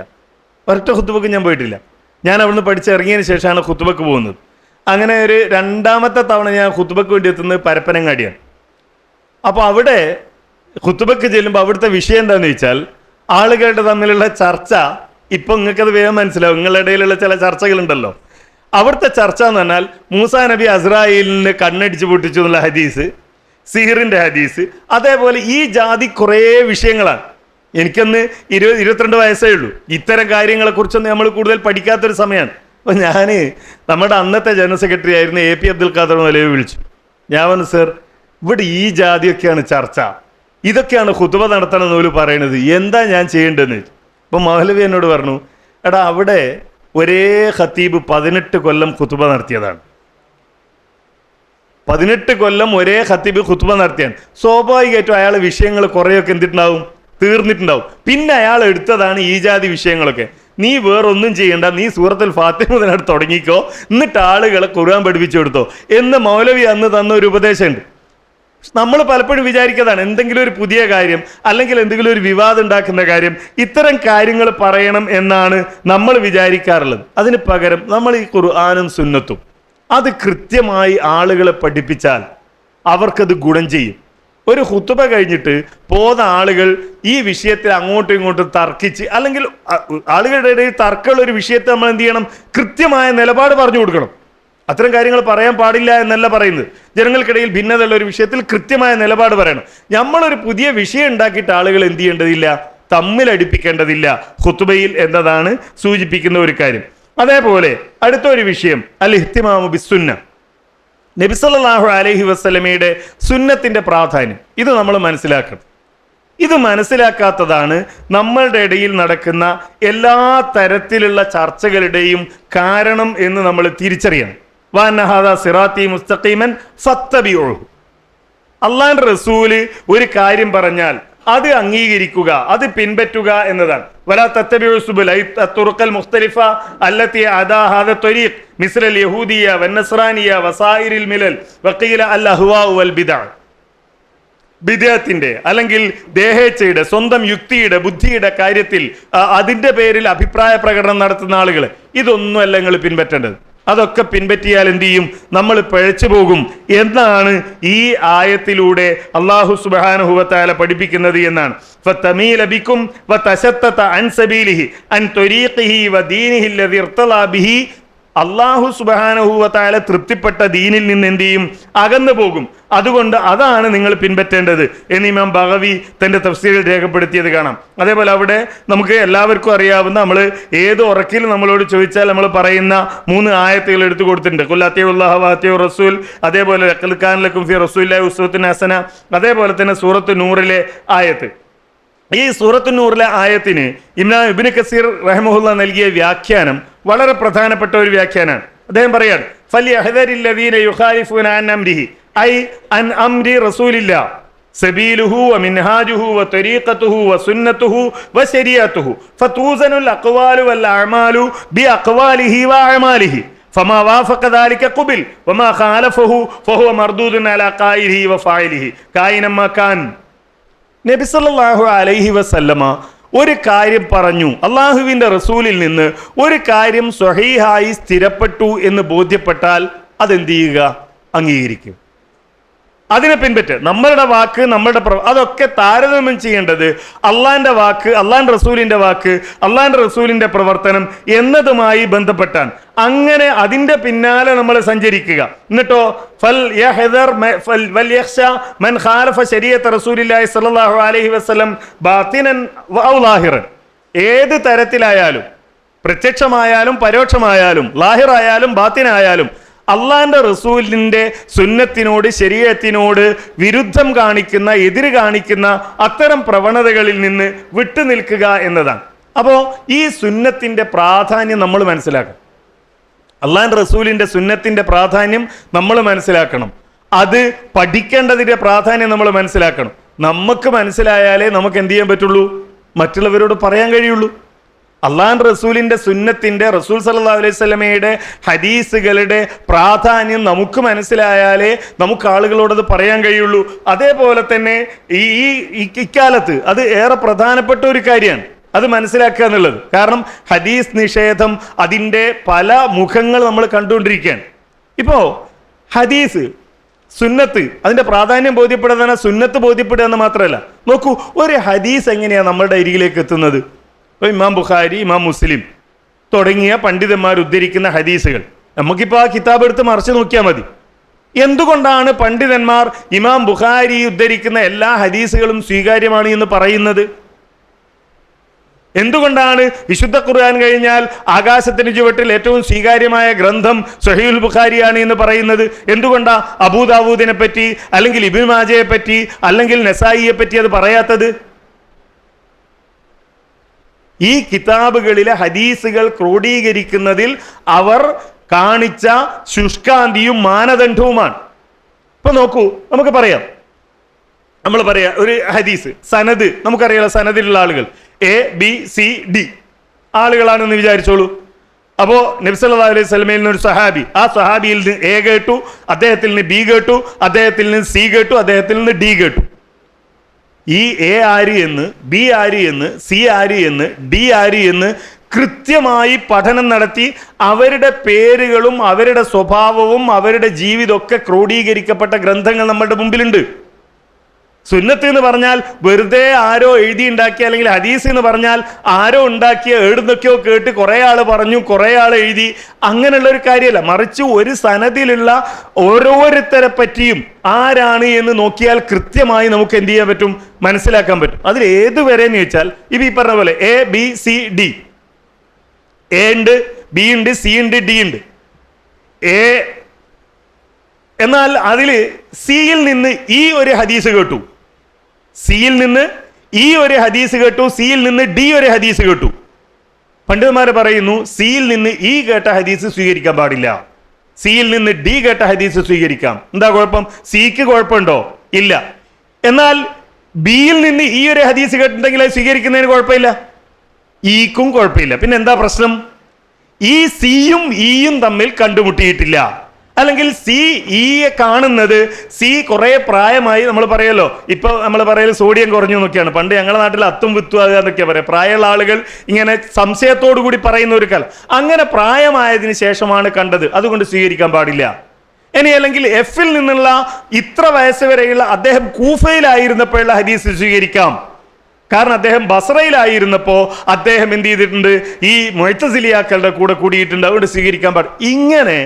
ഒരൊറ്റ ഖുത്ബക്ക് ഞാൻ പോയിട്ടില്ല. ഞാൻ അവിടുന്ന് പഠിച്ചിറങ്ങിയതിന് ശേഷമാണ് ഖുത്ബക്ക് പോകുന്നത്. അങ്ങനെ ഒരു 2ാമത്തെ തവണ ഞാൻ ഖുത്ബക്ക് വേണ്ടി എത്തുന്നത് പരപ്പനങ്ങാടിയാണ്. അപ്പോൾ അവിടെ ഖുത്ബക്ക് ചെല്ലുമ്പോൾ അവിടുത്തെ വിഷയം എന്താണെന്ന് വെച്ചാൽ ആളുകളുടെ തമ്മിലുള്ള ചർച്ച. ഇപ്പം നിങ്ങൾക്കത് വേഗം മനസ്സിലാവും, നിങ്ങളുടെ ഇടയിലുള്ള ചില ചർച്ചകളുണ്ടല്ലോ. അവിടുത്തെ ചർച്ച എന്ന് പറഞ്ഞാൽ മൂസാ നബി അസ്രായേലിന് കണ്ണടിച്ച് പൊട്ടിച്ചു എന്നുള്ള ഹദീസ്, സിഹിറിൻ്റെ ഹദീസ്, അതേപോലെ ഈ ജാതി കുറേ വിഷയങ്ങളാണ്. എനിക്കൊന്ന് 22 വയസ്സേ ഉള്ളൂ. ഇത്തരം കാര്യങ്ങളെക്കുറിച്ചൊന്നും നമ്മൾ കൂടുതൽ പഠിക്കാത്തൊരു സമയമാണ്. അപ്പോൾ ഞാൻ നമ്മുടെ അന്നത്തെ ജനറൽ സെക്രട്ടറി ആയിരുന്ന AP അബ്ദുൽ ഖാദർ മൗലവി വിളിച്ചു. ഞാൻ പറഞ്ഞു, സർ ഇവിടെ ഈ ജാതിയൊക്കെയാണ് ചർച്ച, ഇതൊക്കെയാണ് ഖുത്ബ നടത്തണമെന്ന് പോലും പറയണത്, എന്താ ഞാൻ ചെയ്യേണ്ടതെന്ന് ചോദിച്ചു. അപ്പോൾ മൗലവി എന്നോട് പറഞ്ഞു, എടാ അവിടെ ഒരേ ഖത്തീബ് 18 കൊല്ലം ഖുത്ബ നടത്തിയതാണ്. 18 കൊല്ലം ഒരേ ഖത്തീബ് ഖുത്ബ നടത്തിയാൻ സ്വാഭാവികമായിട്ടും അയാൾ വിഷയങ്ങൾ കുറേയൊക്കെ എന്തിട്ടുണ്ടാവും, തീർന്നിട്ടുണ്ടാവും. പിന്നെ അയാൾ എടുത്തതാണ് ഈ ജാതി വിഷയങ്ങളൊക്കെ. നീ വേറൊന്നും ചെയ്യണ്ട, നീ സൂറത്തുൽ ഫാത്തിഹ മുതലായിട്ട് തുടങ്ങിക്കോ, എന്നിട്ട് ആളുകളെ ഖുർആൻ പഠിപ്പിച്ചു കൊടുത്തോ എന്ന് മൗലവി അന്ന് തന്ന ഒരു ഉപദേശമുണ്ട്. നമ്മൾ പലപ്പോഴും വിചാരിക്കുന്നതാണ് എന്തെങ്കിലും ഒരു പുതിയ കാര്യം അല്ലെങ്കിൽ എന്തെങ്കിലും ഒരു വിവാദം ഉണ്ടാക്കുന്ന കാര്യം, ഇത്തരം കാര്യങ്ങൾ പറയണം എന്നാണ് നമ്മൾ വിചാരിക്കാറുള്ളത്. അതിന് പകരം നമ്മൾ ഈ ഖുർആനും സുന്നത്തും അത് കൃത്യമായി ആളുകളെ പഠിപ്പിച്ചാൽ അവർക്കത് ഗുണം ചെയ്യും. ഒരു ഖുത്ബ കഴിഞ്ഞിട്ട് പോകുന്ന ആളുകൾ ഈ വിഷയത്തിൽ അങ്ങോട്ടും ഇങ്ങോട്ടും തർക്കിച്ച്, അല്ലെങ്കിൽ ആളുകളുടെ ഇടയിൽ തർക്കമുള്ള ഒരു വിഷയത്തെ നമ്മൾ എന്ത് ചെയ്യണം, കൃത്യമായ നിലപാട് പറഞ്ഞു കൊടുക്കണം. അത്തരം കാര്യങ്ങൾ പറയാൻ പാടില്ല എന്നല്ല പറയുന്നത്. ജനങ്ങൾക്കിടയിൽ ഭിന്നതയുള്ള ഒരു വിഷയത്തിൽ കൃത്യമായ നിലപാട് പറയണം. നമ്മളൊരു പുതിയ വിഷയം ഉണ്ടാക്കിയിട്ട് ആളുകൾ എന്ത് ചെയ്യേണ്ടതില്ല, തമ്മിലടിപ്പിക്കേണ്ടതില്ല ഖുത്ബയിൽ എന്നതാണ് സൂചിപ്പിക്കുന്ന ഒരു കാര്യം. അതേപോലെ അടുത്തൊരു വിഷയം അൽ ഇഹ്തിമാമു ബിസ്സുന്ന, നബി സല്ലല്ലാഹു അലൈഹി വസല്ലമയുടെ സുന്നത്തിന്റെ പ്രാധാന്യം. ഇത് നമ്മൾ മനസ്സിലാക്കണം. ഇത് മനസ്സിലാക്കാത്തതാണ് നമ്മളുടെ ഇടയിൽ നടക്കുന്ന എല്ലാ തരത്തിലുള്ള ചർച്ചകളുടെയും കാരണം എന്ന് നമ്മൾ തിരിച്ചറിയണം. വഅന്ന ഹാദാ സിറാത്തി മുസ്തഖീമൻ ഫത്തബിഊഹു. അല്ലാഹുവിന്റെ റസൂല് ഒരു കാര്യം പറഞ്ഞാൽ അത് അംഗീകരിക്കുക, അത് പിൻപറ്റുക എന്നതാണ്. വലാ തത്തബിഉ സുബുല തുറുഖൽ മുഖ്തലിഫ അല്ലതി അദാ ഹാദാ ത്വരീഖ് മിസ്ലൽ യഹൂദിയ വന്നസ്രാനിയ വസായിരിൽ മിലൽ വഖീല അൽ അഹ്വാ വൽ ബിദ്അ. ബിദ്അത്തിന്റെ അല്ലെങ്കിൽ ദേഹേച്ഛയുടെ, സ്വന്തം യുക്തിയുടെ, ബുദ്ധിയുടെ കാര്യത്തിൽ അതിന്റെ പേരിൽ അഭിപ്രായ പ്രകടനം നടത്തുന്ന ആളുകൾ, ഇതൊന്നുമല്ല നിങ്ങൾ പിൻപറ്റേണ്ടത്. അതൊക്കെ പിൻപറ്റിയാൽ എന്ത് ചെയ്യും, നമ്മൾ പിഴച്ചു പോകും എന്നാണ് ഈ ആയത്തിലൂടെ അല്ലാഹു സുബ്ഹാനഹു വ തആല പഠിപ്പിക്കുന്നത് എന്നാണ്. ഫതമീല ബിക്കും വതശത്തത അൻ സബീലിഹി അൻ ത്വരീഖിഹി വദീനിഹി അല്ലദി ഇർതലാ ബിഹി. അല്ലാഹു സുബ്ഹാനഹു വ തആല തൃപ്തിപ്പെട്ട ദീനിൽ നിന്ന് എന്ത് ചെയ്യും, അകന്നു പോകും. അതുകൊണ്ട് അതാണ് നിങ്ങൾ പിൻപറ്റേണ്ടത് എന്ന് ഇമാം ബഗവി തന്റെ തഫ്സീറിൽ രേഖപ്പെടുത്തിയത് കാണാം. അതേപോലെ അവിടെ നമുക്ക് എല്ലാവർക്കും അറിയാവുന്ന, നമ്മൾ ഏത് ഉറക്കിൽ നമ്മളോട് ചോദിച്ചാൽ നമ്മൾ പറയുന്ന 3 ആയത്തുകൾ എടുത്തു കൊടുത്തിട്ടുണ്ട്. ഖുൽ അത്തിഉല്ലാഹ വ അത്തിഉർ റസൂൽ, അതേപോലെ ലഖദ് കാന ലക്കും ഫീ റസൂലില്ലാഹി ഉസ്വത്തുൻ ഹസന, അതേപോലെ തന്നെ സൂറത്ത് നൂറിലെ ആയത്ത്. ഈ സൂറത്ത് നൂറിലെ ആയത്തിന് ഇമാം ഇബ്നു കസീർ റഹിമഹുല്ലാഹ് നൽകിയ വ്യാഖ്യാനം വളരെ പ്രധാനപ്പെട്ട ഒരു വ്യാഖ്യാനമാണ്. അദ്ദേഹം പറയാണ്, ഫലിയഹ്ദരില്ലദീന യുഖാലിഫൂന അൻ അംരിഹി ഐ അൻ അംരി റസൂലില്ലാഹ് സബീലുഹു വമിൻഹാജുഹു വത്വരീഖതുഹു വസുന്നതുഹു വശരീഅതുഹു ഫതൂസനുൽ അഖ്വാലു വൽ അഅമാലു ബിഅഖ്വാലിഹി വഅഅമാലിഹി ഫമാ വാഫഖ ദാലിക ഖുബിൽ വമാ ഖാലഫഹു ഫഹുവ മർദൂദുൻ അലാ ഖായിലിഹി വഫായിലിഹി കായിനമാ കാൻ. നബി സല്ലല്ലാഹു അലൈഹി വസല്ലമ ഒരു കാര്യം പറഞ്ഞു, അള്ളാഹുവിൻ്റെ റസൂലിൽ നിന്ന് ഒരു കാര്യം സ്വഹീഹായി സ്ഥിരപ്പെട്ടു എന്ന് ബോധ്യപ്പെട്ടാൽ അതെന്ത് ചെയ്യുക, അംഗീകരിക്കും, അതിനെ പിൻപറ്റ്. നമ്മളുടെ വാക്ക്, നമ്മളുടെ അതൊക്കെ താരതമ്യം ചെയ്യേണ്ടത് അള്ളാഹിൻ്റെ വാക്ക്, അള്ളാഹിൻ്റെ റസൂലിൻ്റെ വാക്ക്, അള്ളാഹിൻ്റെ റസൂലിൻ്റെ പ്രവർത്തനം എന്നതുമായി ബന്ധപ്പെട്ടാണ്. അങ്ങനെ അതിൻ്റെ പിന്നാലെ നമ്മൾ സഞ്ചരിക്കുക. എന്നിട്ടോ മൻ ഖാലഫ ശരീഅത്ത റസൂലില്ലാഹി സ്വല്ലല്ലാഹു അലൈഹി വസല്ലം ബാത്തിനൻ വ ലാഹിറൻ, ഏത് തരത്തിലായാലും, പ്രത്യക്ഷമായാലും പരോക്ഷമായാലും, ലാഹിറായാലും ബാത്തിനായാലും, അള്ളാഹിൻ്റെ റസൂലിൻ്റെ സുന്നത്തിനോട്, ശരീഅത്തിനോട് വിരുദ്ധം കാണിക്കുന്ന, എതിര് കാണിക്കുന്ന അത്തരം പ്രവണതകളിൽ നിന്ന് വിട്ടു നിൽക്കുക എന്നതാണ്. അപ്പോൾ ഈ സുന്നത്തിൻ്റെ പ്രാധാന്യം നമ്മൾ മനസ്സിലാക്കണം. അള്ളാഹിൻ്റെ റസൂലിൻ്റെ സുന്നത്തിൻ്റെ പ്രാധാന്യം നമ്മൾ മനസ്സിലാക്കണം. അത് പഠിക്കേണ്ടതിൻ്റെ പ്രാധാന്യം നമ്മൾ മനസ്സിലാക്കണം. നമുക്ക് മനസ്സിലായാലേ നമുക്ക് എന്ത് ചെയ്യാൻ പറ്റുള്ളൂ, മറ്റുള്ളവരോട് പറയാൻ കഴിയുള്ളൂ. അള്ളാഹുവിൻ്റെ റസൂലിൻ്റെ സുന്നത്തിൻ്റെ, റസൂൽ സല്ലല്ലാഹു അലൈഹി വസല്ലമയുടെ ഹദീസുകളുടെ പ്രാധാന്യം നമുക്ക് മനസ്സിലായാലേ നമുക്ക് ആളുകളോടത് പറയാൻ കഴിയുള്ളൂ. അതേപോലെ തന്നെ ഇക്കാലത്ത് അത് ഏറെ പ്രധാനപ്പെട്ട ഒരു കാര്യമാണ്, അത് മനസ്സിലാക്കുക എന്നുള്ളത്. കാരണം ഹദീസ് നിഷേധം അതിൻ്റെ പല മുഖങ്ങൾ നമ്മൾ കണ്ടുകൊണ്ടിരിക്കുകയാണ്. ഇപ്പോൾ ഹദീസ്, സുന്നത്ത്, അതിൻ്റെ പ്രാധാന്യം ബോധ്യപ്പെടുന്നതാണ്. സുന്നത്ത് ബോധ്യപ്പെടുക എന്ന് മാത്രമല്ല, നോക്കൂ, ഒരു ഹദീസ് എങ്ങനെയാണ് നമ്മളുടെ അരികിലേക്ക് എത്തുന്നത്? ഇമാം ബുഖാരി, ഇമാം മുസ്ലിം തുടങ്ങിയ പണ്ഡിതന്മാർ ഉദ്ധരിക്കുന്ന ഹദീസുകൾ നമുക്കിപ്പോൾ ആ കിതാബ് എടുത്ത് മറിച്ച് നോക്കിയാൽ മതി. എന്തുകൊണ്ടാണ് പണ്ഡിതന്മാർ ഇമാം ബുഖാരി ഉദ്ധരിക്കുന്ന എല്ലാ ഹദീസുകളും സ്വീകാര്യമാണ് എന്ന് പറയുന്നത്? എന്തുകൊണ്ടാണ് വിശുദ്ധ ഖുർആൻ കഴിഞ്ഞാൽ ആകാശത്തിന് ചുവട്ടിൽ ഏറ്റവും സ്വീകാര്യമായ ഗ്രന്ഥം സ്വഹീഹുൽ ബുഖാരിയാണ് എന്ന് പറയുന്നത്? എന്തുകൊണ്ടാ അബൂദാവൂദിനെ പറ്റി, അല്ലെങ്കിൽ ഇബ്നു മാജയെ പറ്റി, അല്ലെങ്കിൽ നസായിയെ പറ്റി അത് പറയാത്തത്? ഈ കിതാബുകളിലെ ഹദീസുകൾ ക്രോഡീകരിക്കുന്നതിൽ അവർ കാണിച്ച ശുഷ്കാന്തിയും മാനദണ്ഡവുമാണ്. ഇപ്പൊ നോക്കൂ, നമുക്ക് പറയാം, നമ്മൾ പറയാം ഒരു ഹദീസ് സനദ് നമുക്കറിയാലോ, സനദിലുള്ള ആളുകൾ ABCD ആളുകളാണെന്ന് വിചാരിച്ചോളൂ. അപ്പോ നബി സല്ലല്ലാഹു അലൈഹി വസല്ലമയിൽ നിന്ന് ഒരു സഹാബി, ആ സഹാബിയിൽ നിന്ന് A കേട്ടു, അദ്ദേഹത്തിൽ നിന്ന് B കേട്ടു, അദ്ദേഹത്തിൽ നിന്ന് C കേട്ടു, അദ്ദേഹത്തിൽ നിന്ന് D കേട്ടു. ഈ A ആര് എന്ന്, B ആര് എന്ന്, C ആര് എന്ന്, D ആര് എന്ന് കൃത്യമായി പഠനം നടത്തി അവരുടെ പേരുകളും അവരുടെ സ്വഭാവവും അവരുടെ ജീവിതമൊക്കെ ക്രോഡീകരിക്കപ്പെട്ട ഗ്രന്ഥങ്ങൾ നമ്മളുടെ മുമ്പിലുണ്ട്. സുന്നത്ത് എന്ന് പറഞ്ഞാൽ വെറുതെ ആരോ എഴുതി ഉണ്ടാക്കിയ, അല്ലെങ്കിൽ ഹദീസ് എന്ന് പറഞ്ഞാൽ ആരോ ഉണ്ടാക്കിയ എഴുന്നൊക്കെയോ കേട്ട് കുറേ ആൾ പറഞ്ഞു, കുറേ ആൾ എഴുതി, അങ്ങനെയുള്ള ഒരു കാര്യമല്ല. മറിച്ച് ഒരു സനദിലുള്ള ഓരോരുത്തരെ പറ്റിയും ആരാണ് എന്ന് നോക്കിയാൽ കൃത്യമായി നമുക്ക് എന്ത് ചെയ്യാൻ പറ്റും, മനസ്സിലാക്കാൻ പറ്റും. അതിൽ ഏതുവരെ എന്ന് ചോദിച്ചാൽ ഇപ്പം ഈ പറഞ്ഞ പോലെ ABCD, A ഉണ്ട്, B ഉണ്ട്, C ഉണ്ട്, D ഉണ്ട്. എന്നാൽ അതിൽ സിയിൽ നിന്ന് ഈ ഒരു ഹദീസ് കേട്ടു, സിയിൽ നിന്ന് ഈ ഒരു ഹദീസ് കേട്ടു, സിയിൽ നിന്ന് D ഒരു ഹദീസ് കേട്ടു. പണ്ഡിതന്മാർ പറയുന്നു സിയിൽ നിന്ന് ഈ കേട്ട ഹദീസ് സ്വീകരിക്കാൻ പാടില്ല, സിയിൽ നിന്ന് D കേട്ട ഹദീസ് സ്വീകരിക്കാം. എന്താ കുഴപ്പം? സിക്ക് കുഴപ്പമുണ്ടോ? ഇല്ല. എന്നാൽ ബിയിൽ നിന്ന് ഈ ഒരു ഹദീസ് കേട്ടിട്ടുണ്ടെങ്കിൽ അത് സ്വീകരിക്കുന്നതിന് കുഴപ്പമില്ല, ഈക്കും കുഴപ്പമില്ല. പിന്നെ എന്താ പ്രശ്നം? ഈ സിയും ഇയും തമ്മിൽ കണ്ടുമുട്ടിയിട്ടില്ല. അല്ലെങ്കിൽ സി ഇയെ കാണുന്നത്, സി കുറെ പ്രായമായി, നമ്മൾ പറയല്ലോ, ഇപ്പൊ നമ്മൾ പറയൽ സോഡിയം കുറഞ്ഞു എന്നൊക്കെയാണ്. പണ്ട് ഞങ്ങളുടെ നാട്ടിൽ അത്തും വിത്തും എന്നൊക്കെയാ പറയാം. പ്രായമുള്ള ആളുകൾ ഇങ്ങനെ സംശയത്തോടു കൂടി പറയുന്ന ഒരു കാലം. അങ്ങനെ പ്രായമായതിനു ശേഷമാണ് കണ്ടത്, അതുകൊണ്ട് സ്വീകരിക്കാൻ പാടില്ല. ഇനി അല്ലെങ്കിൽ എഫിൽ നിന്നുള്ള ഇത്ര വയസ്സ് വരെയുള്ള, അദ്ദേഹം കൂഫയിലായിരുന്നപ്പോഴുള്ള ഹദീസ് സ്വീകരിക്കാം. കാരണം അദ്ദേഹം ബസ്രയിലായിരുന്നപ്പോൾ അദ്ദേഹം എന്ത് ചെയ്തിട്ടുണ്ട്, ഈ മുഅ്തസിലിയാക്കളുടെ കൂടെ കൂടിയിട്ടുണ്ട്, അതുകൊണ്ട് സ്വീകരിക്കാൻ പാടില്ല. ഇങ്ങനെ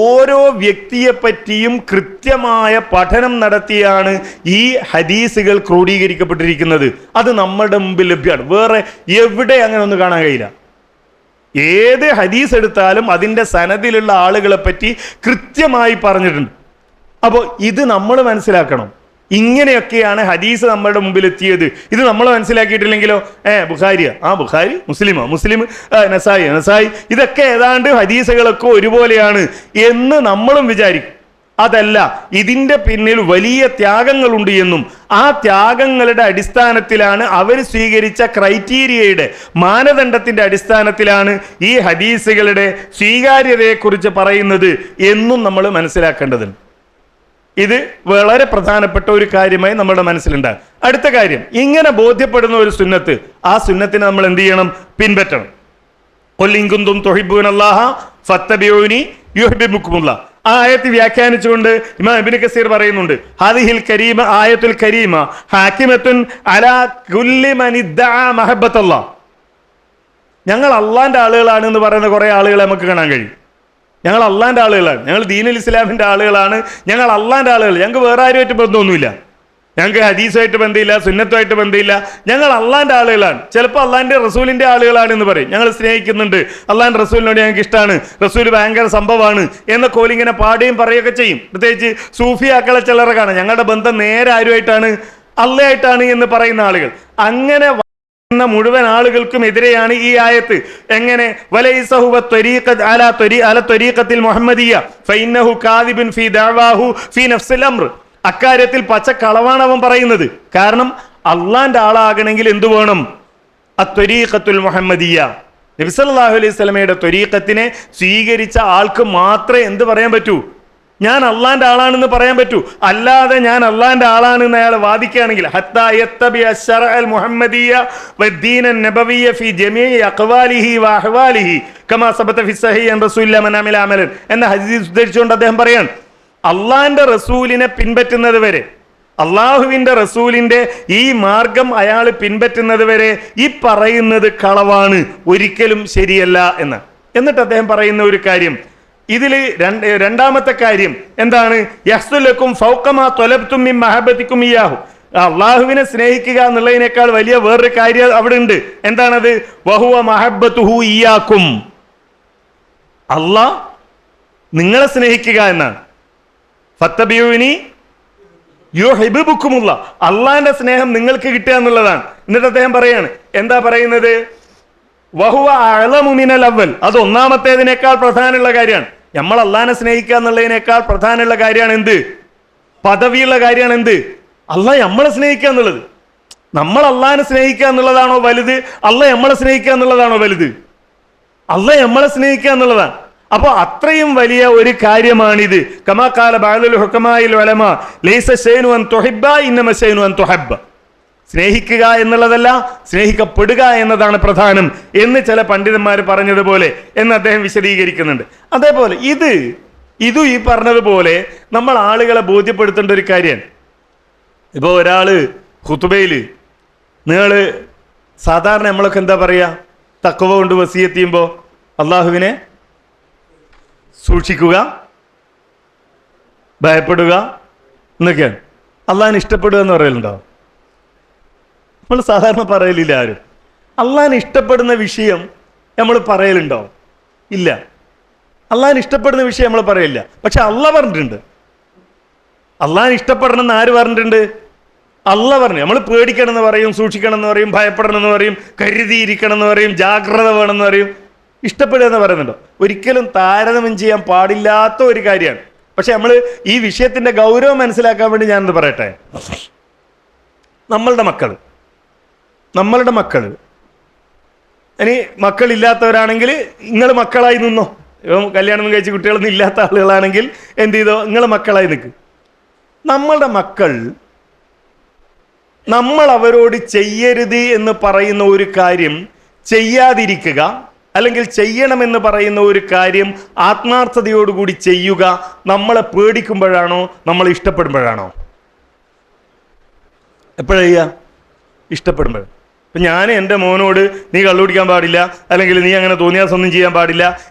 ഓരോ വ്യക്തിയെ പറ്റിയും കൃത്യമായ പഠനം നടത്തിയാണ് ഈ ഹദീസുകൾ ക്രോഡീകരിക്കപ്പെട്ടിരിക്കുന്നത്. അത് നമ്മുടെ മുമ്പിൽ ലഭ്യമാണ്. വേറെ എവിടെ അങ്ങനെ ഒന്നും കാണാൻ കഴിയില്ല. ഏത് ഹദീസ് എടുത്താലും അതിൻ്റെ സനദിലുള്ള ആളുകളെ പറ്റി കൃത്യമായി പറഞ്ഞിട്ടുണ്ട്. അപ്പോൾ ഇത് നമ്മൾ മനസ്സിലാക്കണം. ഇങ്ങനെയൊക്കെയാണ് ഹദീസ് നമ്മളുടെ മുമ്പിൽ എത്തിയത്. ഇത് നമ്മൾ മനസ്സിലാക്കിയിട്ടില്ലെങ്കിലോ, ബുഖാരിയ, ബുഖാരി, മുസ്ലിം, നസായി, ഇതൊക്കെ ഏതാണ്ട് ഹദീസുകളൊക്കെ ഒരുപോലെയാണ് എന്ന് നമ്മളും വിചാരിക്കും. അതല്ല, ഇതിൻ്റെ പിന്നിൽ വലിയ ത്യാഗങ്ങളുണ്ട് എന്നും ആ ത്യാഗങ്ങളുടെ അടിസ്ഥാനത്തിലാണ് അവർ സ്വീകരിച്ച ക്രൈറ്റീരിയയുടെ മാനദണ്ഡത്തിൻ്റെ അടിസ്ഥാനത്തിലാണ് ഈ ഹദീസുകളുടെ സ്വീകാര്യതയെക്കുറിച്ച് പറയുന്നത് എന്നും നമ്മൾ മനസ്സിലാക്കേണ്ടതുണ്ട്. ഇത് വളരെ പ്രധാനപ്പെട്ട ഒരു കാര്യമായി നമ്മുടെ മനസ്സിലുണ്ടാകും. അടുത്ത കാര്യം, ഇങ്ങനെ ബോധ്യപ്പെടുന്ന ഒരു സുന്നത്ത്, ആ സുന്നത്തിനെ നമ്മൾ എന്ത് ചെയ്യണം? പിൻപറ്റണം. ഖുൽ ഇൻ കുന്തും തുഹിബ്ബൂനല്ലാഹ ഫത്തബിഊനി യുഹിബ്ബുക്കുമുല്ലാഹ്. ആ ആയത്ത് വ്യാഖ്യാനിച്ചുകൊണ്ട് ഇമാം ഇബ്നു കസീർ പറയുന്നുണ്ട്, ഹാദിഹിൽ കരീമ ആയത്തുൽ കരീമ ഹാകിമത്തുൻ അലാ കുല്ലി മൻ ഇദ്ദഅ മഹബ്ബത്തല്ലാഹ്. ഞങ്ങൾ അള്ളാന്റെ ആളുകളാണ് എന്ന് പറയുന്ന കുറേ ആളുകളെ നമുക്ക് കാണാൻ കഴിയും. ഞങ്ങൾ അള്ളാന്റെ ആളുകളാണ്, ഞങ്ങൾ ദീനുൽ ഇസ്ലാമിന്റെ ആളുകളാണ്, ഞങ്ങൾ അള്ളാന്റെ ആളുകൾ, ഞങ്ങൾക്ക് വേറെ ആരുമായിട്ട് ബന്ധമൊന്നുമില്ല, ഞങ്ങൾക്ക് ഹദീസുമായിട്ട് ബന്ധമില്ല, സുന്നത്തുമായിട്ട് ബന്ധമില്ല, ഞങ്ങൾ അള്ളാന്റെ ആളുകളാണ്. ചിലപ്പോൾ അള്ളാന്റെ റസൂലിന്റെ ആളുകളാണ് എന്ന് പറയും. ഞങ്ങൾ സ്നേഹിക്കുന്നുണ്ട്, അള്ളാന്റെ റസൂലിനോട് ഞങ്ങൾക്ക് ഇഷ്ടമാണ്, റസൂൽ ഭയങ്കര സംഭവമാണ് എന്നൊക്കെ ഓലിങ്ങനെ പാടുകയും പറയുകയൊക്കെ ചെയ്യും. പ്രത്യേകിച്ച് സൂഫിയാക്കളെ ചിലരെ കാണാം, ഞങ്ങളുടെ ബന്ധം നേരെ ആരുമായിട്ടാണ്? അള്ളയായിട്ടാണ് എന്ന് പറയുന്ന ആളുകൾ. അങ്ങനെ മുഴുവൻ ആളുകൾക്കും എതിരെയാണ് ഈ ആയത്ത്. എങ്ങനെ? അക്കാര്യത്തിൽ പച്ച കളവാണ് അവൻ പറയുന്നത്. കാരണം അള്ളാന്റെ ആളാകണമെങ്കിൽ എന്തു വേണം? അത്വരീഖത്തുൽ മുഹമ്മദിയ, നബി സല്ലല്ലാഹു അലൈഹി വസല്ലമയുടെ ത്വരീഖത്തിനെ സ്വീകരിച്ച ആൾക്ക് മാത്രമേ എന്ത് പറയാൻ പറ്റൂ? ഞാൻ അള്ളാന്റെ ആളാണെന്ന് പറയാൻ പറ്റൂ. അല്ലാതെ ഞാൻ അള്ളാന്റെ ആളാണെന്ന് അയാൾ വാദിക്കുകയാണെങ്കിൽ ഹത്താ യത്തബിഅ ശറഅൽ മുഹമ്മദിയ വദ്ദീന നബവിയ ഫി ജമീഇ അഖ്വാലിഹി വഅഹ്വാലിഹി കമാ സബത ഫി സഹീഹ് അൻ റസൂലില്ലാഹി മൻ അമില അമലൻ എന്ന ഹദീസ് ഉദ്ധരിച്ചുകൊണ്ട് അദ്ദേഹം പറയാണ്, അള്ളാന്റെ റസൂലിനെ പിൻപറ്റുന്നത് വരെ, അള്ളാഹുവിന്റെ റസൂലിന്റെ ഈ മാർഗം അയാൾ പിൻപറ്റുന്നത് വരെ ഈ പറയുന്നത് കളവാണ്, ഒരിക്കലും ശരിയല്ല എന്ന്. എന്നിട്ട് അദ്ദേഹം പറയുന്ന ഒരു കാര്യം, ഇതിൽ രണ്ടാമത്തെ കാര്യം എന്താണ്? യഹ്സുലക്കും ഫൗഖമാ ത്വലബ്തും മിൻ മഹബ്ബതിക്കും ഇയ്യാഹു. അള്ളാഹുവിനെ സ്നേഹിക്കുക എന്നുള്ളതിനേക്കാൾ വലിയ വേറൊരു കാര്യം അവിടെ ഉണ്ട്. എന്താണത്? വഹുവ മഹബ്ബതുഹു ഇയ്യാക്കും. അള്ളാഹ് നിങ്ങളെ സ്നേഹിക്കുക എന്നാണ്. ഫത്തബിഊനി യുഹിബ്ബുക്കുമുല്ലാഹ്. അള്ളാഹിന്റെ സ്നേഹം നിങ്ങൾക്ക് കിട്ടുക എന്നുള്ളതാണ്. എന്നിട്ട് അദ്ദേഹം പറയാണ്, എന്താ പറയുന്നത്? വഹുവ അഅ്ലമു മിനൽ അവ്വൽ. അത് ഒന്നാമത്തേതിനേക്കാൾ പ്രധാനമുള്ള കാര്യമാണ്. നമ്മൾ അള്ളാഹിനെ സ്നേഹിക്കുക എന്നുള്ളതിനേക്കാൾ പ്രധാനമുള്ള കാര്യമാണ് എന്ത്? പദവിയുള്ള കാര്യമാണ് എന്ത്? അള്ളാഹ് നമ്മളെ സ്നേഹിക്കുക എന്നുള്ളത്. നമ്മൾ അള്ളാഹിനെ സ്നേഹിക്കുക എന്നുള്ളതാണോ വലുത്? അള്ളാഹ് നമ്മളെ സ്നേഹിക്കുക എന്നുള്ളതാണോ വലുത്? അള്ളാഹ് നമ്മളെ സ്നേഹിക്കുക എന്നുള്ളതാണ്. അപ്പോൾ അത്രയും വലിയ ഒരു കാര്യമാണിത്. കമാ ഖാല ബഅദുൽ ഹുകമാഇൽ ഉലമാ ലൈസ ശൈഉൻ അൻ തുഹിബ്ബ ഇന്നമ ശൈഉൻ അൻ തുഹബ്ബ. സ്നേഹിക്കുക എന്നുള്ളതല്ല, സ്നേഹിക്കപ്പെടുക എന്നതാണ് പ്രധാനം എന്ന് ചില പണ്ഡിതന്മാർ പറഞ്ഞതുപോലെ എന്ന് അദ്ദേഹം വിശദീകരിക്കുന്നുണ്ട്. അതേപോലെ ഇതും ഈ പറഞ്ഞതുപോലെ നമ്മൾ ആളുകളെ ബോധ്യപ്പെടുത്തേണ്ട ഒരു കാര്യമാണ്. ഇപ്പോൾ ഒരാൾ ഖുതുബയിൽ നിങ്ങൾ സാധാരണ നമ്മളൊക്കെ എന്താ പറയുക, തഖ്വ കൊണ്ട് വസിയത്ത് ചെയ്യുമ്പോൾ അള്ളാഹുവിനെ സൂക്ഷിക്കുക, ഭയപ്പെടുക എന്നൊക്കെയാണ്. അള്ളാഹിനെ ഇഷ്ടപ്പെടുക എന്ന് പറയലുണ്ടോ? നമ്മൾ സാധാരണ പറയലില്ല ആരും. അള്ളാഹിനെ ഇഷ്ടപ്പെടുന്ന വിഷയം നമ്മൾ പറയലുണ്ടോ? ഇല്ല. അള്ളാഹിനെ ഇഷ്ടപ്പെടുന്ന വിഷയം നമ്മൾ പറയില്ല. പക്ഷെ അള്ളാഹ് പറഞ്ഞിട്ടുണ്ട്. അള്ളാഹിനെ ഇഷ്ടപ്പെടണം എന്ന് ആര് പറഞ്ഞിട്ടുണ്ട്? അള്ളാഹ് പറഞ്ഞു. നമ്മൾ പേടിക്കണം എന്ന് പറയും, സൂക്ഷിക്കണം എന്ന് പറയും, ഭയപ്പെടണം എന്ന് പറയും, കരുതിയിരിക്കണം എന്ന് പറയും, ജാഗ്രത വേണമെന്ന് പറയും, ഇഷ്ടപ്പെടുക എന്ന് പറയുന്നുണ്ടോ? ഒരിക്കലും താരതമ്യം ചെയ്യാൻ പാടില്ലാത്ത ഒരു കാര്യമാണ്. പക്ഷെ നമ്മൾ ഈ വിഷയത്തിൻ്റെ ഗൗരവം മനസ്സിലാക്കാൻ വേണ്ടി ഞാനത് പറയട്ടെ. നമ്മളുടെ മക്കൾ ഇനി മക്കളില്ലാത്തവരാണെങ്കിൽ നിങ്ങൾ മക്കളായി നിന്നോ. ഇപ്പം കല്യാണം കഴിച്ച് കുട്ടികളൊന്നും ഇല്ലാത്ത ആളുകളാണെങ്കിൽ എന്ത് ചെയ്തോ, നിങ്ങൾ മക്കളായി നിൽക്കും. നമ്മളുടെ മക്കൾ നമ്മൾ അവരോട് ചെയ്യരുത് എന്ന് പറയുന്ന ഒരു കാര്യം ചെയ്യാതിരിക്കുക, അല്ലെങ്കിൽ ചെയ്യണമെന്ന് പറയുന്ന ഒരു കാര്യം ആത്മാർത്ഥതയോടുകൂടി ചെയ്യുക നമ്മളെ പേടിക്കുമ്പോഴാണോ നമ്മളെ ഇഷ്ടപ്പെടുമ്പോഴാണോ? എപ്പോഴാണ് ചെയ്യുക? ഇഷ്ടപ്പെടുമ്പോൾ. ഇപ്പം ഞാൻ എൻ്റെ മോനോട് നീ കള്ളുപിടിക്കാൻ പാടില്ല, അല്ലെങ്കിൽ നീ അങ്ങനെ തോന്നിയാസൊന്നും ചെയ്യാൻ പാടില്ല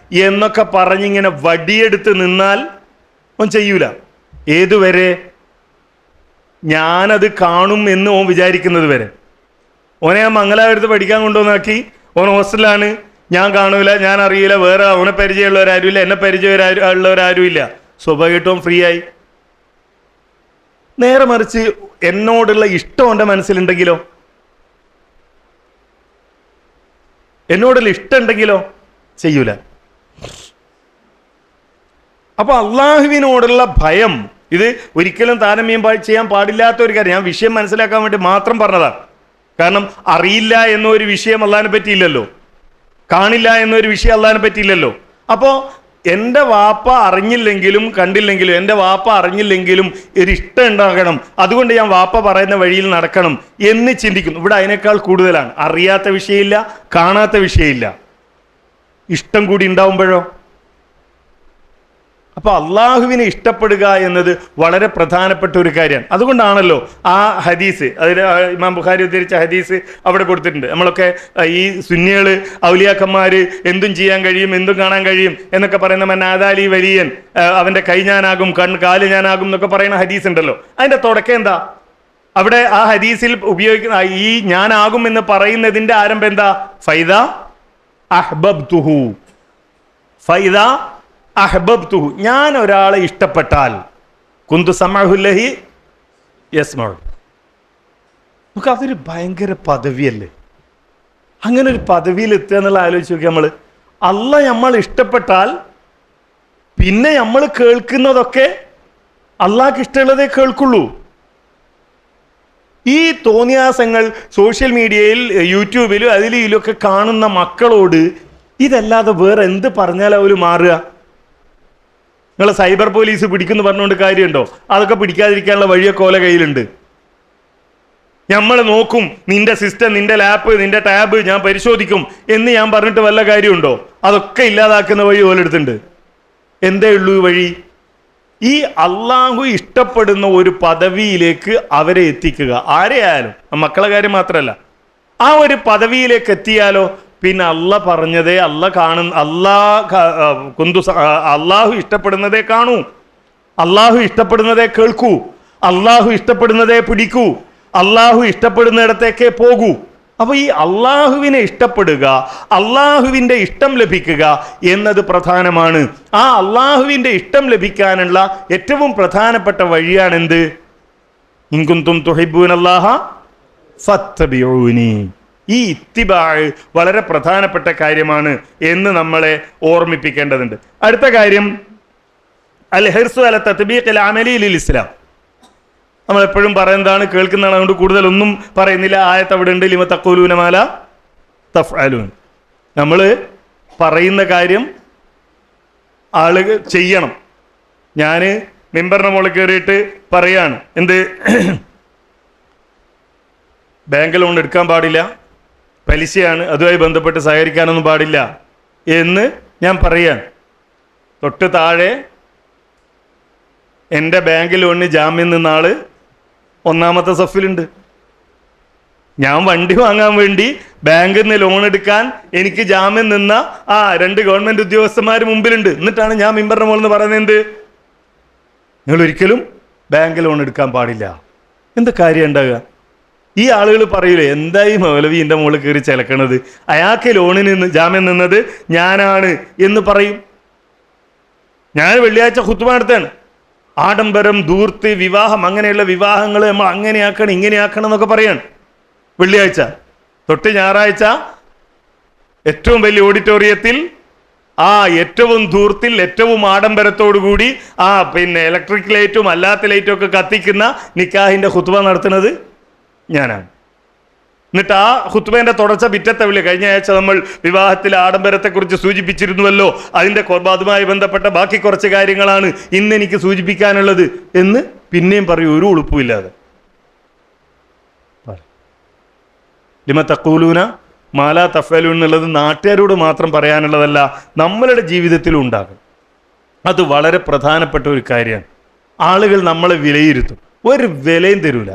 എന്നൊക്കെ പറഞ്ഞിങ്ങനെ വടിയെടുത്ത് നിന്നാൽ ഓൻ ചെയ്യൂല. ഏതുവരെ? ഞാനത് കാണും എന്ന് ഓൻ വിചാരിക്കുന്നത് വരെ. ഓനെ ഞാൻ മംഗലാപുരത്ത് പഠിക്കാൻ കൊണ്ടുവന്നാക്കി, ഓൻ ഹോസ്റ്റലാണ്, ഞാൻ കാണൂല, ഞാൻ അറിയില്ല, വേറെ അവനെ പരിചയമുള്ളവരാരും ഇല്ല, എന്നെ പരിചയമുള്ളവരാരും ഇല്ല. സ്വാഭാവികമായിട്ടും ഫ്രീ ആയി. നേരെ മറിച്ച് എന്നോടുള്ള ഇഷ്ടം എൻ്റെ മനസ്സിലുണ്ടെങ്കിലോ, എന്നോടുള്ള ഇഷ്ടം ഉണ്ടെങ്കിലോ ചെയ്യൂല. അപ്പൊ അള്ളാഹുവിനോടുള്ള ഭയം ഇത് ഒരിക്കലും താരതമ്യം ചെയ്യാൻ പാടില്ലാത്ത ഒരു കാര്യം. ഞാൻ വിഷയം മനസ്സിലാക്കാൻ വേണ്ടി മാത്രം പറഞ്ഞതാണ്. കാരണം അറിയില്ല എന്നൊരു വിഷയം അള്ളാഹിനെ പറ്റിയില്ലല്ലോ, കാണില്ല എന്നൊരു വിഷയം അള്ളാഹിനെ പറ്റിയില്ലല്ലോ. അപ്പോൾ എൻ്റെ വാപ്പ അറിഞ്ഞില്ലെങ്കിലും കണ്ടില്ലെങ്കിലും, എൻ്റെ വാപ്പ അറിഞ്ഞില്ലെങ്കിലും ഒരു ഇഷ്ടം ഉണ്ടാകണം, അതുകൊണ്ട് ഞാൻ വാപ്പ പറയുന്ന വഴിയിൽ നടക്കണം എന്ന് ചിന്തിക്കുന്നു. ഇവിടെ അതിനേക്കാൾ കൂടുതലാണ്. അറിയാത്ത വിഷയമില്ല, കാണാത്ത വിഷയമില്ല, ഇഷ്ടം കൂടി ഉണ്ടാവുമ്പോഴോ? അപ്പോൾ അള്ളാഹുവിനെ ഇഷ്ടപ്പെടുക എന്നത് വളരെ പ്രധാനപ്പെട്ട ഒരു കാര്യമാണ്. അതുകൊണ്ടാണല്ലോ ആ ഹദീസ്, അതിൽ ഇമാം ബുഖാരി ഉദ്ധരിച്ച ഹദീസ് അവിടെ കൊടുത്തിട്ടുണ്ട്. നമ്മളൊക്കെ ഈ സുന്നികൾ ഔലിയാക്കന്മാർ എന്തും ചെയ്യാൻ കഴിയും, എന്തും കാണാൻ കഴിയും എന്നൊക്കെ പറയുന്ന മന്നാദാലി വലിയൻ, അവൻ്റെ കൈ ഞാനാകും, കാല് ഞാനാകും എന്നൊക്കെ പറയുന്ന ഹദീസ് ഉണ്ടല്ലോ. അതിൻ്റെ തുടക്കം എന്താ? അവിടെ ആ ഹദീസിൽ ഉപയോഗിക്കുന്ന ഈ ഞാനാകും എന്ന് പറയുന്നതിൻ്റെ ആരംഭം എന്താ? ഫൈദ അഹ്ബബ്തുഹു, ഫൈദ അഹ്ബബ്തുഹു, ഞാൻ ഒരാളെ ഇഷ്ടപ്പെട്ടാൽ കുന്തു സമഅഹുല്ലഹി യസ്മഉ. നമുക്ക് അതൊരു ഭയങ്കര പദവിയല്ലേ? അങ്ങനെ ഒരു പദവിയിൽ എത്തുക എന്നുള്ള ആലോചിച്ച് നോക്കി. നമ്മൾ അള്ളാഹ് നമ്മൾ ഇഷ്ടപ്പെട്ടാൽ പിന്നെ നമ്മൾ കേൾക്കുന്നതൊക്കെ അള്ളാഹ്ക്ക് ഇഷ്ടമുള്ളതേ കേൾക്കുള്ളൂ. ഈ തോന്നിയാസങ്ങൾ സോഷ്യൽ മീഡിയയിൽ, യൂട്യൂബിലും അതിലൊക്കെ കാണുന്ന മക്കളോട് ഇതല്ലാതെ വേറെ എന്ത് പറഞ്ഞാലും അവർ മാറുക? നിങ്ങൾ സൈബർ പോലീസ് പിടിക്കുന്നു പറഞ്ഞുകൊണ്ട് കാര്യമുണ്ടോ? അതൊക്കെ പിടിക്കാതിരിക്കാനുള്ള വഴിയൊക്കെ ഓല കയ്യിലുണ്ട്. നമ്മൾ നോക്കും, നിന്റെ സിസ്റ്റം, നിന്റെ ലാപ്പ്, നിന്റെ ടാബ് ഞാൻ പരിശോധിക്കും എന്ന് ഞാൻ പറഞ്ഞിട്ട് വല്ല കാര്യമുണ്ടോ? അതൊക്കെ ഇല്ലാതാക്കുന്ന വഴി ഓലെടുത്തുണ്ട്. എന്തേ ഉള്ളൂ വഴി? ഈ അള്ളാഹു ഇഷ്ടപ്പെടുന്ന ഒരു പദവിയിലേക്ക് അവരെ എത്തിക്കുക. ആരെയായാലും, മക്കളെ കാര്യം മാത്രമല്ല, ആ ഒരു പദവിയിലേക്ക് എത്തിയാലോ പിന്നെ അള്ളാഹ് പറഞ്ഞതേ അള്ളാഹു ഇഷ്ടപ്പെടുന്നതേ കാണൂ, അള്ളാഹു ഇഷ്ടപ്പെടുന്നതേ കേൾക്കൂ, അള്ളാഹു ഇഷ്ടപ്പെടുന്നതേ പിടിക്കൂ, അള്ളാഹു ഇഷ്ടപ്പെടുന്നിടത്തേക്കേ പോകൂ. അപ്പോൾ ഈ അള്ളാഹുവിനെ ഇഷ്ടപ്പെടുക, അള്ളാഹുവിൻ്റെ ഇഷ്ടം ലഭിക്കുക എന്നത് പ്രധാനമാണ്. ആ അള്ളാഹുവിൻ്റെ ഇഷ്ടം ലഭിക്കാനുള്ള ഏറ്റവും പ്രധാനപ്പെട്ട വഴിയാണെന്ത്? ഇൻ കുന്തും തുഹിബ്ബൂനല്ലാഹ ഫത്തബിഊനി. ഈ ഇത്തിബാഅ് വളരെ പ്രധാനപ്പെട്ട കാര്യമാണ് എന്ന് നമ്മളെ ഓർമ്മിപ്പിക്കേണ്ടതുണ്ട്. അടുത്ത കാര്യം അൽ ഹിർസു അല തത്ബീഖിൽ അമലി ലിൽ ഇസ്ലാം. നമ്മളെപ്പോഴും പറയുന്നതാണ്, കേൾക്കുന്നതാണ്. അതുകൊണ്ട് കൂടുതലൊന്നും പറയുന്നില്ല. ആയത്ത് അവിടെ ഉണ്ട്, ലിമ തഖൂലൂന മാ ലാ തഫ്അലൂൻ. നമ്മൾ പറയുന്ന കാര്യം ആളുകൾ ചെയ്യണം. ഞാൻ മിമ്പറിന്റെ മുകളിൽ കയറിയിട്ട് പറയാണ്, എന്ത് ബാങ്ക് ലോൺ എടുക്കാൻ പാടില്ല, പലിശയാണ്, അതുമായി ബന്ധപ്പെട്ട് സഹകരിക്കാനൊന്നും പാടില്ല എന്ന് ഞാൻ പറയാൻ. തൊട്ട് താഴെ എൻ്റെ ബാങ്ക് ലോണിന് ജാമ്യം നിന്ന ആള് ഒന്നാമത്തെ സഫിലുണ്ട്. ഞാൻ വണ്ടി വാങ്ങാൻ വേണ്ടി ബാങ്കിൽ നിന്ന് ലോൺ എടുക്കാൻ എനിക്ക് ജാമ്യം നിന്ന ആ 2 ഗവൺമെന്റ് ഉദ്യോഗസ്ഥന്മാർ മുമ്പിലുണ്ട്. എന്നിട്ടാണ് ഞാൻ മിമ്പറിന്റെ മുകളിൽ നിന്ന് പറയുന്നത്, എന്ത് നിങ്ങൾ ഒരിക്കലും ബാങ്ക് ലോൺ എടുക്കാൻ പാടില്ല. എന്ത് കാര്യം ഉണ്ടാകുക? ഈ ആളുകൾ പറയൂലേ, എന്തായി മൗലവി എൻ്റെ മുകളിൽ കയറി ചിലക്കണത്, അയാൾക്ക് ലോണിന് ജാമ്യം നിന്നത് ഞാനാണ് എന്ന് പറയും. ഞാൻ വെള്ളിയാഴ്ച ഖുത്ബ നടത്താണ്. ആഡംബരം, ധൂർത്ത്, വിവാഹം, അങ്ങനെയുള്ള വിവാഹങ്ങൾ നമ്മൾ അങ്ങനെയാക്കണം ഇങ്ങനെയാക്കണം എന്നൊക്കെ പറയാണ് വെള്ളിയാഴ്ച. തൊട്ട് ഞായറാഴ്ച ഏറ്റവും വലിയ ഓഡിറ്റോറിയത്തിൽ ഏറ്റവും ധൂർത്തിൽ ഏറ്റവും ആഡംബരത്തോടുകൂടി ഇലക്ട്രിക് ലൈറ്റും അല്ലാത്ത ലൈറ്റും ഒക്കെ കത്തിക്കുന്ന നിക്കാഹിൻ്റെ ഖുത്ബ നടത്തുന്നത് ഞാനാണ്. എന്നിട്ട് ആ ഖുത്ബേൻ്റെ തുടർച്ച പിറ്റത്തെ വിളി. കഴിഞ്ഞ ആഴ്ച നമ്മൾ വിവാഹത്തിലെ ആഡംബരത്തെക്കുറിച്ച് സൂചിപ്പിച്ചിരുന്നുവല്ലോ, അതിൻ്റെ അതുമായി ബന്ധപ്പെട്ട ബാക്കി കുറച്ച് കാര്യങ്ങളാണ് ഇന്ന് എനിക്ക് സൂചിപ്പിക്കാനുള്ളത് എന്ന് പിന്നെയും പറയൂ, ഒരു ഉളുപ്പുമില്ലാതെ. ലിമ തഖൂലൂന മാ ലാ തഫ്അലൂൻ എന്നുള്ളത് നാട്ടുകാരോട് മാത്രം പറയാനുള്ളതല്ല, നമ്മളുടെ ജീവിതത്തിലും ഉണ്ടാകും. അത് വളരെ പ്രധാനപ്പെട്ട ഒരു കാര്യമാണ്. ആളുകൾ നമ്മളെ വിലയിരുത്തും, ഒരു വിലയും തരൂല.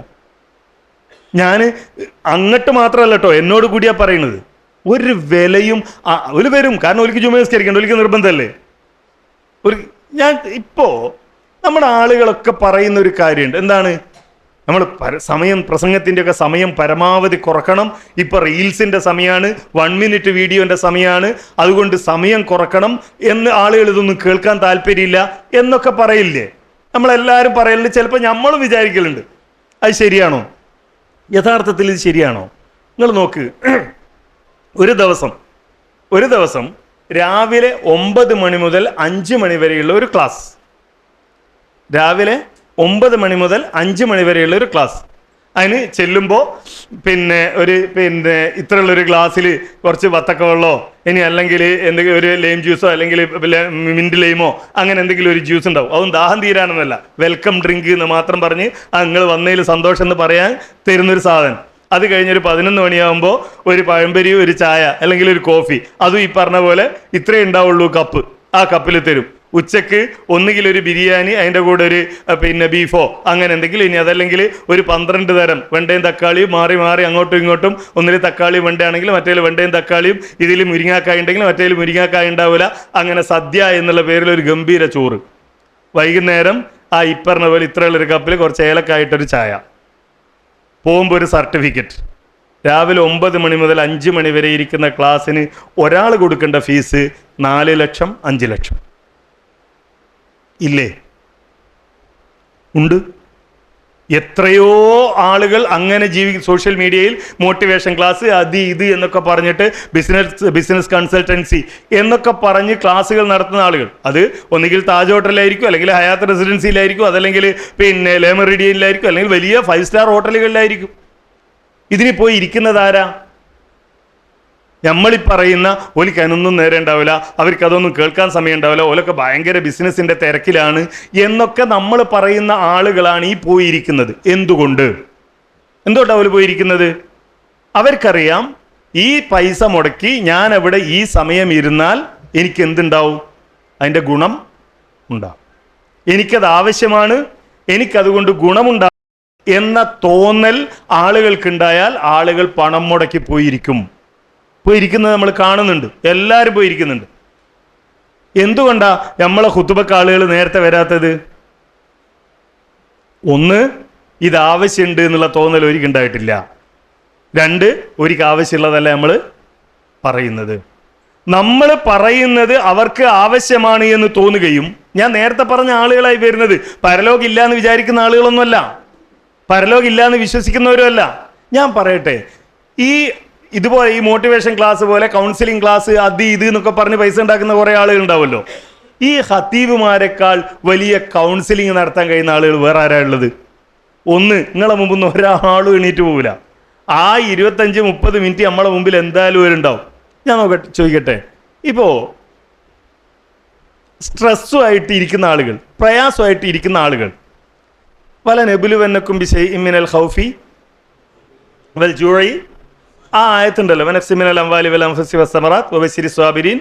ഞാൻ അങ്ങോട്ട് മാത്രമല്ല കേട്ടോ, എന്നോട് കൂടിയാ പറയുന്നത്. ഒരു വിലയും ഒരു വരും, കാരണം ഒരിക്കൽ ജുമ നിസ്കരിക്കണ്ട, ഒരിക്കൽ നിർബന്ധമല്ലേ. ഞാൻ ഇപ്പോൾ നമ്മുടെ ആളുകളൊക്കെ പറയുന്ന ഒരു കാര്യമുണ്ട്, എന്താണ്, നമ്മൾ സമയം, പ്രസംഗത്തിൻ്റെ ഒക്കെ സമയം പരമാവധി കുറക്കണം. ഇപ്പം റീൽസിൻ്റെ സമയമാണ്, 1 മിനിറ്റ് വീഡിയോൻ്റെ സമയമാണ്, അതുകൊണ്ട് സമയം കുറക്കണം എന്ന് ആളുകൾ ഇതൊന്നും കേൾക്കാൻ താല്പര്യമില്ല എന്നൊക്കെ പറയില്ലേ. നമ്മളെല്ലാവരും പറയലുണ്ട്. ചിലപ്പോൾ നമ്മളും വിചാരിക്കലുണ്ട്, അത് ശരിയാണോ? യഥാർത്ഥത്തിൽ ഇത് ശരിയാണോ? നിങ്ങൾ നോക്ക്, ഒരു ദിവസം രാവിലെ 9 മണി മുതൽ 5 മണി വരെയുള്ള ഒരു ക്ലാസ്, രാവിലെ 9 മണി മുതൽ 5 മണി വരെയുള്ള ഒരു ക്ലാസ്. അതിന് ചെല്ലുമ്പോൾ ഇത്രയുള്ളൊരു ഗ്ലാസ്സിൽ കുറച്ച് വത്തക്ക വെള്ളമോ ഇനി അല്ലെങ്കിൽ എന്തെങ്കിലും ഒരു ലൈം ജ്യൂസോ അല്ലെങ്കിൽ മിൻറ്റ് ലൈമോ അങ്ങനെ എന്തെങ്കിലും ഒരു ജ്യൂസ് ഉണ്ടാവും. അതും ദാഹം തീരാനൊന്നുമല്ല, വെൽക്കം ഡ്രിങ്ക് എന്ന് മാത്രം പറഞ്ഞ് നിങ്ങൾ വന്നതിൽ സന്തോഷം എന്ന് പറയാൻ തരുന്നൊരു സാധനം. അത് കഴിഞ്ഞൊരു 11 മണിയാകുമ്പോൾ ഒരു പഴംപൊരി, ഒരു ചായ അല്ലെങ്കിൽ ഒരു കോഫി, അതും ഈ പറഞ്ഞ പോലെ ഇത്രയേ ഉണ്ടാവുള്ളൂ കപ്പ്, ആ കപ്പിൽ തരും. ഉച്ചക്ക് ഒന്നുകിൽ ഒരു ബിരിയാണി, അതിൻ്റെ കൂടെ ഒരു ബീഫോ അങ്ങനെ എന്തെങ്കിലും, ഇനി അതല്ലെങ്കിൽ ഒരു 12 തരം വെണ്ടയും തക്കാളിയും മാറി മാറി അങ്ങോട്ടും ഇങ്ങോട്ടും, ഒന്നിൽ തക്കാളിയും വെണ്ടയാണെങ്കിൽ മറ്റേതിൽ വെണ്ടയും തക്കാളിയും, ഇതിൽ മുരിങ്ങാക്കായ ഉണ്ടെങ്കിൽ മറ്റേതിൽ മുരിങ്ങാക്കായ ഉണ്ടാവില്ല. അങ്ങനെ സദ്യ എന്നുള്ള പേരിൽ ഒരു ഗംഭീര ചോറ്. വൈകുന്നേരം ഇപ്പറഞ്ഞ പോലെ ഇത്രയുള്ളൊരു കപ്പിൽ കുറച്ച് ഏലക്കായിട്ടൊരു ചായ. പോകുമ്പോൾ ഒരു സർട്ടിഫിക്കറ്റ്. രാവിലെ 9 മണി മുതൽ 5 മണി വരെ ഇരിക്കുന്ന ക്ലാസ്സിന് ഒരാൾ കൊടുക്കേണ്ട ഫീസ് 4 ലക്ഷം 5 ലക്ഷം ഇല്ലേ? ഉണ്ട്. എത്രയോ ആളുകൾ അങ്ങനെ സോഷ്യൽ മീഡിയയിൽ മോട്ടിവേഷൻ ക്ലാസ്, അത് ഇത് എന്നൊക്കെ പറഞ്ഞിട്ട് ബിസിനസ് കൺസൾട്ടൻസി എന്നൊക്കെ പറഞ്ഞ് ക്ലാസ്സുകൾ നടത്തുന്ന ആളുകൾ. അത് ഒന്നുകിൽ താജ് ഹോട്ടലിലായിരിക്കും, അല്ലെങ്കിൽ ഹയാത്ത് റെസിഡൻസിയിലായിരിക്കും, അതല്ലെങ്കിൽ ലേ മെറിഡിയനിലായിരിക്കും, അല്ലെങ്കിൽ വലിയ 5 സ്റ്റാർ ഹോട്ടലുകളിലായിരിക്കും. ഇതിന് പോയി ഇരിക്കുന്നത് ആരാ? നമ്മളീ പറയുന്ന ഓലിക്ക് അതിനൊന്നും നേരെ ഉണ്ടാവില്ല, അവർക്ക് അതൊന്നും കേൾക്കാൻ സമയം ഉണ്ടാവില്ല, ഓലൊക്കെ ഭയങ്കര ബിസിനസ്സിൻ്റെ തിരക്കിലാണ് എന്നൊക്കെ നമ്മൾ പറയുന്ന ആളുകളാണ് ഈ പോയിരിക്കുന്നത്. എന്തുകൊണ്ടാണ് അവർ പോയിരിക്കുന്നത്? അവർക്കറിയാം, ഈ പൈസ മുടക്കി ഞാൻ അവിടെ ഈ സമയം ഇരുന്നാൽ എനിക്ക് എന്തുണ്ടാവും? അതിൻ്റെ ഗുണം ഉണ്ടാവും. എനിക്കത് ആവശ്യമാണ്, എനിക്കതുകൊണ്ട് ഗുണമുണ്ടാകും എന്ന തോന്നൽ ആളുകൾക്കുണ്ടായാൽ ആളുകൾ പണം മുടക്കി പോയിരിക്കുന്നത് നമ്മൾ കാണുന്നുണ്ട്. എല്ലാവരും പോയിരിക്കുന്നുണ്ട്. എന്തുകൊണ്ടാ നമ്മളെ ഖുതുബക്ക് ആളുകൾ നേരത്തെ വരാത്തത്? ഒന്ന്, ഇത് ആവശ്യമുണ്ട് എന്നുള്ള തോന്നൽ ഒരിക്കലും ഉണ്ടായിട്ടില്ല. 2, ഒരിക്കൽ ആവശ്യമുള്ളതല്ല നമ്മൾ പറയുന്നത്. നമ്മൾ പറയുന്നത് അവർക്ക് ആവശ്യമാണ് എന്ന് തോന്നുകയും, ഞാൻ നേരത്തെ പറഞ്ഞ ആളുകളായി വരുന്നത് പരലോകില്ല എന്ന് വിചാരിക്കുന്ന ആളുകളൊന്നുമല്ല, പരലോകില്ല എന്ന് വിശ്വസിക്കുന്നവരുമല്ല. ഞാൻ പറയട്ടെ, ഇതുപോലെ ഈ മോട്ടിവേഷൻ ക്ലാസ് പോലെ കൗൺസിലിംഗ് ക്ലാസ്, അത് ഇത് എന്നൊക്കെ പറഞ്ഞ് പൈസ ഉണ്ടാക്കുന്ന കുറേ ആളുകൾ ഉണ്ടാവുമല്ലോ. ഈ ഖത്തീബുമാരെക്കാൾ വലിയ കൗൺസിലിംഗ് നടത്താൻ കഴിയുന്ന ആളുകൾ വേറെ ആരാ ഉള്ളത്? ഒന്ന്, നിങ്ങളെ മുമ്പിൽ നിന്ന് ഒരാളും എണീറ്റ് പോകില്ല. ആ 25-30 മിനിറ്റ് നമ്മളെ മുമ്പിൽ എന്തായാലും വരുന്നുണ്ടാവും. ഞാൻ ചോദിക്കട്ടെ, ഇപ്പോൾ സ്ട്രെസ്സുമായിട്ട് ഇരിക്കുന്ന ആളുകൾ, പ്രയാസമായിട്ട് ഇരിക്കുന്ന ആളുകൾ, പല നെബുലുവന്നക്കും ബിശൈഇൻ മിനൽ ഖൗഫി വൽ ജൂഇ, ആ ആയത്തുണ്ടല്ലോ, വനഫ്സി മിനൽ അംവാലി വൽ അൻഫുസി വസ്സമറാത്ത് വബശ്ശിരി സ്വാബിരീൻ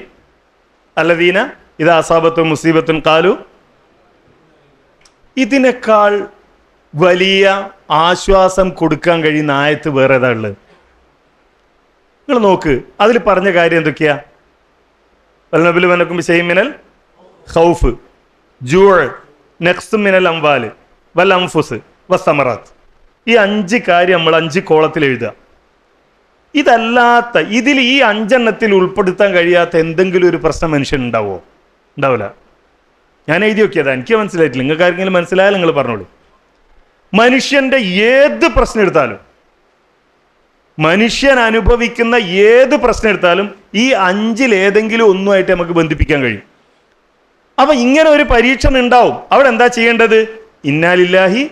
അല്ലദീന ഇദാ അസാബത്തുഹും മുസീബത്തുൻ ഖാലു. ഇതിനേക്കാൾ വലിയ ആശ്വാസം കൊടുക്കാൻ കഴിയുന്ന ആയത്ത് വേറെ ഏതാ ഉള്ളത്? നിങ്ങൾ നോക്ക്, അതിൽ പറഞ്ഞ കാര്യം എന്തൊക്കെയാ? വൽനബിലുവന്നക്കും ബിശൈഇൻ മിനൽ ഖൗഫ്, ജൂഅ്, നഖ്സ് മിനൽ അംവാല് വൽ അൻഫുസ് വസ്സമറാത്ത്. ഈ 5 കാര്യം നമ്മൾ 5 കോളത്തിൽ എഴുതുക. ഇതല്ലാത്ത, ഇതിൽ ഈ 5 എണ്ണത്തിൽ ഉൾപ്പെടുത്താൻ കഴിയാത്ത എന്തെങ്കിലും ഒരു പ്രശ്നം മനുഷ്യൻ ഉണ്ടാവുമോ? ഉണ്ടാവില്ല. ഞാൻ എഴുതി നോക്കിയതാ, എനിക്ക് മനസ്സിലായിട്ടില്ല. നിങ്ങൾക്ക് ആർക്കെങ്കിലും മനസ്സിലായാലും നിങ്ങൾ പറഞ്ഞോളൂ. മനുഷ്യൻ്റെ ഏത് പ്രശ്നം എടുത്താലും, മനുഷ്യൻ അനുഭവിക്കുന്ന ഏത് പ്രശ്നം എടുത്താലും ഈ 5 ഏതെങ്കിലും ഒന്നുമായിട്ട് നമുക്ക് ബന്ധിപ്പിക്കാൻ കഴിയും. അപ്പം ഇങ്ങനെ ഒരു പരീക്ഷണം ഉണ്ടാവും. അവിടെ എന്താ ചെയ്യേണ്ടത്? ഇന്നാ ലില്ലാഹി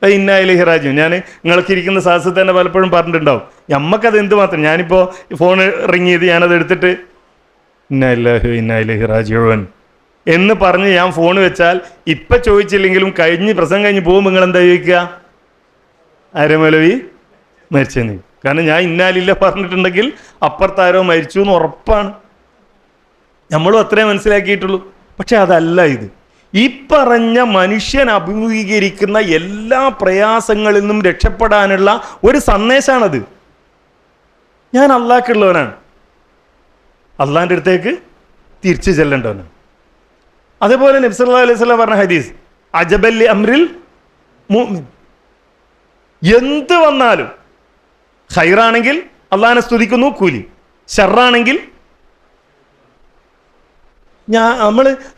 വ ഇന്നാ ഇലൈഹി റാജിഊൻ. ഞാൻ നിങ്ങൾക്ക് ഇരിക്കുന്ന സാഹസത്തിൽ തന്നെ പലപ്പോഴും പറഞ്ഞിട്ടുണ്ടാവും. നമ്മക്കത് എന്ത് മാത്രം, ഞാനിപ്പോൾ ഫോൺ റിങ് ചെയ്ത് ഞാനത് എടുത്തിട്ട് ഇന്നാ ലില്ലാഹി വ ഇന്നാ ഇലൈഹി റാജിഊൻ എന്ന് പറഞ്ഞ് ഞാൻ ഫോൺ വെച്ചാൽ, ഇപ്പം ചോദിച്ചില്ലെങ്കിലും പ്രസംഗം കഴിഞ്ഞ് പോകുമ്പോൾ നിങ്ങൾ എന്താ ചോദിക്കുക? അരമലവി മരിച്ചെന്ന്. കാരണം ഞാൻ ഇന്നാലില്ല പറഞ്ഞിട്ടുണ്ടെങ്കിൽ അപ്പുറത്താരോ മരിച്ചു എന്ന് ഉറപ്പാണ്. നമ്മളും അത്രേ മനസ്സിലാക്കിയിട്ടുള്ളൂ. പക്ഷെ അതല്ല ഇത്. ഈ പറഞ്ഞ മനുഷ്യൻ അഭിമുഖീകരിക്കുന്ന എല്ലാ പ്രയാസങ്ങളിൽ നിന്നും രക്ഷപ്പെടാനുള്ള ഒരു സന്ദേശമാണത്. ഞാൻ അള്ളാഹ്ക്കുള്ളവനാണ്, അള്ളാഹിൻ്റെ അടുത്തേക്ക് തിരിച്ചു ചെല്ലേണ്ടവനാണ്. അതേപോലെ നബി സല്ലല്ലാഹു അലൈഹി വസല്ലം പറഞ്ഞ ഹദീസ്, അജബൽ ലി അംറിൽ മുഅ്മിൻ, എന്ത് വന്നാലും ഖൈറാണെങ്കിൽ അള്ളാഹിനെ സ്തുതിക്കുന്നു, കൂലി. ഷർറാണെങ്കിൽ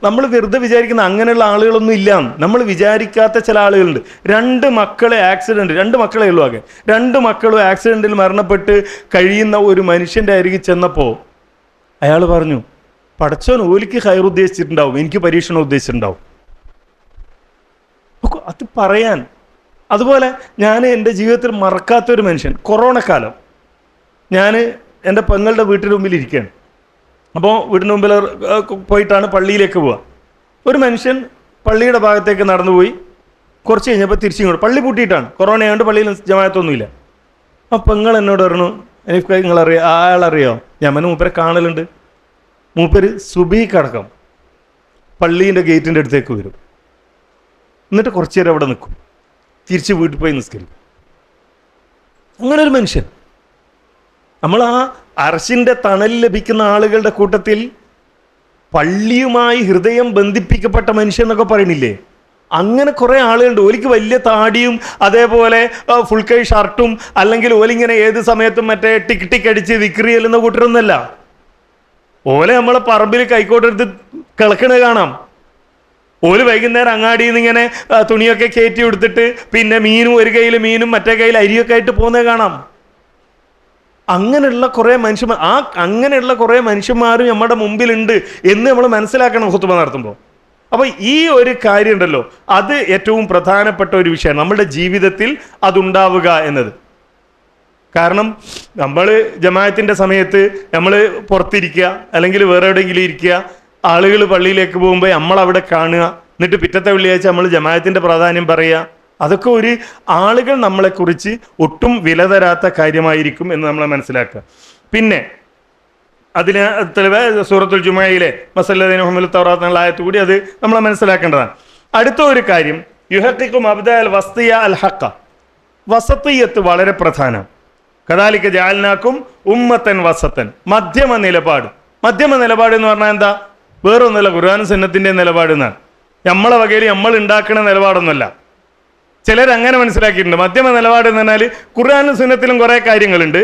നമ്മൾ വെറുതെ വിചാരിക്കുന്ന അങ്ങനെയുള്ള ആളുകളൊന്നും ഇല്ല. നമ്മൾ വിചാരിക്കാത്ത ചില ആളുകളുണ്ട്. 2 മക്കളെ ആക്സിഡൻറ്റ്, 2 മക്കളെ ഉള്ളൂ ആകെ, 2 മക്കളും ആക്സിഡൻറ്റിൽ മരണപ്പെട്ട് കഴിയുന്ന ഒരു മനുഷ്യൻ്റെ അരികിൽ ചെന്നപ്പോൾ അയാൾ പറഞ്ഞു, പടച്ചോൻ ഓലിക്ക് ഖൈർ ഉദ്ദേശിച്ചിട്ടുണ്ടാവും, എനിക്ക് പരീക്ഷണം ഉദ്ദേശിച്ചിട്ടുണ്ടാവും. അത് പറയാൻ. അതുപോലെ ഞാൻ എൻ്റെ ജീവിതത്തിൽ മറക്കാത്തൊരു മനുഷ്യൻ, കൊറോണ കാലം ഞാൻ എൻ്റെ പെങ്ങളുടെ വീട്ടിന് മുമ്പിൽ ഇരിക്കുകയാണ്. അപ്പോൾ വീടിന് മുമ്പിൽ പോയിട്ടാണ് പള്ളിയിലേക്ക് പോവുക. ഒരു മനുഷ്യൻ പള്ളിയുടെ ഭാഗത്തേക്ക് നടന്നുപോയി. കുറച്ച് കഴിഞ്ഞപ്പോൾ തിരിച്ചിങ്ങോട്ട്, പള്ളി പൂട്ടിയിട്ടാണ്, കൊറോണ ആയതുകൊണ്ട് പള്ളിയിൽ ജമാഅത്തൊന്നുമില്ല. അപ്പോൾ പെങ്ങൾ എന്നോട് പറഞ്ഞു, എനിക്ക് നിങ്ങളറിയാം, അയാളറിയോ? ഞാൻ മൂപ്പരെ കാണലുണ്ട്. മൂപ്പര് സുബഹിക്കടക്കം പള്ളീൻ്റെ ഗേറ്റിൻ്റെ അടുത്തേക്ക് വരും, എന്നിട്ട് കുറച്ച് നേരം അവിടെ നിൽക്കും, തിരിച്ച് വീട്ടിൽ പോയി നിസ്കരിക്കും. അങ്ങനെ ഒരു മനുഷ്യൻ. നമ്മൾ ആ അർശിൻ്റെ തണൽ ലഭിക്കുന്ന ആളുകളുടെ കൂട്ടത്തിൽ പള്ളിയുമായി ഹൃദയം ബന്ധിപ്പിക്കപ്പെട്ട മനുഷ്യൻ എന്നൊക്കെ പറയണില്ലേ? അങ്ങനെ കുറേ ആളുകളുണ്ട്. ഓലിക്ക് വലിയ താടിയും അതേപോലെ ഫുൾ കൈ ഷർട്ടും, അല്ലെങ്കിൽ ഓലിങ്ങനെ ഏത് സമയത്തും മറ്റേ ടിക് ടിക് അടിച്ച് വിക്രി ചെല്ലുന്ന കൂട്ടരൊന്നുമല്ല. ഓലെ നമ്മളെ പറമ്പിൽ കൈക്കോട്ടെടുത്ത് കിളക്കണത് കാണാം. ഓല് വൈകുന്നേരം അങ്ങാടിയിൽ നിന്ന് ഇങ്ങനെ തുണിയൊക്കെ കയറ്റി കൊടുത്തിട്ട് പിന്നെ മീനും, ഒരു കയ്യിൽ മീനും മറ്റേ കയ്യിൽ അരിയൊക്കെ ആയിട്ട് പോകുന്നത് കാണാം. അങ്ങനെയുള്ള കുറേ മനുഷ്യന്മാർ, അങ്ങനെയുള്ള കുറേ മനുഷ്യന്മാരും നമ്മുടെ മുമ്പിലുണ്ട് എന്ന് നമ്മൾ മനസ്സിലാക്കണം ഖുതുബ നടത്തുമ്പോൾ. അപ്പോൾ ഈ ഒരു കാര്യം ഉണ്ടല്ലോ, അത് ഏറ്റവും പ്രധാനപ്പെട്ട ഒരു വിഷയമാണ് നമ്മുടെ ജീവിതത്തിൽ അതുണ്ടാവുക എന്നത്. കാരണം നമ്മൾ ജമാഅത്തിൻ്റെ സമയത്ത് നമ്മൾ പുറത്തിരിക്കുക, അല്ലെങ്കിൽ വേറെ എവിടെയെങ്കിലും ഇരിക്കുക, ആളുകൾ പള്ളിയിലേക്ക് പോകുമ്പോൾ നമ്മളവിടെ കാണുക, എന്നിട്ട് പിറ്റത്തെ വെള്ളിയാഴ്ച നമ്മൾ ജമാഅത്തിൻ്റെ പ്രാധാന്യം പറയുക, അതൊക്കെ ഒരു ആളുകൾ നമ്മളെക്കുറിച്ച് ഒട്ടും വില തരാത്ത കാര്യമായിരിക്കും എന്ന് നമ്മൾ മനസ്സിലാക്കുക. പിന്നെ അതിന് തെളിവ് സൂറത്തുൽ ജുമുഅയിലെ മസല്ലദീന ഹുമിൽ തൗറാത്ത് എന്നുള്ള ആയത്ത് കൂടി അത് നമ്മൾ മനസ്സിലാക്കേണ്ടതാണ്. അടുത്ത ഒരു കാര്യം, യുഹഖിഖു മബ്ദഅൽ വസ്തിയ അൽ ഹഖ, വസത്തിയത്ത് വളരെ പ്രധാനം. കദാലിക ജഅൽനാകും ഉമ്മത്തൻ വസത്തൻ, മധ്യമ നിലപാട്. മധ്യമ നിലപാട് എന്ന് പറഞ്ഞാൽ എന്താ? വേറൊന്നുമല്ല, ഖുർആനും സുന്നത്തിൻ്റെ നിലപാട് എന്നാണ്. നമ്മളെ വകയിൽ നമ്മൾ ഉണ്ടാക്കുന്ന നിലപാടൊന്നുമല്ല. ചിലരങ്ങനെ മനസ്സിലാക്കിയിട്ടുണ്ട്. മധ്യമ നിലപാട് എന്ന് പറഞ്ഞാൽ ഖുർആനും സുന്നത്തിലും കുറേ കാര്യങ്ങളുണ്ട്,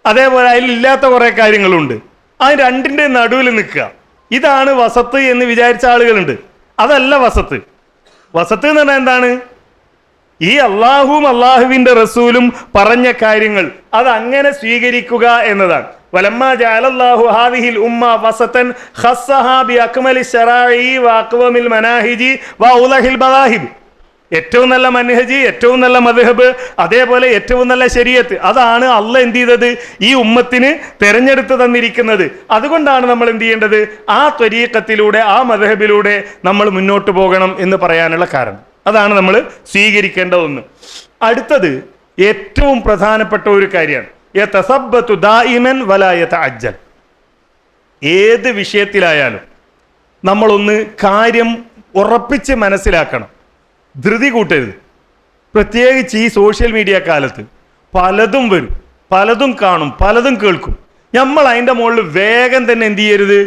അതേപോലെ അതിലില്ലാത്ത കുറേ കാര്യങ്ങളുണ്ട്. ആ രണ്ടിൻ്റെ നടുവിൽ നിൽക്കുക, ഇതാണ് വസത്ത് എന്ന് വിചാരിച്ച ആളുകളുണ്ട്. അതല്ല വസത്ത്. വസത്ത് എന്ന് പറഞ്ഞാൽ എന്താണ്? ഈ അള്ളാഹുവും അള്ളാഹുവിൻ്റെ റസൂലും പറഞ്ഞ കാര്യങ്ങൾ അത് അങ്ങനെ സ്വീകരിക്കുക എന്നതാണ്. വലമ്മാ ജഅലല്ലാഹു ഹാദിഹിൽ ഉമ്മ വസതൻ ഖസ്സഹാ ബിഅക്മലി ശറാഇ വഅഖ്വമിൽ മനാഹിജി വഅൗലഹിൽ ബദാഹിബ്. ഏറ്റവും നല്ല മൻഹജ്, ഏറ്റവും നല്ല മദ്ഹബ്, അതേപോലെ ഏറ്റവും നല്ല ശരീഅത്ത്, അതാണ് അള്ളാഹ് എന്ത് ചെയ്തത്, ഈ ഉമ്മത്തിന് തെരഞ്ഞെടുത്ത് തന്നിരിക്കുന്നത്. അതുകൊണ്ടാണ് നമ്മൾ എന്ത് ചെയ്യേണ്ടത്, ആ ത്വരീഖത്തിലൂടെ, ആ മദ്ഹബിലൂടെ നമ്മൾ മുന്നോട്ട് പോകണം എന്ന് പറയാനുള്ള കാരണം. അതാണ് നമ്മൾ സ്വീകരിക്കേണ്ട ഒന്ന്. അടുത്തത് ഏറ്റവും പ്രധാനപ്പെട്ട ഒരു കാര്യമാണ്, യതസബ്ബതു ദായിമൻ വലാ യതഅജ്ജൽ. ഏത് വിഷയത്തിലായാലും നമ്മളൊന്ന് കാര്യം ഉറപ്പിച്ച് മനസ്സിലാക്കണം, ധൃതി കൂട്ടരുത്. പ്രത്യേകിച്ച് ഈ സോഷ്യൽ മീഡിയ കാലത്ത് പലതും വരും, പലതും കാണും, പലതും കേൾക്കും. നമ്മൾ അതിൻ്റെ മുകളിൽ വേഗം തന്നെ എന്ത് ചെയ്യരുത്,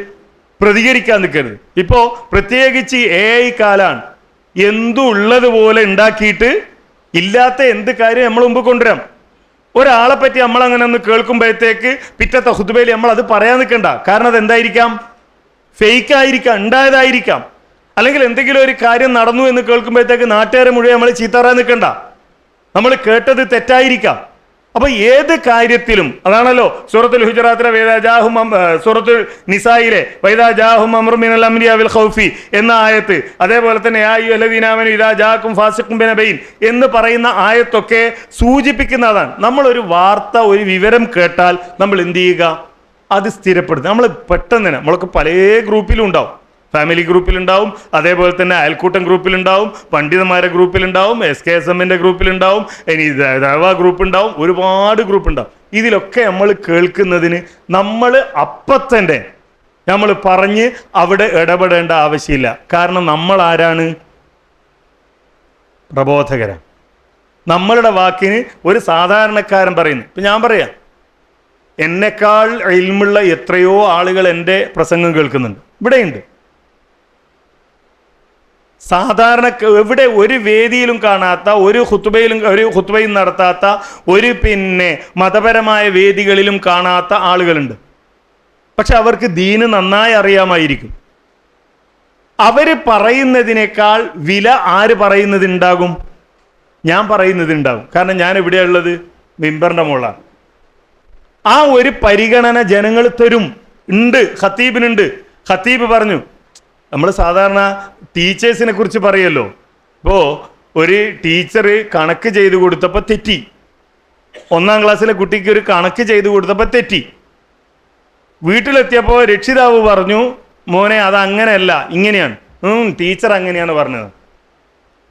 പ്രതികരിക്കാൻ നിൽക്കരുത്. ഇപ്പോൾ പ്രത്യേകിച്ച് AI കാലാണ്, എന്തും ഉള്ളതുപോലെ ഉണ്ടാക്കിയിട്ട് ഇല്ലാത്ത എന്ത് കാര്യം നമ്മൾ മുമ്പ് കൊണ്ടുവരാം. ഒരാളെ പറ്റി നമ്മളങ്ങനെ ഒന്ന് കേൾക്കുമ്പോഴത്തേക്ക് പിറ്റത്തെ ഖുതുബയിൽ നമ്മൾ അത് പറയാൻ നിൽക്കണ്ട. കാരണം അത് എന്തായിരിക്കാം, ഫേക്കായിരിക്കാം, ഉണ്ടായതായിരിക്കാം. അല്ലെങ്കിൽ എന്തെങ്കിലും ഒരു കാര്യം നടന്നു എന്ന് കേൾക്കുമ്പോഴത്തേക്ക് നാട്ടുകാരെ മുഴുവൻ നമ്മൾ ചീത്തറാൻ നിൽക്കണ്ട, നമ്മൾ കേട്ടത് തെറ്റായിരിക്കാം. അപ്പൊ ഏത് കാര്യത്തിലും അതാണല്ലോ സൂറത്തുൽ ഹുജറാത്തിലെ സൂറത്തുൽ നിസായിലെ വൈദാ ജാഹും അംറുൻ മിനൽ അംരി അവിൽ ഖൗഫി എന്ന ആയത്ത്, അതേപോലെ തന്നെ യാ അയ്യുഹല്ലദീന ആമനൂ ഇദാ ജാഅക്കും ഫാസിഖുൻ ബിനബൈൻ എന്ന് പറയുന്ന ആയത്തൊക്കെ സൂചിപ്പിക്കുന്നതാണ്. നമ്മളൊരു വാർത്ത, ഒരു വിവരം കേട്ടാൽ നമ്മൾ എന്ത് ചെയ്യുക, അത് സ്ഥിരപ്പെടുത്തുക. നമ്മൾ പെട്ടെന്ന് തന്നെ, നമ്മളൊക്കെ പല ഗ്രൂപ്പിലും ഉണ്ടാവും, ഫാമിലി ഗ്രൂപ്പിലുണ്ടാവും, അതേപോലെ തന്നെ അയൽക്കൂട്ടം ഗ്രൂപ്പിലുണ്ടാവും, പണ്ഡിതന്മാരുടെ ഗ്രൂപ്പിലുണ്ടാവും, SKSMന്റെ ഗ്രൂപ്പിലുണ്ടാവും, ഇനി ദഅവ ഗ്രൂപ്പ് ഉണ്ടാവും, ഒരുപാട് ഗ്രൂപ്പ് ഉണ്ടാവും. ഇതിലൊക്കെ നമ്മൾ കേൾക്കുന്നതിന് നമ്മൾ അപ്പത്തന്നെ നമ്മൾ പറഞ്ഞ് അവിടെ ഇടപെടേണ്ട ആവശ്യമില്ല. കാരണം നമ്മൾ ആരാണ്, പ്രബോധകരാണ്. നമ്മളുടെ വാക്കിന് ഒരു സാധാരണക്കാരൻ പറയുന്നു. ഇപ്പം ഞാൻ പറയാം, എന്നെക്കാൾ ഇൽമുള്ള എത്രയോ ആളുകൾ എൻ്റെ പ്രസംഗം കേൾക്കുന്നുണ്ട്, ഇവിടെയുണ്ട്. സാധാരണ എവിടെ ഒരു വേദിയിലും കാണാത്ത, ഒരു ഖുത്ബയും നടത്താത്ത, ഒരു മതപരമായ വേദികളിലും കാണാത്ത ആളുകളുണ്ട്. പക്ഷെ അവർക്ക് ദീന് നന്നായി അറിയാമായിരിക്കും. അവർ പറയുന്നതിനേക്കാൾ വില ആര് പറയുന്നതുണ്ടാകും, ഞാൻ പറയുന്നതുണ്ടാകും. കാരണം ഞാൻ എവിടെയുള്ളത്, മിമ്പറിൻ്റെ മുകളിലാണ്. ആ ഒരു പരിഗണന ജനങ്ങൾ തരും, ഉണ്ട്, ഖത്തീബിനുണ്ട്. ഖത്തീബ് പറഞ്ഞു, നമ്മൾ സാധാരണ ടീച്ചേഴ്സിനെ കുറിച്ച് പറയുമല്ലോ. ഇപ്പോൾ ഒരു ടീച്ചർ കണക്ക് ചെയ്ത് കൊടുത്തപ്പോൾ തെറ്റി, 1-ാം ക്ലാസ്സിലെ കുട്ടിക്ക് ഒരു കണക്ക് ചെയ്ത് കൊടുത്തപ്പോൾ തെറ്റി. വീട്ടിലെത്തിയപ്പോൾ രക്ഷിതാവ് പറഞ്ഞു, മോനെ അത് അങ്ങനെയല്ല, ഇങ്ങനെയാണ്. ടീച്ചർ അങ്ങനെയാണ് പറഞ്ഞത്.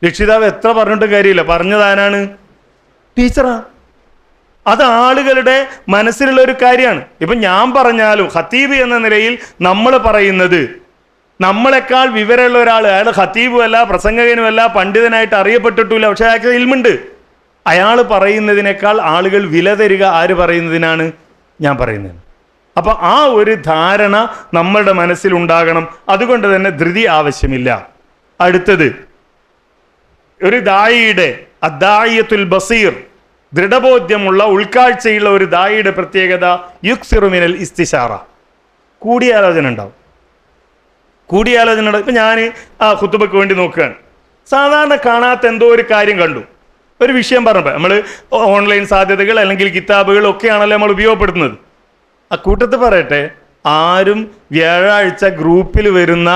രക്ഷിതാവ് എത്ര പറഞ്ഞിട്ടും കാര്യമില്ല, പറഞ്ഞതാരാണ്, ടീച്ചറാ. അത് ആളുകളുടെ മനസ്സിലുള്ള ഒരു കാര്യമാണ്. ഇപ്പം ഞാൻ പറഞ്ഞാലും ഖത്തീബ് എന്ന നിലയിൽ നമ്മൾ പറയുന്നത്, നമ്മളെക്കാൾ വിവരമുള്ള ഒരാൾ, അയാൾ ഖത്തീബുമല്ല, പ്രസംഗകനുമല്ല, പണ്ഡിതനായിട്ട് അറിയപ്പെട്ടിട്ടില്ല, പക്ഷെ അയാൾക്ക് ഇൽമുണ്ട്. അയാൾ പറയുന്നതിനേക്കാൾ ആളുകൾ വില തരിക ആര് പറയുന്നതിനാണ്, ഞാൻ പറയുന്നതിന്. അപ്പം ആ ഒരു ധാരണ നമ്മളുടെ മനസ്സിലുണ്ടാകണം. അതുകൊണ്ട് തന്നെ ധൃതി ആവശ്യമില്ല. അടുത്തത്, ഒരു ദായിയുടെ അദ്ദായിയത്തുൽ ബസീർ, ദൃഢബോധ്യമുള്ള ഉൾക്കാഴ്ചയുള്ള ഒരു ദായിയുടെ പ്രത്യേകത യുക്സിറു മിനൽ ഇസ്തിശാറ, കൂടിയാലോചന ഉണ്ടാവും. കൂടിയാലോചന ഉണ്ടാവും. ഇപ്പം ഞാൻ ആ ഖുതുബയ്ക്ക് വേണ്ടി നോക്കുകയാണ്, സാധാരണ കാണാത്ത എന്തോ ഒരു കാര്യം കണ്ടു, ഒരു വിഷയം പറഞ്ഞപ്പോൾ നമ്മൾ ഓൺലൈൻ സാധ്യതകൾ അല്ലെങ്കിൽ കിതാബുകൾ ഒക്കെയാണല്ലോ നമ്മൾ ഉപയോഗപ്പെടുത്തുന്നത്. ആ കൂട്ടത്തിൽ പറയട്ടെ, ആരും വ്യാഴാഴ്ച ഗ്രൂപ്പിൽ വരുന്ന,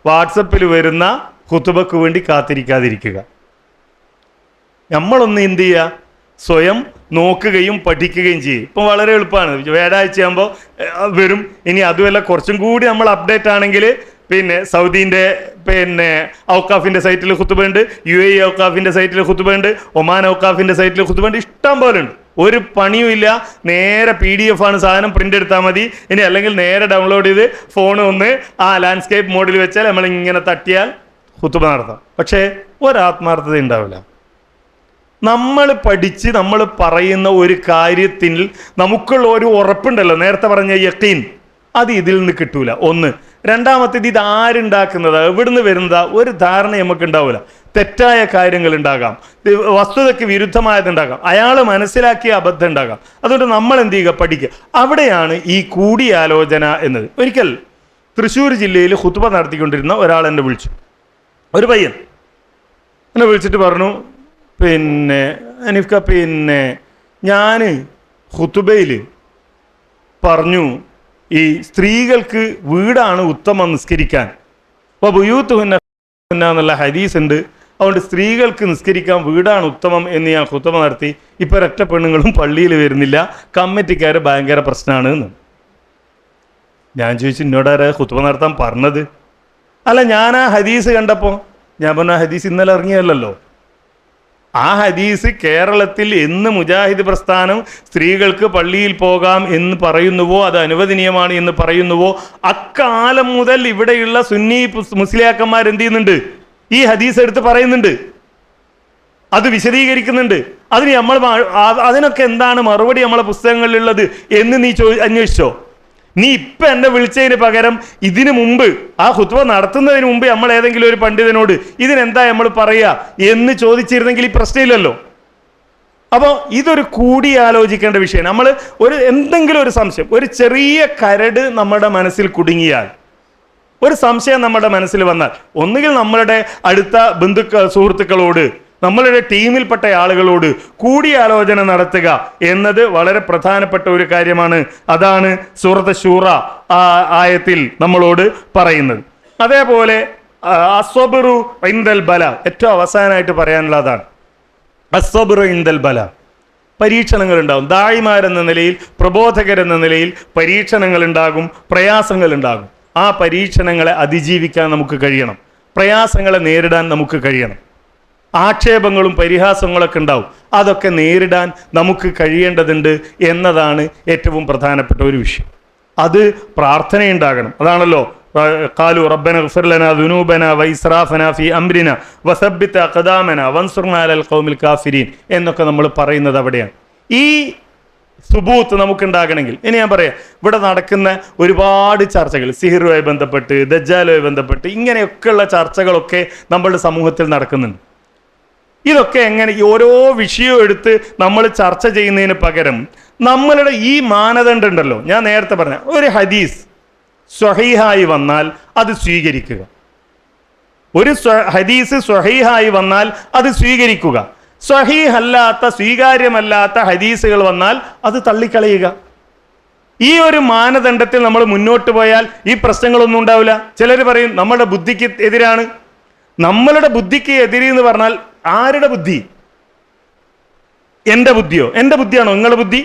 വാട്സപ്പിൽ വരുന്ന ഖുതുബയ്ക്ക് വേണ്ടി കാത്തിരിക്കാതിരിക്കുക. നമ്മളൊന്ന് എന്ത് ചെയ്യുക, സ്വയം നോക്കുകയും പഠിക്കുകയും ചെയ്യും. ഇപ്പം വളരെ എളുപ്പമാണ്. വ്യാഴാഴ്ച ആകുമ്പോൾ വരും. ഇനി അതുമല്ല, കുറച്ചും കൂടി നമ്മൾ അപ്ഡേറ്റ് ആണെങ്കിൽ സൗദീൻ്റെ ഔക്കാഫിൻ്റെ സൈറ്റിൽ ഖുതുബയുണ്ട്, UAE ഔക്കാഫിൻ്റെ സൈറ്റിൽ ഖുതുബയുണ്ട്, ഒമാൻ ഔക്കാഫിൻ്റെ സൈറ്റിൽ ഖുതുബയുണ്ട്, ഇഷ്ടം പോലെ ഉണ്ട്. ഒരു പണിയും ഇല്ല. നേരെ PDF ആണ് സാധനം, പ്രിൻ്റ് എടുത്താൽ മതി. ഇനി അല്ലെങ്കിൽ നേരെ ഡൗൺലോഡ് ചെയ്ത് ഫോൺ ഒന്ന് ആ ലാൻഡ്സ്കേപ്പ് മോഡിൽ വെച്ചാൽ നമ്മളിങ്ങനെ തട്ടിയാൽ ഖുതുബ നടത്താം. പക്ഷേ ഒരാത്മാർത്ഥത ഉണ്ടാവില്ല. നമ്മൾ പഠിച്ച് നമ്മൾ പറയുന്ന ഒരു കാര്യത്തിൽ നമുക്കുള്ള ഒരു ഉറപ്പുണ്ടല്ലോ, നേരത്തെ പറഞ്ഞ യഖീൻ, അത് ഇതിൽ നിന്ന് കിട്ടൂല. ഒന്ന്. രണ്ടാമത്തേത്, ഇത് ആരുണ്ടാക്കുന്നതാ, എവിടുന്ന് വരുന്നതാ, ഒരു ധാരണ നമുക്ക് ഉണ്ടാവില്ല. തെറ്റായ കാര്യങ്ങൾ ഉണ്ടാകാം, വസ്തുതയ്ക്ക് വിരുദ്ധമായതുണ്ടാകാം, അയാൾ മനസ്സിലാക്കിയ അബദ്ധം ഉണ്ടാകാം. അതുകൊണ്ട് നമ്മൾ എന്ത് ചെയ്യുക, പഠിക്കുക. അവിടെയാണ് ഈ കൂടിയാലോചന എന്നത്. ഒരിക്കൽ തൃശ്ശൂർ ജില്ലയിൽ ഖുതുബ നടത്തിക്കൊണ്ടിരുന്ന ഒരാൾ എന്നെ വിളിച്ചു, ഒരു പയ്യൻ എന്നെ വിളിച്ചിട്ട് പറഞ്ഞു, അനീഫ്ക, ഞാൻ ഖുതുബയിൽ പറഞ്ഞു ഈ സ്ത്രീകൾക്ക് വീടാണ് ഉത്തമം നിസ്കരിക്കാൻ, അപ്പോൾ ബുയൂത്തുഹുന്ന എന്നുള്ള ഹദീസ് ഉണ്ട്, അതുകൊണ്ട് സ്ത്രീകൾക്ക് നിസ്കരിക്കാൻ വീടാണ് ഉത്തമം എന്ന് ഞാൻ ഖുതുബ നടത്തി. ഇപ്പോൾ ഒരൊറ്റ പെണ്ണുങ്ങളും പള്ളിയിൽ വരുന്നില്ല, കമ്മിറ്റിക്കാർ ഭയങ്കര പ്രശ്നമാണ് എന്ന്. ഞാൻ ചോദിച്ചു, എന്നോടാരാ ഖുതുബ നടത്താൻ പറഞ്ഞത്? അല്ല, ഞാൻ ആ ഹദീസ് കണ്ടപ്പോൾ ഞാൻ പറഞ്ഞ ഹദീസ് ഇന്നലെ ഇറങ്ങിയല്ലോ. ആ ഹദീസ് കേരളത്തിൽ എന്ന് മുജാഹിദ് പ്രസ്ഥാനം സ്ത്രീകൾക്ക് പള്ളിയിൽ പോകാം എന്ന് പറയുന്നുവോ, അത് അനുവദനീയമാണ് എന്ന് പറയുന്നുവോ, അക്കാലം മുതൽ ഇവിടെയുള്ള സുന്നി മുസ്ലിയാക്കന്മാർ എന്ത് ചെയ്യുന്നുണ്ട്? ഈ ഹദീസ് എടുത്ത് പറയുന്നുണ്ട്, അത് വിശദീകരിക്കുന്നുണ്ട്. അതിനൊക്കെ എന്താണ് മറുപടി നമ്മളെ പുസ്തകങ്ങളിലുള്ളത് എന്ന് നീ അന്വേഷിച്ചോ? നീ ഇപ്പം എന്നെ വിളിച്ചതിന് പകരം ഇതിനു മുമ്പ് ആ ഖുത്ബ നടത്തുന്നതിന് മുമ്പ് നമ്മൾ ഏതെങ്കിലും ഒരു പണ്ഡിതനോട് ഇതിനെന്താ നമ്മൾ പറയുക എന്ന് ചോദിച്ചിരുന്നെങ്കിൽ ഈ പ്രശ്നമില്ലല്ലോ. അപ്പോൾ ഇതൊരു കൂടിയാലോചിക്കേണ്ട വിഷയമാണ്. നമ്മൾ എന്തെങ്കിലും ഒരു സംശയം, ഒരു ചെറിയ കരട് നമ്മുടെ മനസ്സിൽ കുടുങ്ങിയാൽ, ഒരു സംശയം നമ്മുടെ മനസ്സിൽ വന്നാൽ, ഒന്നുകിൽ നമ്മളുടെ അടുത്ത സുഹൃത്തുക്കളോട്, നമ്മളുടെ ടീമിൽപ്പെട്ട ആളുകളോട് കൂടിയാലോചന നടത്തുക എന്നത് വളരെ പ്രധാനപ്പെട്ട ഒരു കാര്യമാണ്. അതാണ് സൂറത്ത് ശൂറ ആയത്തിൽ നമ്മളോട് പറയുന്നത്. അതേപോലെ അസ്വബ്റു ഇൻദൽ ബല, ഏറ്റവും അവസാനമായിട്ട് പറയാനുള്ളതാണ് അസ്വബ്റു ഇൻദൽ ബല. പരീക്ഷണങ്ങൾ ഉണ്ടാകും. ദായിമാരെന്ന നിലയിൽ, പ്രബോധകരെന്ന നിലയിൽ പരീക്ഷണങ്ങൾ ഉണ്ടാകും, പ്രയാസങ്ങൾ ഉണ്ടാകും. ആ പരീക്ഷണങ്ങളെ അതിജീവിക്കാൻ നമുക്ക് കഴിയണം, പ്രയാസങ്ങളെ നേരിടാൻ നമുക്ക് കഴിയണം. ആക്ഷേപങ്ങളും പരിഹാസങ്ങളൊക്കെ ഉണ്ടാവും, അതൊക്കെ നേരിടാൻ നമുക്ക് കഴിയേണ്ടതുണ്ട് എന്നതാണ് ഏറ്റവും പ്രധാനപ്പെട്ട ഒരു വിഷയം. അത് പ്രാർത്ഥനയുണ്ടാകണം. അതാണല്ലോ ഖാലു റബ്ബന ഗ്ഫിർ ലനാ ദുനൂബനാ വഇസ്റാഫനാ ഫീ അംരിനാ വസബ്ബിത് അഖദാമനാ വൻസുർനാ അലൽ ഖൗമിൽ കാഫിരീൻ എന്നൊക്കെ നമ്മൾ പറയുന്നത് അവിടെയാണ്. ഈ സുബൂത്ത് നമുക്കുണ്ടാകണമെങ്കിൽ, ഇനി ഞാൻ പറയാം, ഇവിടെ നടക്കുന്ന ഒരുപാട് ചർച്ചകൾ സിഹിറുമായി ബന്ധപ്പെട്ട്, ദജ്ജാലുമായി ബന്ധപ്പെട്ട്, ഇങ്ങനെയൊക്കെയുള്ള ചർച്ചകളൊക്കെ നമ്മളുടെ സമൂഹത്തിൽ നടക്കുന്നുണ്ട്. ഇതൊക്കെ എങ്ങനെ ഈ ഓരോ വിഷയവും എടുത്ത് നമ്മൾ ചർച്ച ചെയ്യുന്നതിന് പകരം നമ്മളുടെ ഈ മാനദണ്ഡം ഉണ്ടല്ലോ, ഞാൻ നേരത്തെ പറഞ്ഞ ഒരു ഹദീസ് സ്വഹീഹായി വന്നാൽ അത് സ്വീകരിക്കുക. ഒരു ഹദീസ് സ്വഹീഹായി വന്നാൽ അത് സ്വീകരിക്കുക. സ്വഹീഹല്ലാത്ത, സ്വീകാര്യമല്ലാത്ത ഹദീസുകൾ വന്നാൽ അത് തള്ളിക്കളയുക. ഈ ഒരു മാനദണ്ഡത്തിൽ നമ്മൾ മുന്നോട്ട് പോയാൽ ഈ പ്രശ്നങ്ങളൊന്നും ഉണ്ടാവില്ല. ചിലർ പറയും നമ്മുടെ ബുദ്ധിക്ക് എതിരാണ്. നമ്മളുടെ ബുദ്ധിക്ക് എതിരി എന്ന് പറഞ്ഞാൽ ആരുടെ ബുദ്ധി? എൻ്റെ ബുദ്ധിയോ? എൻ്റെ ബുദ്ധിയാണോ നിങ്ങളുടെ ബുദ്ധി?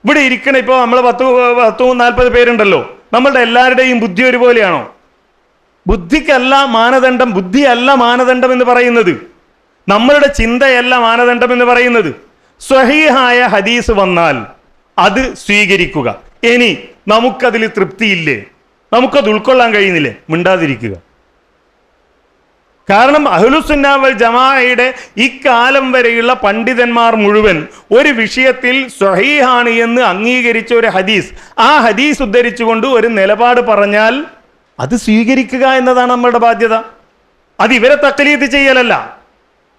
ഇവിടെ ഇരിക്കണ ഇപ്പോൾ നമ്മൾ 40 പേരുണ്ടല്ലോ, നമ്മളുടെ എല്ലാവരുടെയും ബുദ്ധി ഒരുപോലെയാണോ? ബുദ്ധിക്കല്ല മാനദണ്ഡം, ബുദ്ധിയല്ല മാനദണ്ഡം എന്ന് പറയുന്നത്, നമ്മളുടെ ചിന്തയല്ല മാനദണ്ഡം എന്ന് പറയുന്നത്. സ്വഹീഹായ ഹദീസ് വന്നാൽ അത് സ്വീകരിക്കുക. ഇനി നമുക്കതിൽ തൃപ്തിയില്ലേ, നമുക്കത് ഉൾക്കൊള്ളാൻ കഴിയുന്നില്ലേ, മിണ്ടാതിരിക്കുക. കാരണം അഹ്ലുസുന്ന വൽ ജമാഅയുടെ ഇക്കാലം വരെയുള്ള പണ്ഡിതന്മാർ മുഴുവൻ ഒരു വിഷയത്തിൽ സ്വഹീഹാണ് എന്ന് അംഗീകരിച്ച ഒരു ഹദീസ്, ആ ഹദീസ് ഉദ്ധരിച്ചുകൊണ്ട് ഒരു നിലപാട് പറഞ്ഞാൽ അത് സ്വീകരിക്കുക എന്നതാണ് നമ്മുടെ ബാധ്യത. അത് ഇവരെ തഖ്ലീദ് ചെയ്യലല്ല.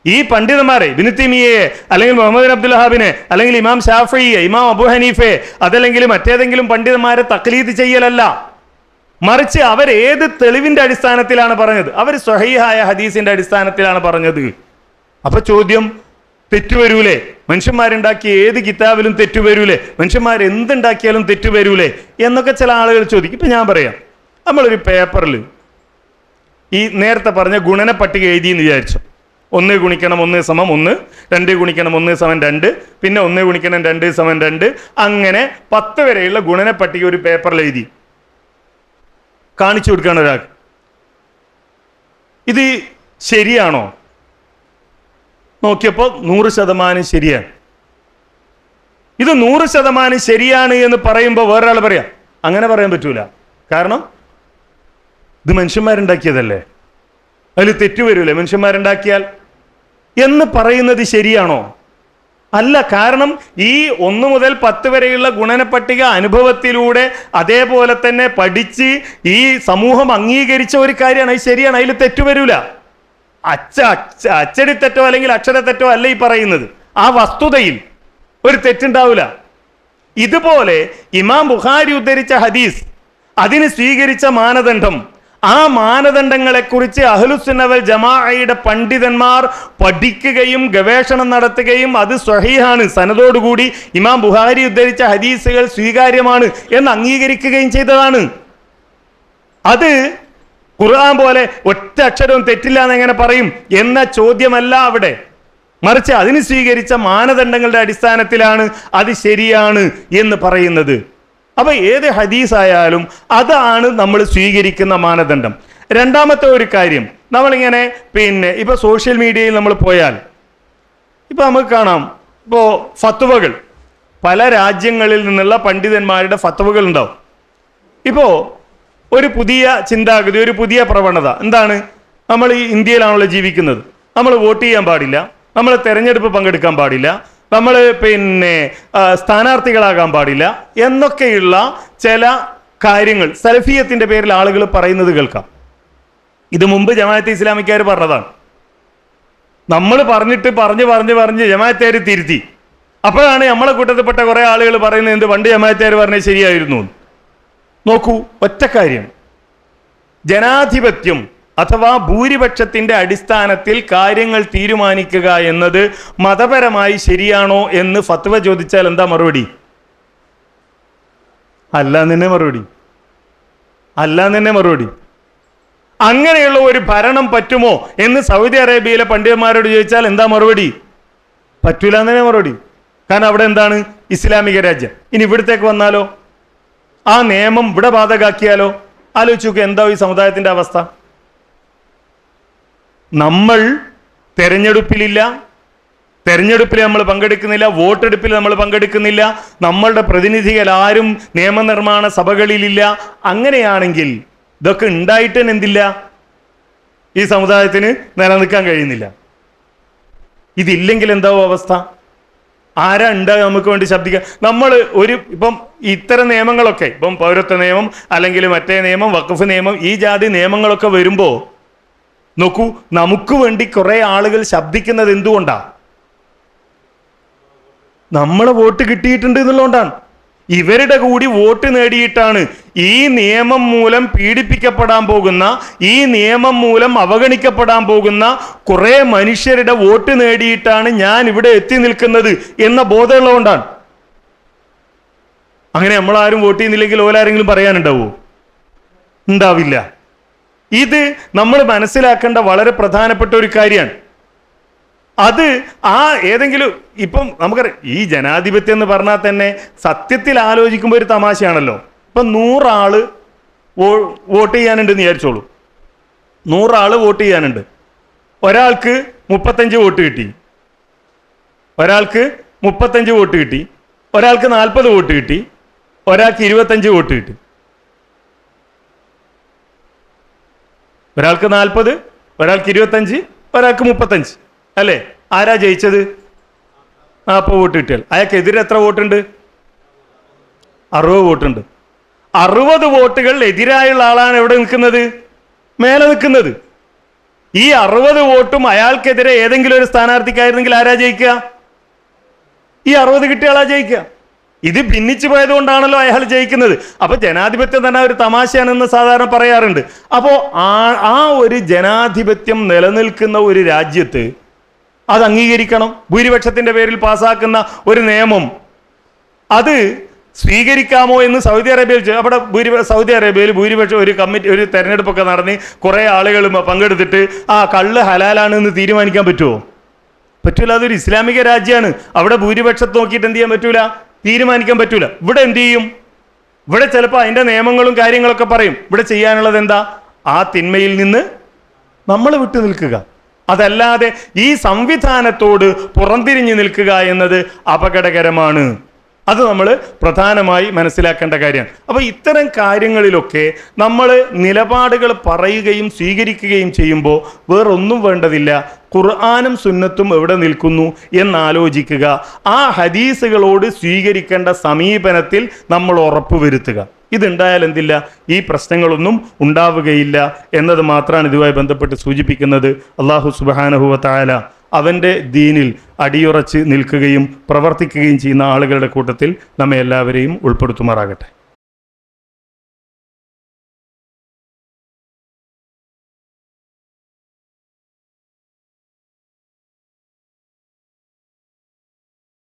ഈ പണ്ഡിതന്മാരെ, ഇബ്നു തൈമിയ്യയെ അല്ലെങ്കിൽ മുഹമ്മദ് ബിൻ അബ്ദുൽ വഹാബിനെ അല്ലെങ്കിൽ ഇമാം ഷാഫിഈയെ, ഇമാം അബൂ ഹനീഫയെ, അതല്ലെങ്കിൽ മറ്റേതെങ്കിലും പണ്ഡിതന്മാരെ തഖ്ലീദ് ചെയ്യലല്ല. മറിച്ച് അവർ ഏത് തെളിവിന്റെ അടിസ്ഥാനത്തിലാണ് പറഞ്ഞത്? അവർ സ്വഹീഹായ ഹദീസിന്റെ അടിസ്ഥാനത്തിലാണ് പറഞ്ഞത്. അപ്പൊ ചോദ്യം, തെറ്റുവരൂലേ? മനുഷ്യന്മാരുണ്ടാക്കിയ ഏത് കിതാബിലും തെറ്റുവരൂലേ? മനുഷ്യന്മാർ എന്തുണ്ടാക്കിയാലും തെറ്റുവരൂലേ എന്നൊക്കെ ചില ആളുകൾ ചോദിക്കും. ഇപ്പൊ ഞാൻ പറയാം, നമ്മളൊരു പേപ്പറിൽ ഈ നേരത്തെ പറഞ്ഞ ഗുണന പട്ടിക എഴുതി എന്ന് വിചാരിച്ചു. 1 ഗുണിക്കണം 1 സമം 1, 2 ഗുണിക്കണം 1 സമം 2, പിന്നെ 1 ഗുണിക്കണം 2 സമം 2, അങ്ങനെ 10 വരെയുള്ള ഗുണന പട്ടിക ഒരു പേപ്പറിൽ എഴുതി കാണിച്ചു കൊടുക്കുകയാണ് ഒരാൾക്ക്. ഇത് ശരിയാണോ? നോക്കിയപ്പോൾ 100% ശരിയാണ്. ഇത് 100% ശരിയാണ് എന്ന് പറയുമ്പോൾ വേറൊരാൾ പറയാം അങ്ങനെ പറയാൻ പറ്റൂല, കാരണം ഇത് മനുഷ്യന്മാരുണ്ടാക്കിയതല്ലേ, അതിൽ തെറ്റുവരൂലേ മനുഷ്യന്മാരുണ്ടാക്കിയാൽ എന്ന് പറയുന്നത് ശരിയാണോ? അല്ല. കാരണം ഈ 1 മുതൽ 10 വരെയുള്ള ഗുണനപ്പട്ടിക അനുഭവത്തിലൂടെ അതേപോലെ തന്നെ പഠിച്ച് ഈ സമൂഹം അംഗീകരിച്ച ഒരു കാര്യമാണ്. അത് ശരിയാണ്, അതിൽ തെറ്റുവരൂല. അച്ചടിത്തെറ്റോ അല്ലെങ്കിൽ അക്ഷരത്തെറ്റോ അല്ല ഈ പറയുന്നത്, ആ വസ്തുതയിൽ ഒരു തെറ്റുണ്ടാവില്ല. ഇതുപോലെ ഇമാം ബുഖാരി ഉദ്ധരിച്ച ഹദീസ്, അതിന് സ്വീകരിച്ച മാനദണ്ഡം, ആ മാനദണ്ഡങ്ങളെക്കുറിച്ച് അഹ്ലുസുന്ന വൽ ജമാഅയുടെ പണ്ഡിതന്മാർ പഠിക്കുകയും ഗവേഷണം നടത്തുകയും അത് സ്വഹീഹാണ്, സനദോടുകൂടി ഇമാം ബുഖാരി ഉദ്ധരിച്ച ഹദീസുകൾ സ്വീകാര്യമാണ് എന്ന് അംഗീകരിക്കുകയും ചെയ്തതാണ്. അത് ഖുർആൻ പോലെ ഒറ്റ അക്ഷരവും തെറ്റില്ല എന്നെങ്ങനെ പറയും എന്ന ചോദ്യമല്ല അവിടെ, മറിച്ച് അതിന് സ്വീകരിച്ച മാനദണ്ഡങ്ങളുടെ അടിസ്ഥാനത്തിലാണ് അത് ശരിയാണ് എന്ന് പറയുന്നത്. അപ്പൊ ഏത് ഹദീസായാലും അതാണ് നമ്മൾ സ്വീകരിക്കുന്ന മാനദണ്ഡം. രണ്ടാമത്തെ ഒരു കാര്യം, നമ്മളിങ്ങനെ ഇപ്പൊ സോഷ്യൽ മീഡിയയിൽ നമ്മൾ പോയാൽ ഇപ്പൊ നമുക്ക് കാണാം, ഇപ്പോൾ ഫത്വകൾ പല രാജ്യങ്ങളിൽ നിന്നുള്ള പണ്ഡിതന്മാരുടെ ഫത്വകൾ ഉണ്ടാവും. ഇപ്പോൾ ഒരു പുതിയ ചിന്താഗതി, ഒരു പുതിയ പ്രവണത എന്താണ്? നമ്മൾ ഈ ഇന്ത്യയിലാണല്ലോ ജീവിക്കുന്നത്, നമ്മൾ വോട്ട് ചെയ്യാൻ പാടില്ല, നമ്മൾ തെരഞ്ഞെടുപ്പ് പങ്കെടുക്കാൻ പാടില്ല, നമ്മൾ സ്ഥാനാർത്ഥികളാകാൻ പാടില്ല എന്നൊക്കെയുള്ള ചില കാര്യങ്ങൾ സലഫിയത്തിന്റെ പേരിൽ ആളുകൾ പറയുന്നത് കേൾക്കാം. ഇത് മുമ്പ് ജമാഅത്തെ ഇസ്ലാമിക്കാർ പറഞ്ഞതാണ്. നമ്മൾ പറഞ്ഞ് ജമാഅത്തുകാർ തിരുത്തി. അപ്പോഴാണ് നമ്മളെ കൂട്ടത്തിൽപ്പെട്ട കുറെ ആളുകൾ പറയുന്നത് എന്ത് പണ്ട് ജമാഅത്തുകാർ പറഞ്ഞത് ശരിയായിരുന്നു. നോക്കൂ, ഒറ്റ കാര്യം, ജനാധിപത്യം അഥവാ ഭൂരിപക്ഷത്തിന്റെ അടിസ്ഥാനത്തിൽ കാര്യങ്ങൾ തീരുമാനിക്കുക എന്നത് മതപരമായി ശരിയാണോ എന്ന് ഫത്വ ചോദിച്ചാൽ എന്താ മറുപടി? അല്ലാന്ന് തന്നെ മറുപടി. അങ്ങനെയുള്ള ഒരു ഭരണം പറ്റുമോ എന്ന് സൗദി അറേബ്യയിലെ പണ്ഡിതന്മാരോട് ചോദിച്ചാൽ എന്താ മറുപടി? പറ്റൂല എന്ന് തന്നെ മറുപടി. കാരണം അവിടെ എന്താണ്? ഇസ്ലാമിക രാജ്യം. ഇനി ഇവിടത്തേക്ക് വന്നാലോ, ആ നിയമം ഇവിടെ ബാധകാക്കിയാലോ? ആലോചിച്ച് നോക്കുക, എന്താ ഈ സമുദായത്തിന്റെ അവസ്ഥ? നമ്മൾ തെരഞ്ഞെടുപ്പിൽ നമ്മൾ പങ്കെടുക്കുന്നില്ല, വോട്ടെടുപ്പിൽ നമ്മൾ പങ്കെടുക്കുന്നില്ല, നമ്മളുടെ പ്രതിനിധികൾ ആരും നിയമനിർമ്മാണ സഭകളിലില്ല. അങ്ങനെയാണെങ്കിൽ ഇതൊക്കെ ഉണ്ടായിട്ട് തന്നെ എന്തില്ല, ഈ സമുദായത്തിന് നിലനിൽക്കാൻ കഴിയുന്നില്ല. ഇതില്ലെങ്കിൽ എന്താവും അവസ്ഥ? ആരാ ഉണ്ടാകുക നമുക്ക് വേണ്ടി ശബ്ദിക്കുക? നമ്മൾ ഇപ്പം ഇത്തരം നിയമങ്ങളൊക്കെ, ഇപ്പം പൗരത്വ നിയമം അല്ലെങ്കിൽ മറ്റേ നിയമം, വഖഫ് നിയമം, ഈ ജാതി നിയമങ്ങളൊക്കെ വരുമ്പോൾ നോക്കൂ, നമുക്ക് വേണ്ടി കുറെ ആളുകൾ ശബ്ദിക്കുന്നത് എന്തുകൊണ്ടാ? നമ്മളെ വോട്ട് കിട്ടിയിട്ടുണ്ട് എന്നുള്ളതുകൊണ്ടാണ്. ഇവരുടെ കൂടി വോട്ട് നേടിയിട്ടാണ് ഈ നിയമം മൂലം പീഡിപ്പിക്കപ്പെടാൻ പോകുന്ന, ഈ നിയമം മൂലം അവഗണിക്കപ്പെടാൻ പോകുന്ന കുറെ മനുഷ്യരുടെ വോട്ട് നേടിയിട്ടാണ് ഞാൻ ഇവിടെ എത്തി നിൽക്കുന്നത് എന്ന ബോധമുള്ളതുകൊണ്ടാണ്. അങ്ങനെ നമ്മളാരും വോട്ട് ചെയ്യുന്നില്ലെങ്കിൽ ഓലാരെങ്കിലും പറയാനുണ്ടാവോ? ഉണ്ടാവില്ല. ഇത് നമ്മൾ മനസ്സിലാക്കേണ്ട വളരെ പ്രധാനപ്പെട്ട ഒരു കാര്യമാണ്. അത് ഏതെങ്കിലും ഇപ്പം നമുക്കറിയാം, ഈ ജനാധിപത്യം എന്ന് പറഞ്ഞാൽ തന്നെ സത്യത്തിൽ ആലോചിക്കുമ്പോൾ ഒരു തമാശയാണല്ലോ. ഇപ്പം 100 ആള് വോട്ട് ചെയ്യാനുണ്ടെന്ന് വിചാരിച്ചോളൂ. 100 ആള് വോട്ട് ചെയ്യാനുണ്ട്. ഒരാൾക്ക് 35 വോട്ട് കിട്ടി, ഒരാൾക്ക് 35 വോട്ട് കിട്ടി, ഒരാൾക്ക് 40 വോട്ട് കിട്ടി, ഒരാൾക്ക് 25 വോട്ട് കിട്ടി. ഒരാൾക്ക് 40, ഒരാൾക്ക് 25, ഒരാൾക്ക് 35 അല്ലേ? ആരാ ജയിച്ചത്? 40 വോട്ട് കിട്ടിയാൽ അയാൾക്കെതിരെ എത്ര വോട്ടുണ്ട്? 60 വോട്ടുണ്ട്. 60 വോട്ടുകൾ എതിരായുള്ള ആളാണ് എവിടെ നിൽക്കുന്നത്? മേലെ നിൽക്കുന്നത്. ഈ 60 വോട്ടും അയാൾക്കെതിരെ ഏതെങ്കിലും ഒരു സ്ഥാനാർത്ഥിക്കായിരുന്നെങ്കിൽ ആരാ ജയിക്കുക? ഈ 60 കിട്ടിയ ആളാ ജയിക്കുക. ഇത് ഭിന്നിച്ചു പോയതുകൊണ്ടാണല്ലോ അയാൾ ജയിക്കുന്നത്. അപ്പൊ ജനാധിപത്യം തന്നെ ഒരു തമാശയാണെന്ന് സാധാരണ പറയാറുണ്ട്. അപ്പോൾ ആ ഒരു ജനാധിപത്യം നിലനിൽക്കുന്ന ഒരു രാജ്യത്ത് അത് അംഗീകരിക്കണം. ഭൂരിപക്ഷത്തിന്റെ പേരിൽ പാസ്സാക്കുന്ന ഒരു നിയമം അത് സ്വീകരിക്കാമോ എന്ന് സൗദി അറേബ്യയിൽ, അവിടെ സൗദി അറേബ്യയിൽ ഭൂരിപക്ഷം ഒരു തെരഞ്ഞെടുപ്പൊക്കെ നടന്ന് കുറെ ആളുകൾ പങ്കെടുത്തിട്ട് കള്ള് ഹലാലാണ് എന്ന് തീരുമാനിക്കാൻ പറ്റുമോ? പറ്റൂല. അതൊരു ഇസ്ലാമിക രാജ്യമാണ്. അവിടെ ഭൂരിപക്ഷത്തെ നോക്കിയിട്ട് എന്ത് ചെയ്യാൻ പറ്റൂല? തീരുമാനിക്കാൻ പറ്റൂല. ഇവിടെ എന്ത് ചെയ്യും? ഇവിടെ ചിലപ്പോൾ അതിന്റെ നിയമങ്ങളും കാര്യങ്ങളൊക്കെ പറയും. ഇവിടെ ചെയ്യാനുള്ളത് എന്താ? ആ തിന്മയിൽ നിന്ന് നമ്മൾ വിട്ടു നിൽക്കുക. അതല്ലാതെ ഈ സംവിധാനത്തോട് പുറംതിരിഞ്ഞു നിൽക്കുക എന്നത് അപകടകരമാണ്. അത് നമ്മൾ പ്രധാനമായി മനസ്സിലാക്കേണ്ട കാര്യമാണ്. അപ്പോൾ ഇത്തരം കാര്യങ്ങളിലൊക്കെ നമ്മൾ നിലപാടുകൾ പറയുകയും സ്വീകരിക്കുകയും ചെയ്യുമ്പോൾ വേറൊന്നും വേണ്ടതില്ല. ഖുർആനും സുന്നത്തും എവിടെ നിൽക്കുന്നു എന്നാലോചിക്കുക. ആ ഹദീസുകളോട് സ്വീകരിക്കേണ്ട സമീപനത്തിൽ നമ്മൾ ഉറപ്പുവരുത്തുക. ഇതുണ്ടായാൽ എന്തില്ല, ഈ പ്രശ്നങ്ങളൊന്നും ഉണ്ടാവുകയില്ല എന്നത് മാത്രമാണ് ഇതുമായി ബന്ധപ്പെട്ട് സൂചിപ്പിക്കുന്നത്. അല്ലാഹു സുബ്ഹാനഹു വ തആല അവൻ്റെ ദീനിൽ അടിയുറച്ച് നിൽക്കുകയും പ്രവർത്തിക്കുകയും ചെയ്യുന്ന ആളുകളുടെ കൂട്ടത്തിൽ നമ്മെ എല്ലാവരെയും ഉൾപ്പെടുത്തുമാറാകട്ടെ.